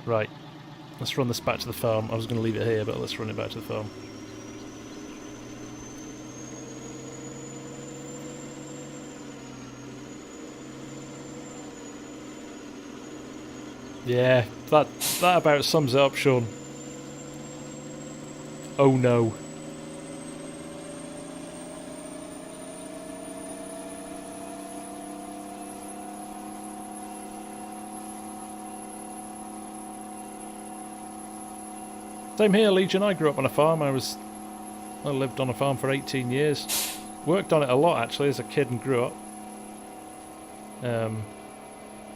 Right, let's run this back to the farm. I was going to leave it here, but let's run it back to the farm. Yeah, that about sums it up, Sean. Oh no. Same here, Legion. I grew up on a farm. I lived on a farm for 18 years. Worked on it a lot actually as a kid and grew up.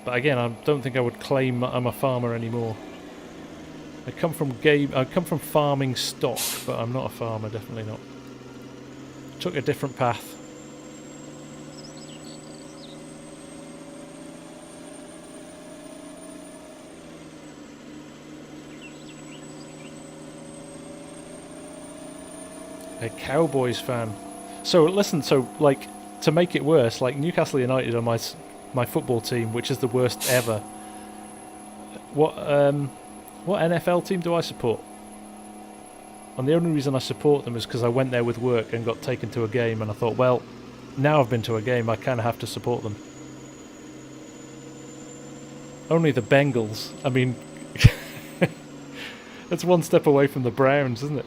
But again, I don't think I would claim I'm a farmer anymore. I come from farming stock, but I'm not a farmer, definitely not. Took a different path. A Cowboys fan. So listen, like, to make it worse, like Newcastle United are my football team, which is the worst ever. What NFL team do I support? And the only reason I support them is because I went there with work and got taken to a game, and I thought, well, now I've been to a game, I kind of have to support them. Only the Bengals. I mean, that's one step away from the Browns, isn't it?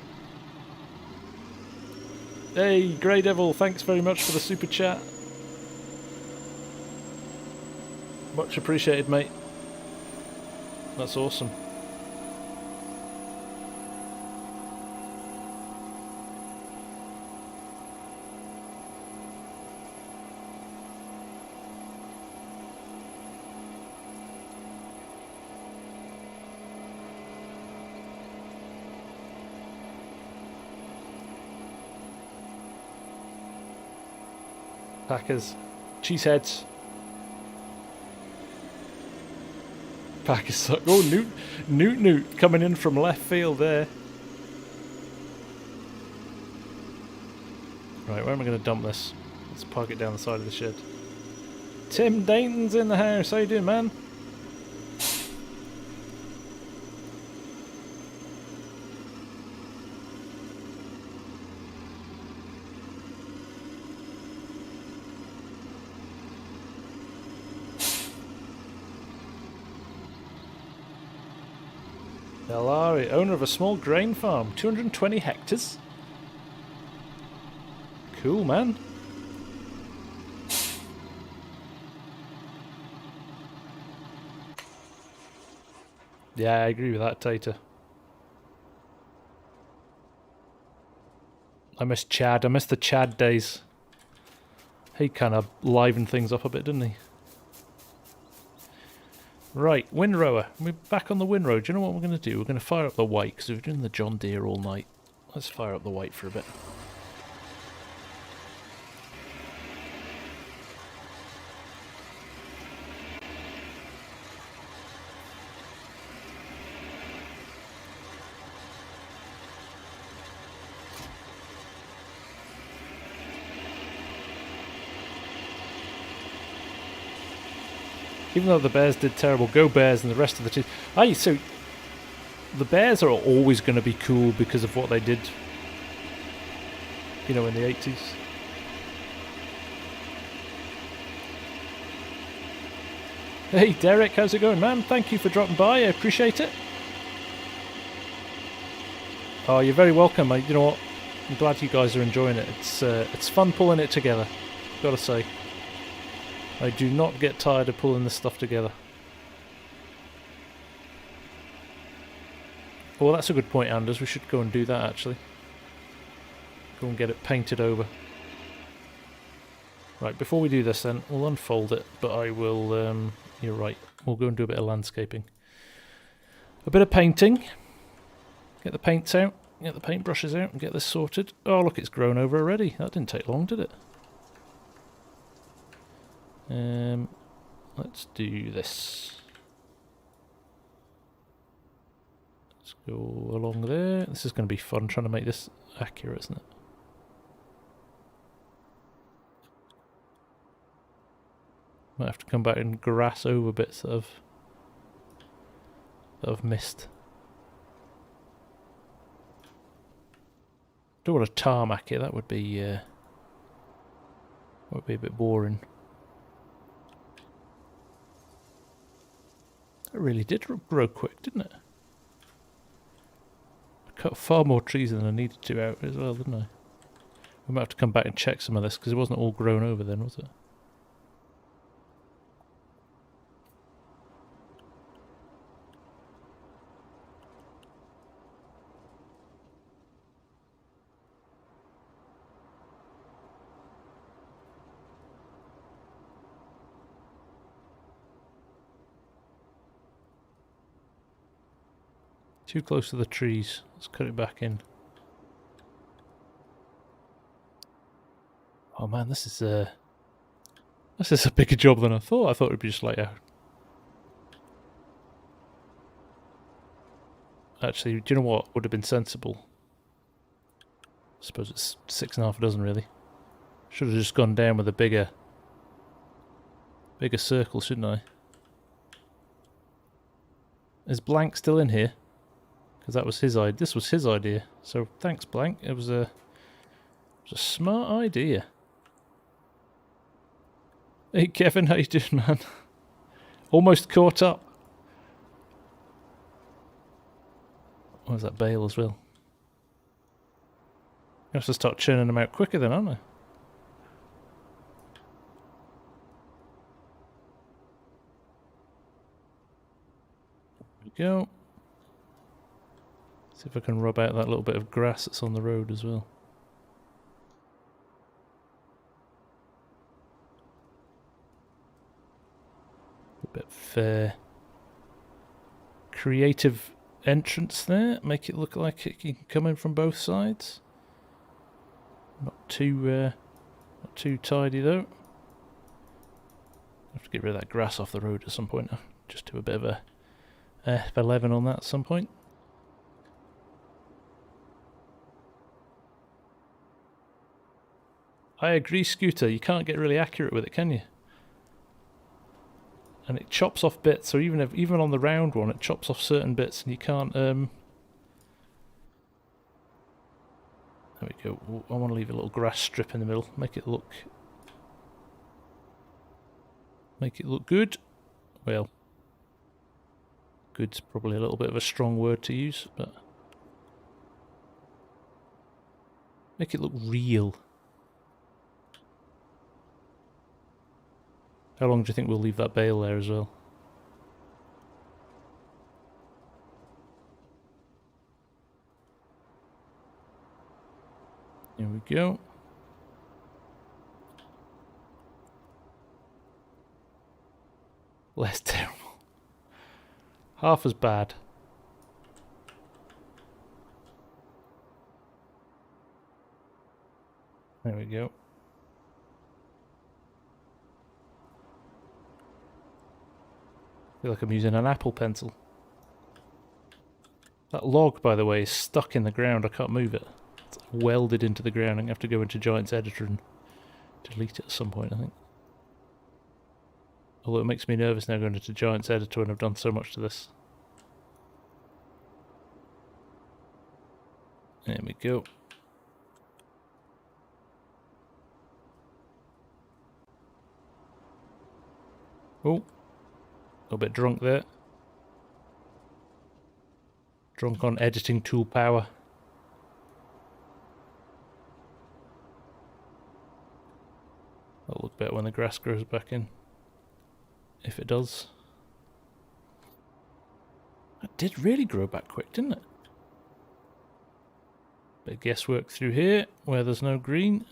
Hey, Grey Devil, thanks very much for the super chat. Much appreciated, mate. That's awesome. Packers. Cheeseheads. Packers suck. Oh, Newt coming in from left field there. Right, where am I going to dump this? Let's park it down the side of the shed. Tim Dayton's in the house. How you doing, man? Delari, owner of a small grain farm, 220 hectares. Cool, man. Yeah, I agree with that, Tater. I miss Chad. I miss the Chad days. He kind of livened things up a bit, didn't he? Right, windrower. We're back on the windrow. Do you know what we're going to do? We're going to fire up the white, because we've been doing the John Deere all night. Let's fire up the white for a bit. Even though the Bears did terrible, go Bears and the rest of the team. Aye, so the Bears are always going to be cool because of what they did, you know, in the 80s. Hey Derek, how's it going, man? Thank you for dropping by, I appreciate it. Oh, you're very welcome. You know what? I'm glad you guys are enjoying it. It's fun pulling it together, gotta say. I do not get tired of pulling this stuff together. Well, that's a good point, Anders. We should go and do that, actually. Go and get it painted over. Right, before we do this then, we'll unfold it, but I will... you're right. We'll go and do a bit of landscaping. A bit of painting. Get the paints out. Get the paintbrushes out and get this sorted. Oh, look, it's grown over already. That didn't take long, did it? Let's do this. Let's go along there. This is going to be fun trying to make this accurate, isn't it? Might have to come back and grass over bits that I've missed. Don't want to tarmac it. That would be a bit boring. It really did grow quick, didn't it? I cut far more trees than I needed to out as well, didn't I? We might have to come back and check some of this, because it wasn't all grown over then, was it? Too close to the trees. Let's cut it back in. Oh man, this is a bigger job than I thought. I thought it'd be just like a... Actually, do you know what would have been sensible? I suppose it's 6.5 dozen really. Should have just gone down with a bigger circle, shouldn't I? Is Blank still in here? Because that was his idea. This was his idea. So thanks, Blank. It was a smart idea. Hey Kevin, how you doing, man? Almost caught up. Where's that bale as well? I have to start churning them out quicker then, aren't I? There we go. See if I can rub out that little bit of grass that's on the road as well. A bit of creative entrance there. Make it look like it can come in from both sides. Not too tidy though. Have to get rid of that grass off the road at some point. Just do a bit of a F11 on that at some point. I agree, Scooter. You can't get really accurate with it, can you? And it chops off bits, or even on the round one, it chops off certain bits, and you can't. There we go. I want to leave a little grass strip in the middle, make it look good. Well, good's probably a little bit of a strong word to use, but make it look real. How long do you think we'll leave that bale there as well? There we go. Less terrible. Half as bad. There we go. I feel like I'm using an Apple Pencil. That log, by the way, is stuck in the ground. I can't move it. It's welded into the ground. I'm going to have to go into Giant's Editor and delete it at some point, I think. Although it makes me nervous now going into Giant's Editor when I've done so much to this. There we go. Oh. A little bit drunk there. Drunk on editing tool power. That'll look better when the grass grows back in. If it does. That did really grow back quick, didn't it? Bit of guesswork through here, where there's no green.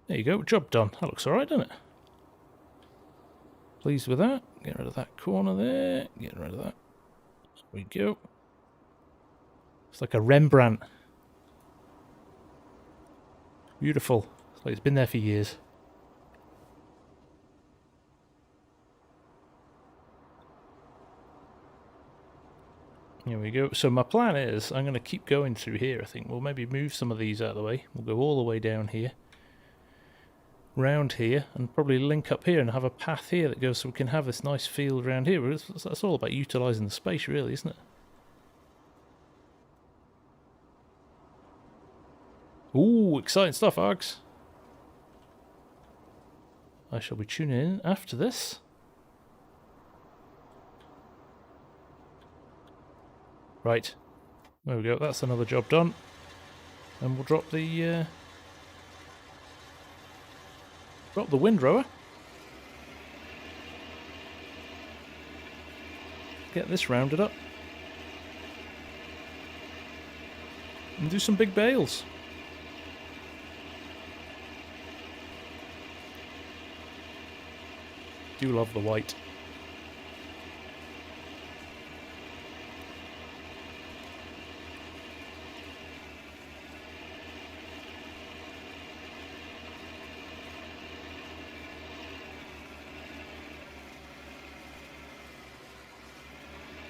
There you go, job done. That looks alright, doesn't it? Pleased with that. Get rid of that corner there. Get rid of that. There we go. It's like a Rembrandt. Beautiful. It's like it's been there for years. Here we go. So my plan is I'm going to keep going through here, I think. We'll maybe move some of these out of the way. We'll go all the way down here. round here and probably link up here and have a path here that goes so we can have this nice field around here. That's all about utilising the space, really, isn't it? Ooh, exciting stuff, Args. I shall be tuning in after this. Right, there we go, that's another job done. And we'll drop the windrower. Get this rounded up. And do some big bales. Do love the white.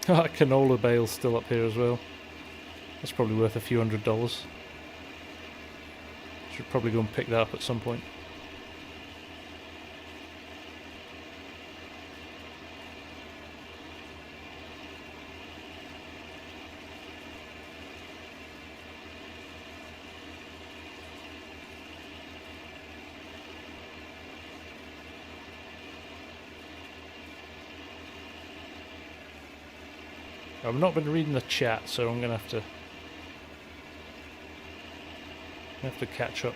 Canola bale's still up here as well. That's probably worth a few $100s. Should probably go and pick that up at some point. I've not been reading the chat, so I'm gonna have to catch up.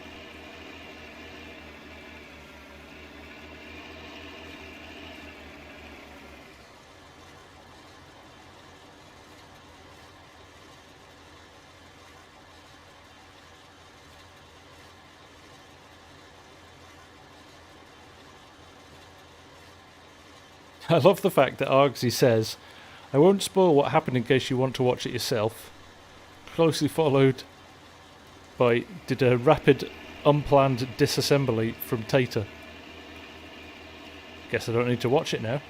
I love the fact that Argsy says, I won't spoil what happened in case you want to watch it yourself. Closely followed by, did a rapid unplanned disassembly from Tater. Guess I don't need to watch it now.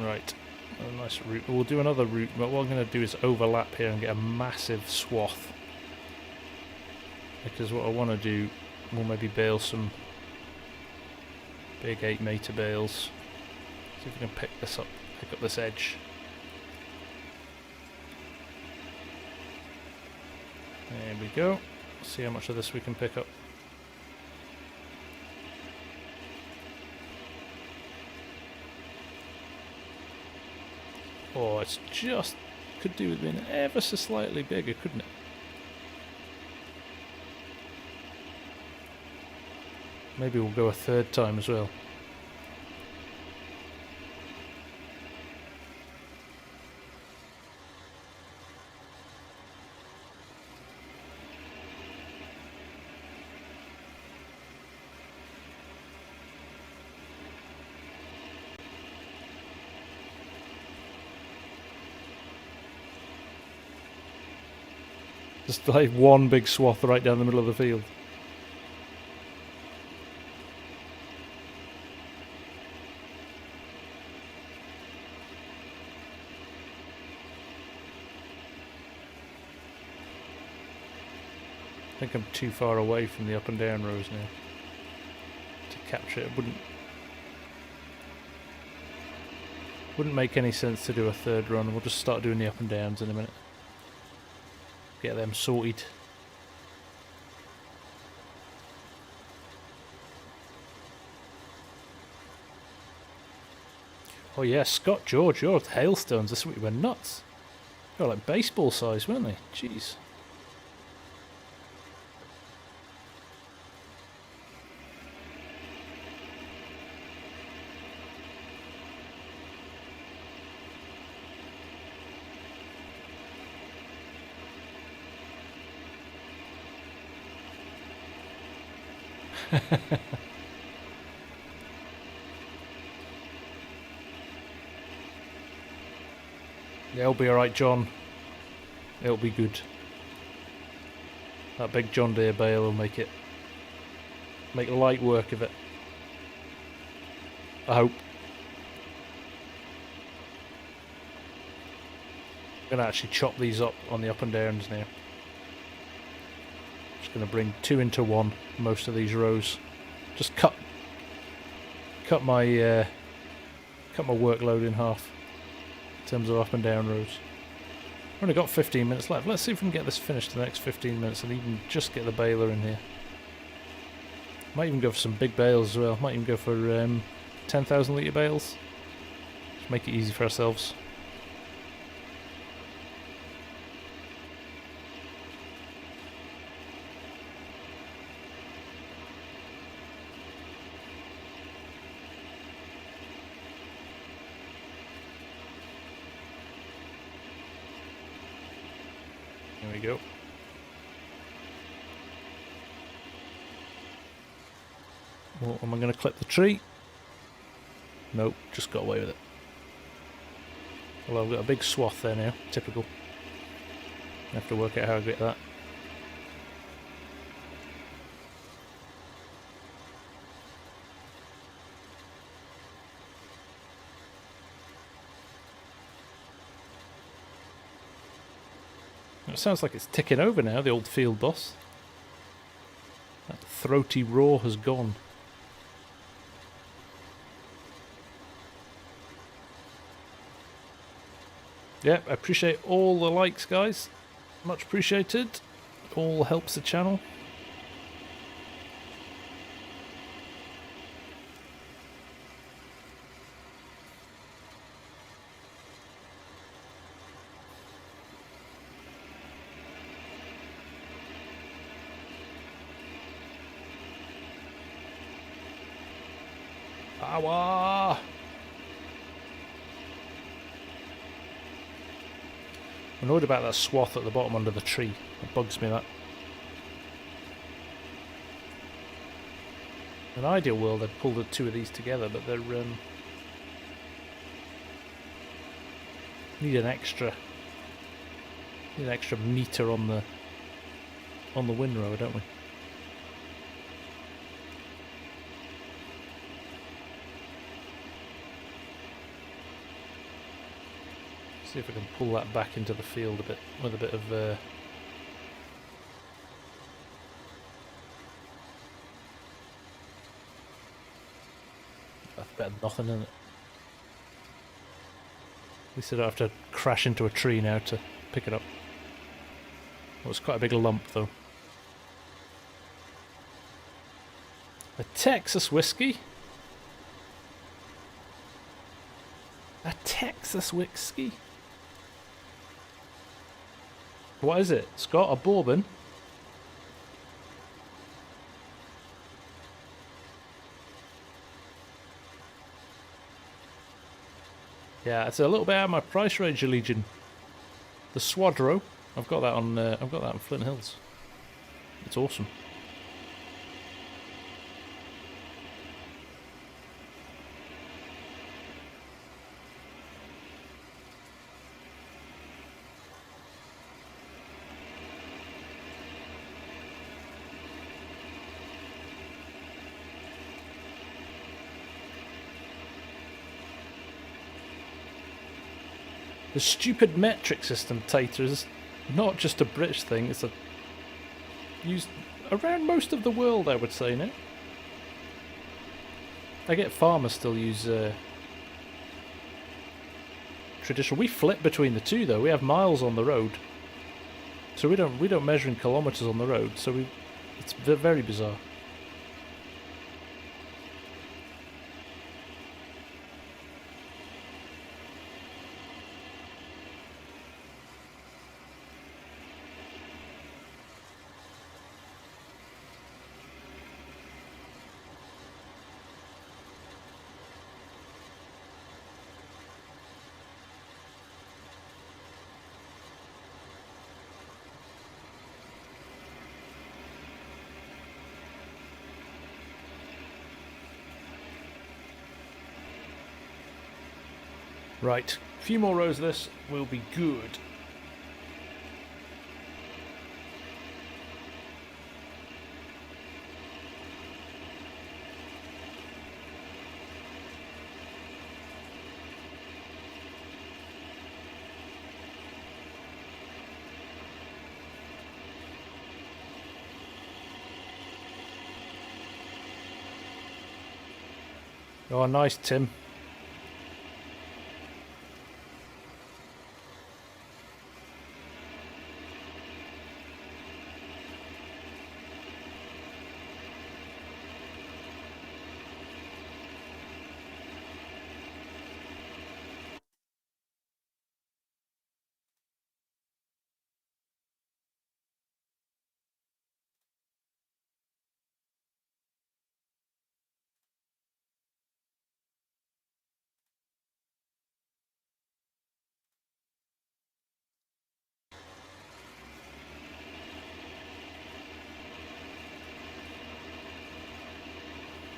Right, a nice route. We'll do another route, but what I'm going to do is overlap here and get a massive swath. Because what I want to do, we'll maybe bale some big 8-meter bales. See if we can pick this up, pick up this edge. There we go. See how much of this we can pick up. Oh, it's just, could do with being ever so slightly bigger, couldn't it? Maybe we'll go a third time as well. Just like one big swath right down the middle of the field. I think I'm too far away from the up and down rows now to capture it. Wouldn't make any sense to do a third run. We'll just start doing the up and downs in a minute. Get them sorted. Oh yeah, Scott George, your hailstones this week were nuts. They were like baseball size, weren't they? Jeez. Yeah, it'll be alright, John. It'll be good. That big John Deere bale will make light work of it. I hope. I'm going to actually chop these up on the up and downs now. Just going to bring 2 into 1 most of these rows. Just cut my workload in half in terms of up and down rows. We've only got 15 minutes left. Let's see if we can get this finished in the next 15 minutes and even just get the baler in here. Might even go for some big bales as well. Might even go for 10,000 litre bales. Just make it easy for ourselves. There we go. Well, am I going to clip the tree? Nope, just got away with it. Well, I've got a big swath there now, typical. I have to work out how I get that. It sounds like it's ticking over now, the old field boss. That throaty roar has gone. Yeah, I appreciate all the likes, guys. Much appreciated. All helps the channel. Awa! I'm annoyed about that swath at the bottom under the tree. It bugs me, that. In an ideal world, I'd pull the 2 of these together, but they're need an extra meter on the windrower, don't we? See if I can pull that back into the field a bit with a bit of that's better than nothing, isn't it? At least I don't have to crash into a tree now to pick it up. Well, it's quite a big lump though. A Texas whiskey. A Texas whiskey. What is it, Scott? A bourbon? Yeah, it's a little bit out of my price range, Legion. The Swadro, I've got that on Flint Hills. It's awesome. The stupid metric system, Tater, is not just a British thing, it's used around most of the world, I would say, now. I get farmers still use traditional. We flip between the two though. We have miles on the road. So we don't measure in kilometers on the road, so it's very bizarre. Right, a few more rows of this will be good. Oh, nice, Tim.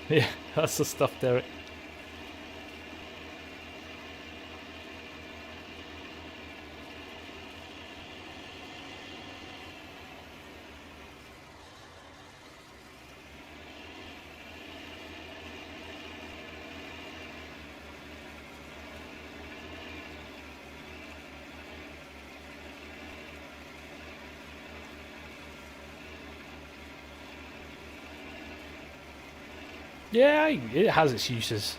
Yeah, that's the stuff, Derek. Yeah, it has its uses.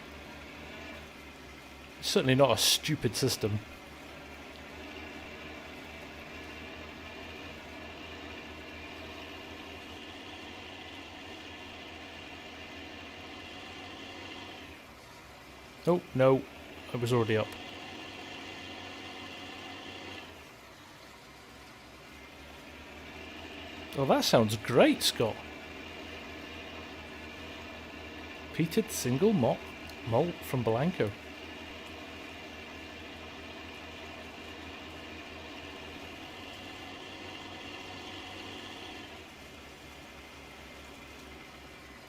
It's certainly not a stupid system. Oh, no. I was already up. Oh, that sounds great, Scott. Peated single malt from Blanco.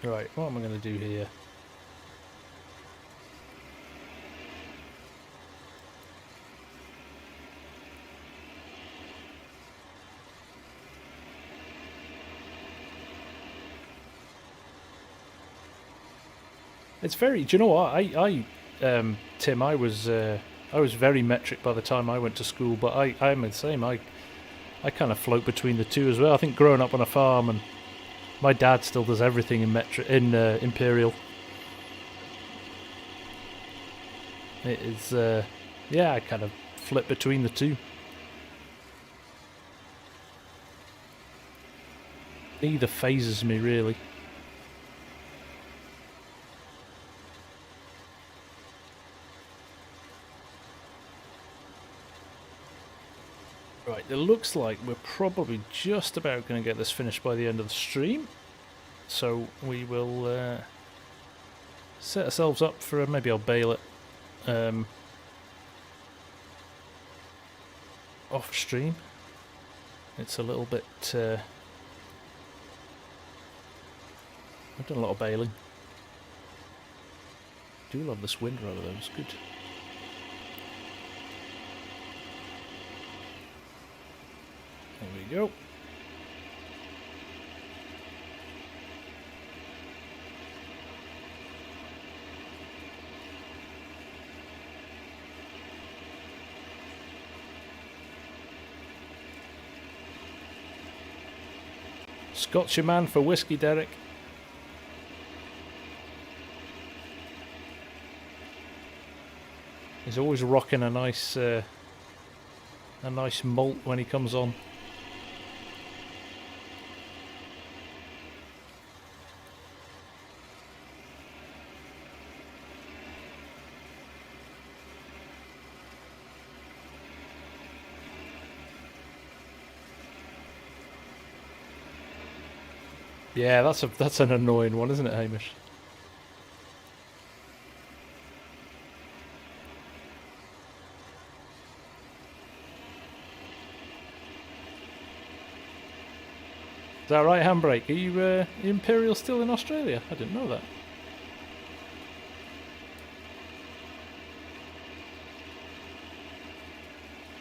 Right, what am I going to do here? It's very. Do you know what? Tim, I was very metric by the time I went to school, but I'm the same. I kind of float between the two as well. I think growing up on a farm, and my dad still does everything in imperial. It is, yeah, I kind of flip between the two. Neither phases me really. Right, it looks like we're probably just about going to get this finished by the end of the stream. So we will set ourselves up for maybe I'll bale it off stream. It's a little bit. I've done a lot of baling. Do love this wind roller though. It's good. There we go. Scott's your man for whiskey, Derek. He's always rocking a nice malt when he comes on. Yeah, that's an annoying one, isn't it, Hamish? Is that right, Handbrake? Are you Imperial still in Australia? I didn't know that.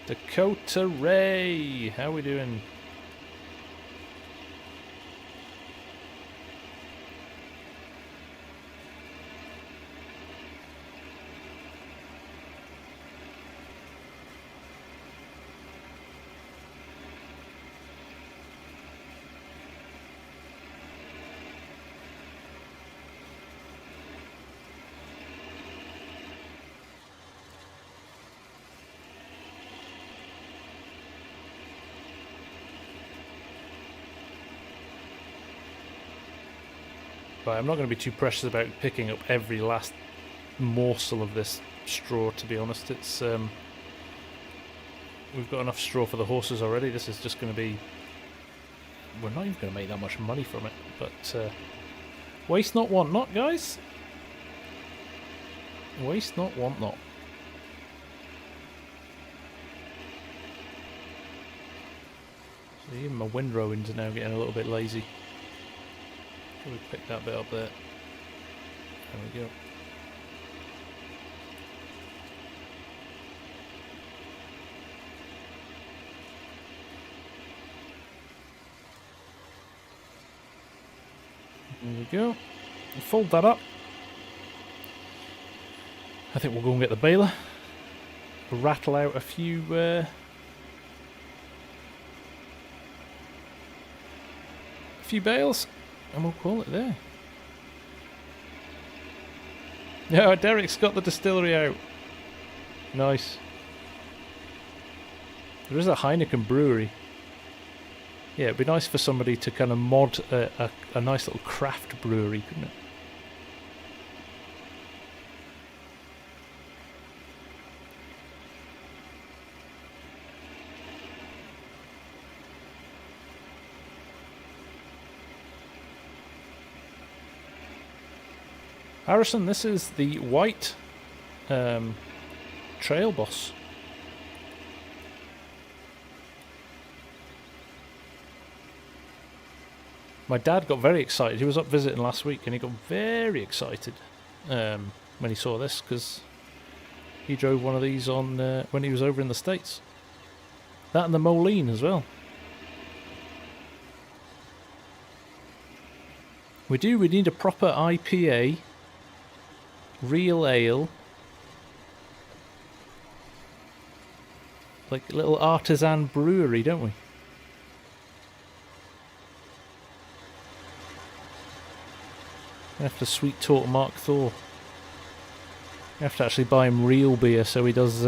Dakota Ray, how we doing? Right, I'm not going to be too precious about picking up every last morsel of this straw, to be honest. It's we've got enough straw for the horses already. This is just going to be... We're not even going to make that much money from it, but waste not, want not, guys. Waste not, want not. So even my windrowings are now getting a little bit lazy. Probably pick that bit up there. There we go. There we go. Fold that up. I think we'll go and get the baler. Rattle out a few bales, and we'll call it there. Yeah, Derek's got the distillery out. Nice. There is a Heineken brewery. Yeah, it'd be nice for somebody to kind of mod a nice little craft brewery, couldn't it? Harrison, this is the white trail boss. My dad got very excited. He was up visiting last week and he got very excited when he saw this, because he drove one of these on when he was over in the States. That and the Moline as well. We need a proper IPA, real ale, like a little artisan brewery, don't we? I have to sweet talk Mark Thor. I have to actually buy him real beer, so he does.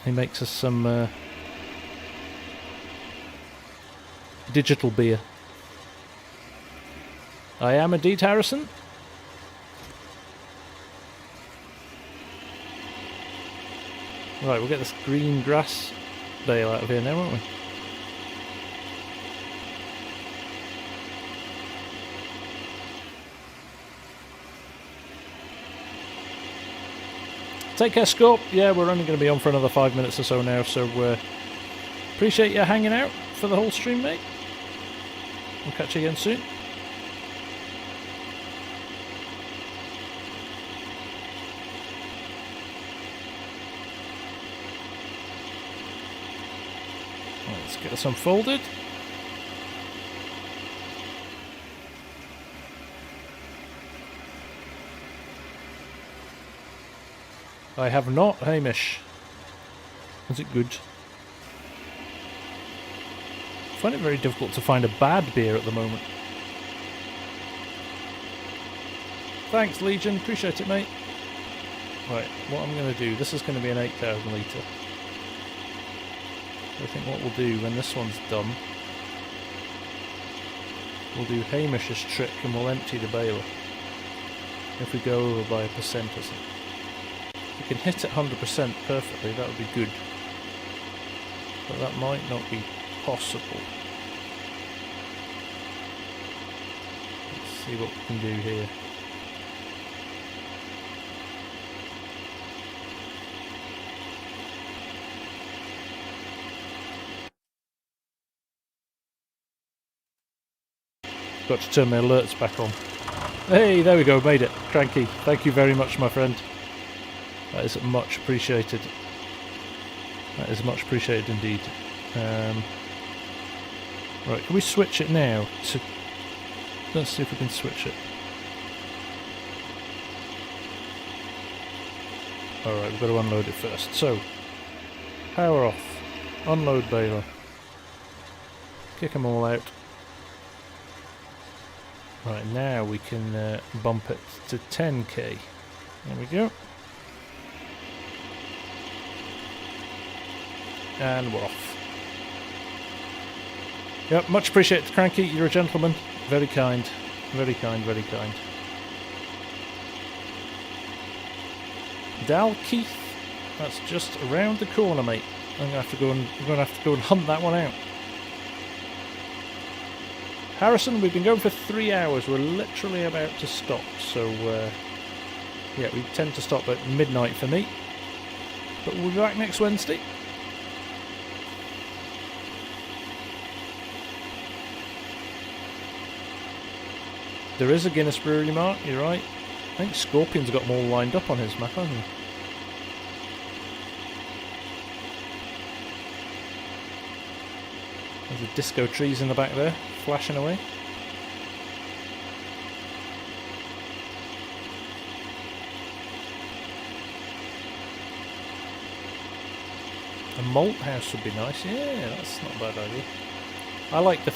He makes us some digital beer. I am indeed Harrison. Right, we'll get this green grass bale out of here now, won't we? Take care, Scorp. Yeah, we're only going to be on for another 5 minutes or so now, so appreciate you hanging out for the whole stream, mate. We'll catch you again soon. Let's get this unfolded. I have not, Hamish. Is it good? I find it very difficult to find a bad beer at the moment. Thanks, Legion. Appreciate it, mate. Right, what I'm going to do, this is going to be an 8,000 litre. I think what we'll do when this one's done, we'll do Hamish's trick and we'll empty the baler. If we go over by 1% or something. If we can hit it 100% perfectly, that would be good. But that might not be possible. Let's see what we can do here. Got to turn my alerts back on. Hey, there we go, made it. Cranky. Thank you very much, my friend. That is much appreciated. That is much appreciated indeed. Right, can we switch it now to... Let's see if we can switch it. Alright, we've got to unload it first. So, power off. Unload baler. Kick them all out. Right, now we can bump it to 10k. There we go. And we're off. Yep, much appreciated, Cranky. You're a gentleman. Very kind. Very kind, very kind. Dalkeith, that's just around the corner, mate. I'm gonna have to go and hunt that one out. Harrison, we've been going for 3 hours. We're literally about to stop, so yeah, we tend to stop at midnight for me. But we'll be back next Wednesday. There is a Guinness Brewery, Mark, you're right. I think Scorpion's got them all lined up on his map, hasn't he? There's the disco trees in the back there, flashing away. A malt house would be nice, yeah, that's not a bad idea. I like the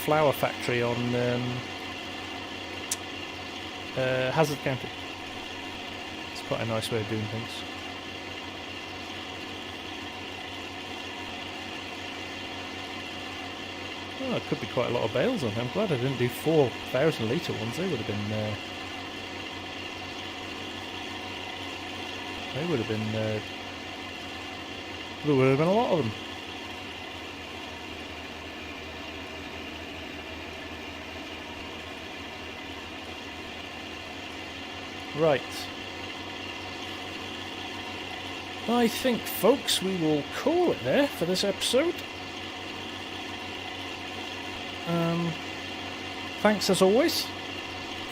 flower factory on Hazard County. It's quite a nice way of doing things. Oh, it could be quite a lot of bales on. I'm glad I didn't do 4,000 litre ones. They would have been there would have been a lot of them. Right. I think, folks, we will call it there for this episode. Thanks as always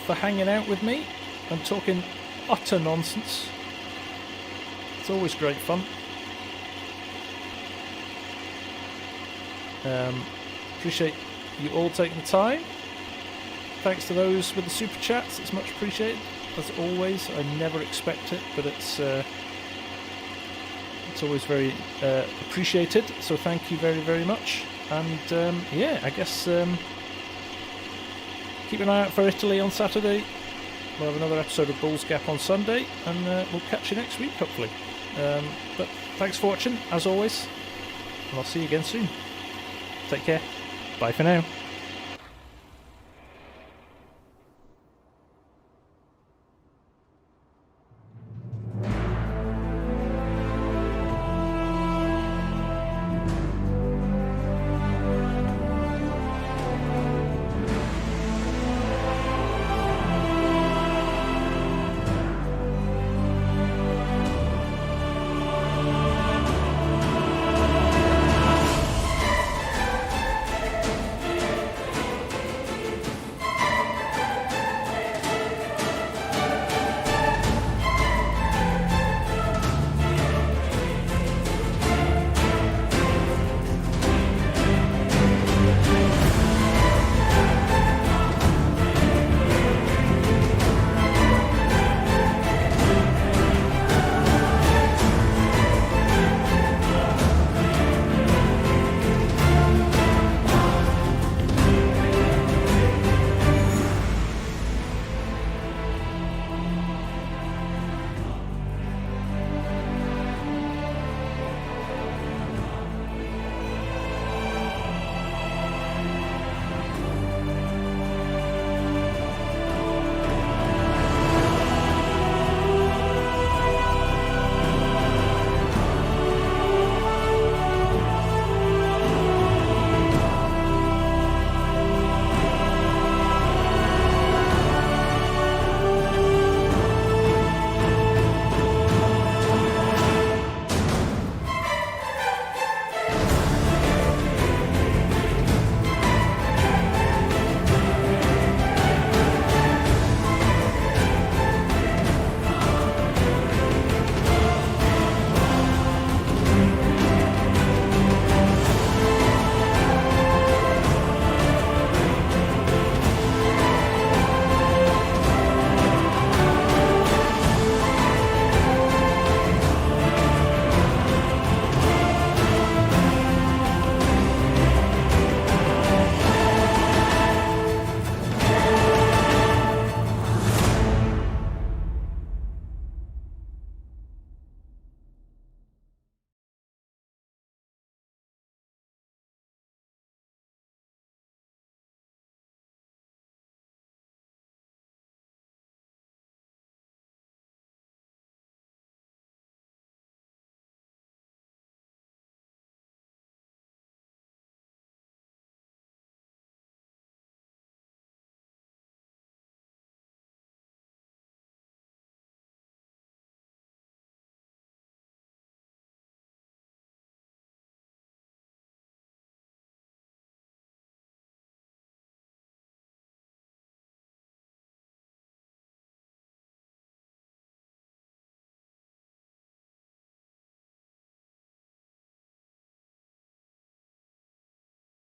for hanging out with me and talking utter nonsense. It's always great fun. Appreciate you all taking the time. Thanks to those with the super chats, it's much appreciated. As always, I never expect it, but it's always very appreciated. So thank you very, very much. And yeah, I guess keep an eye out for Italy on Saturday. We'll have another episode of Bull's Gap on Sunday, and we'll catch you next week, hopefully. But thanks for watching, as always, and I'll see you again soon. Take care. Bye for now.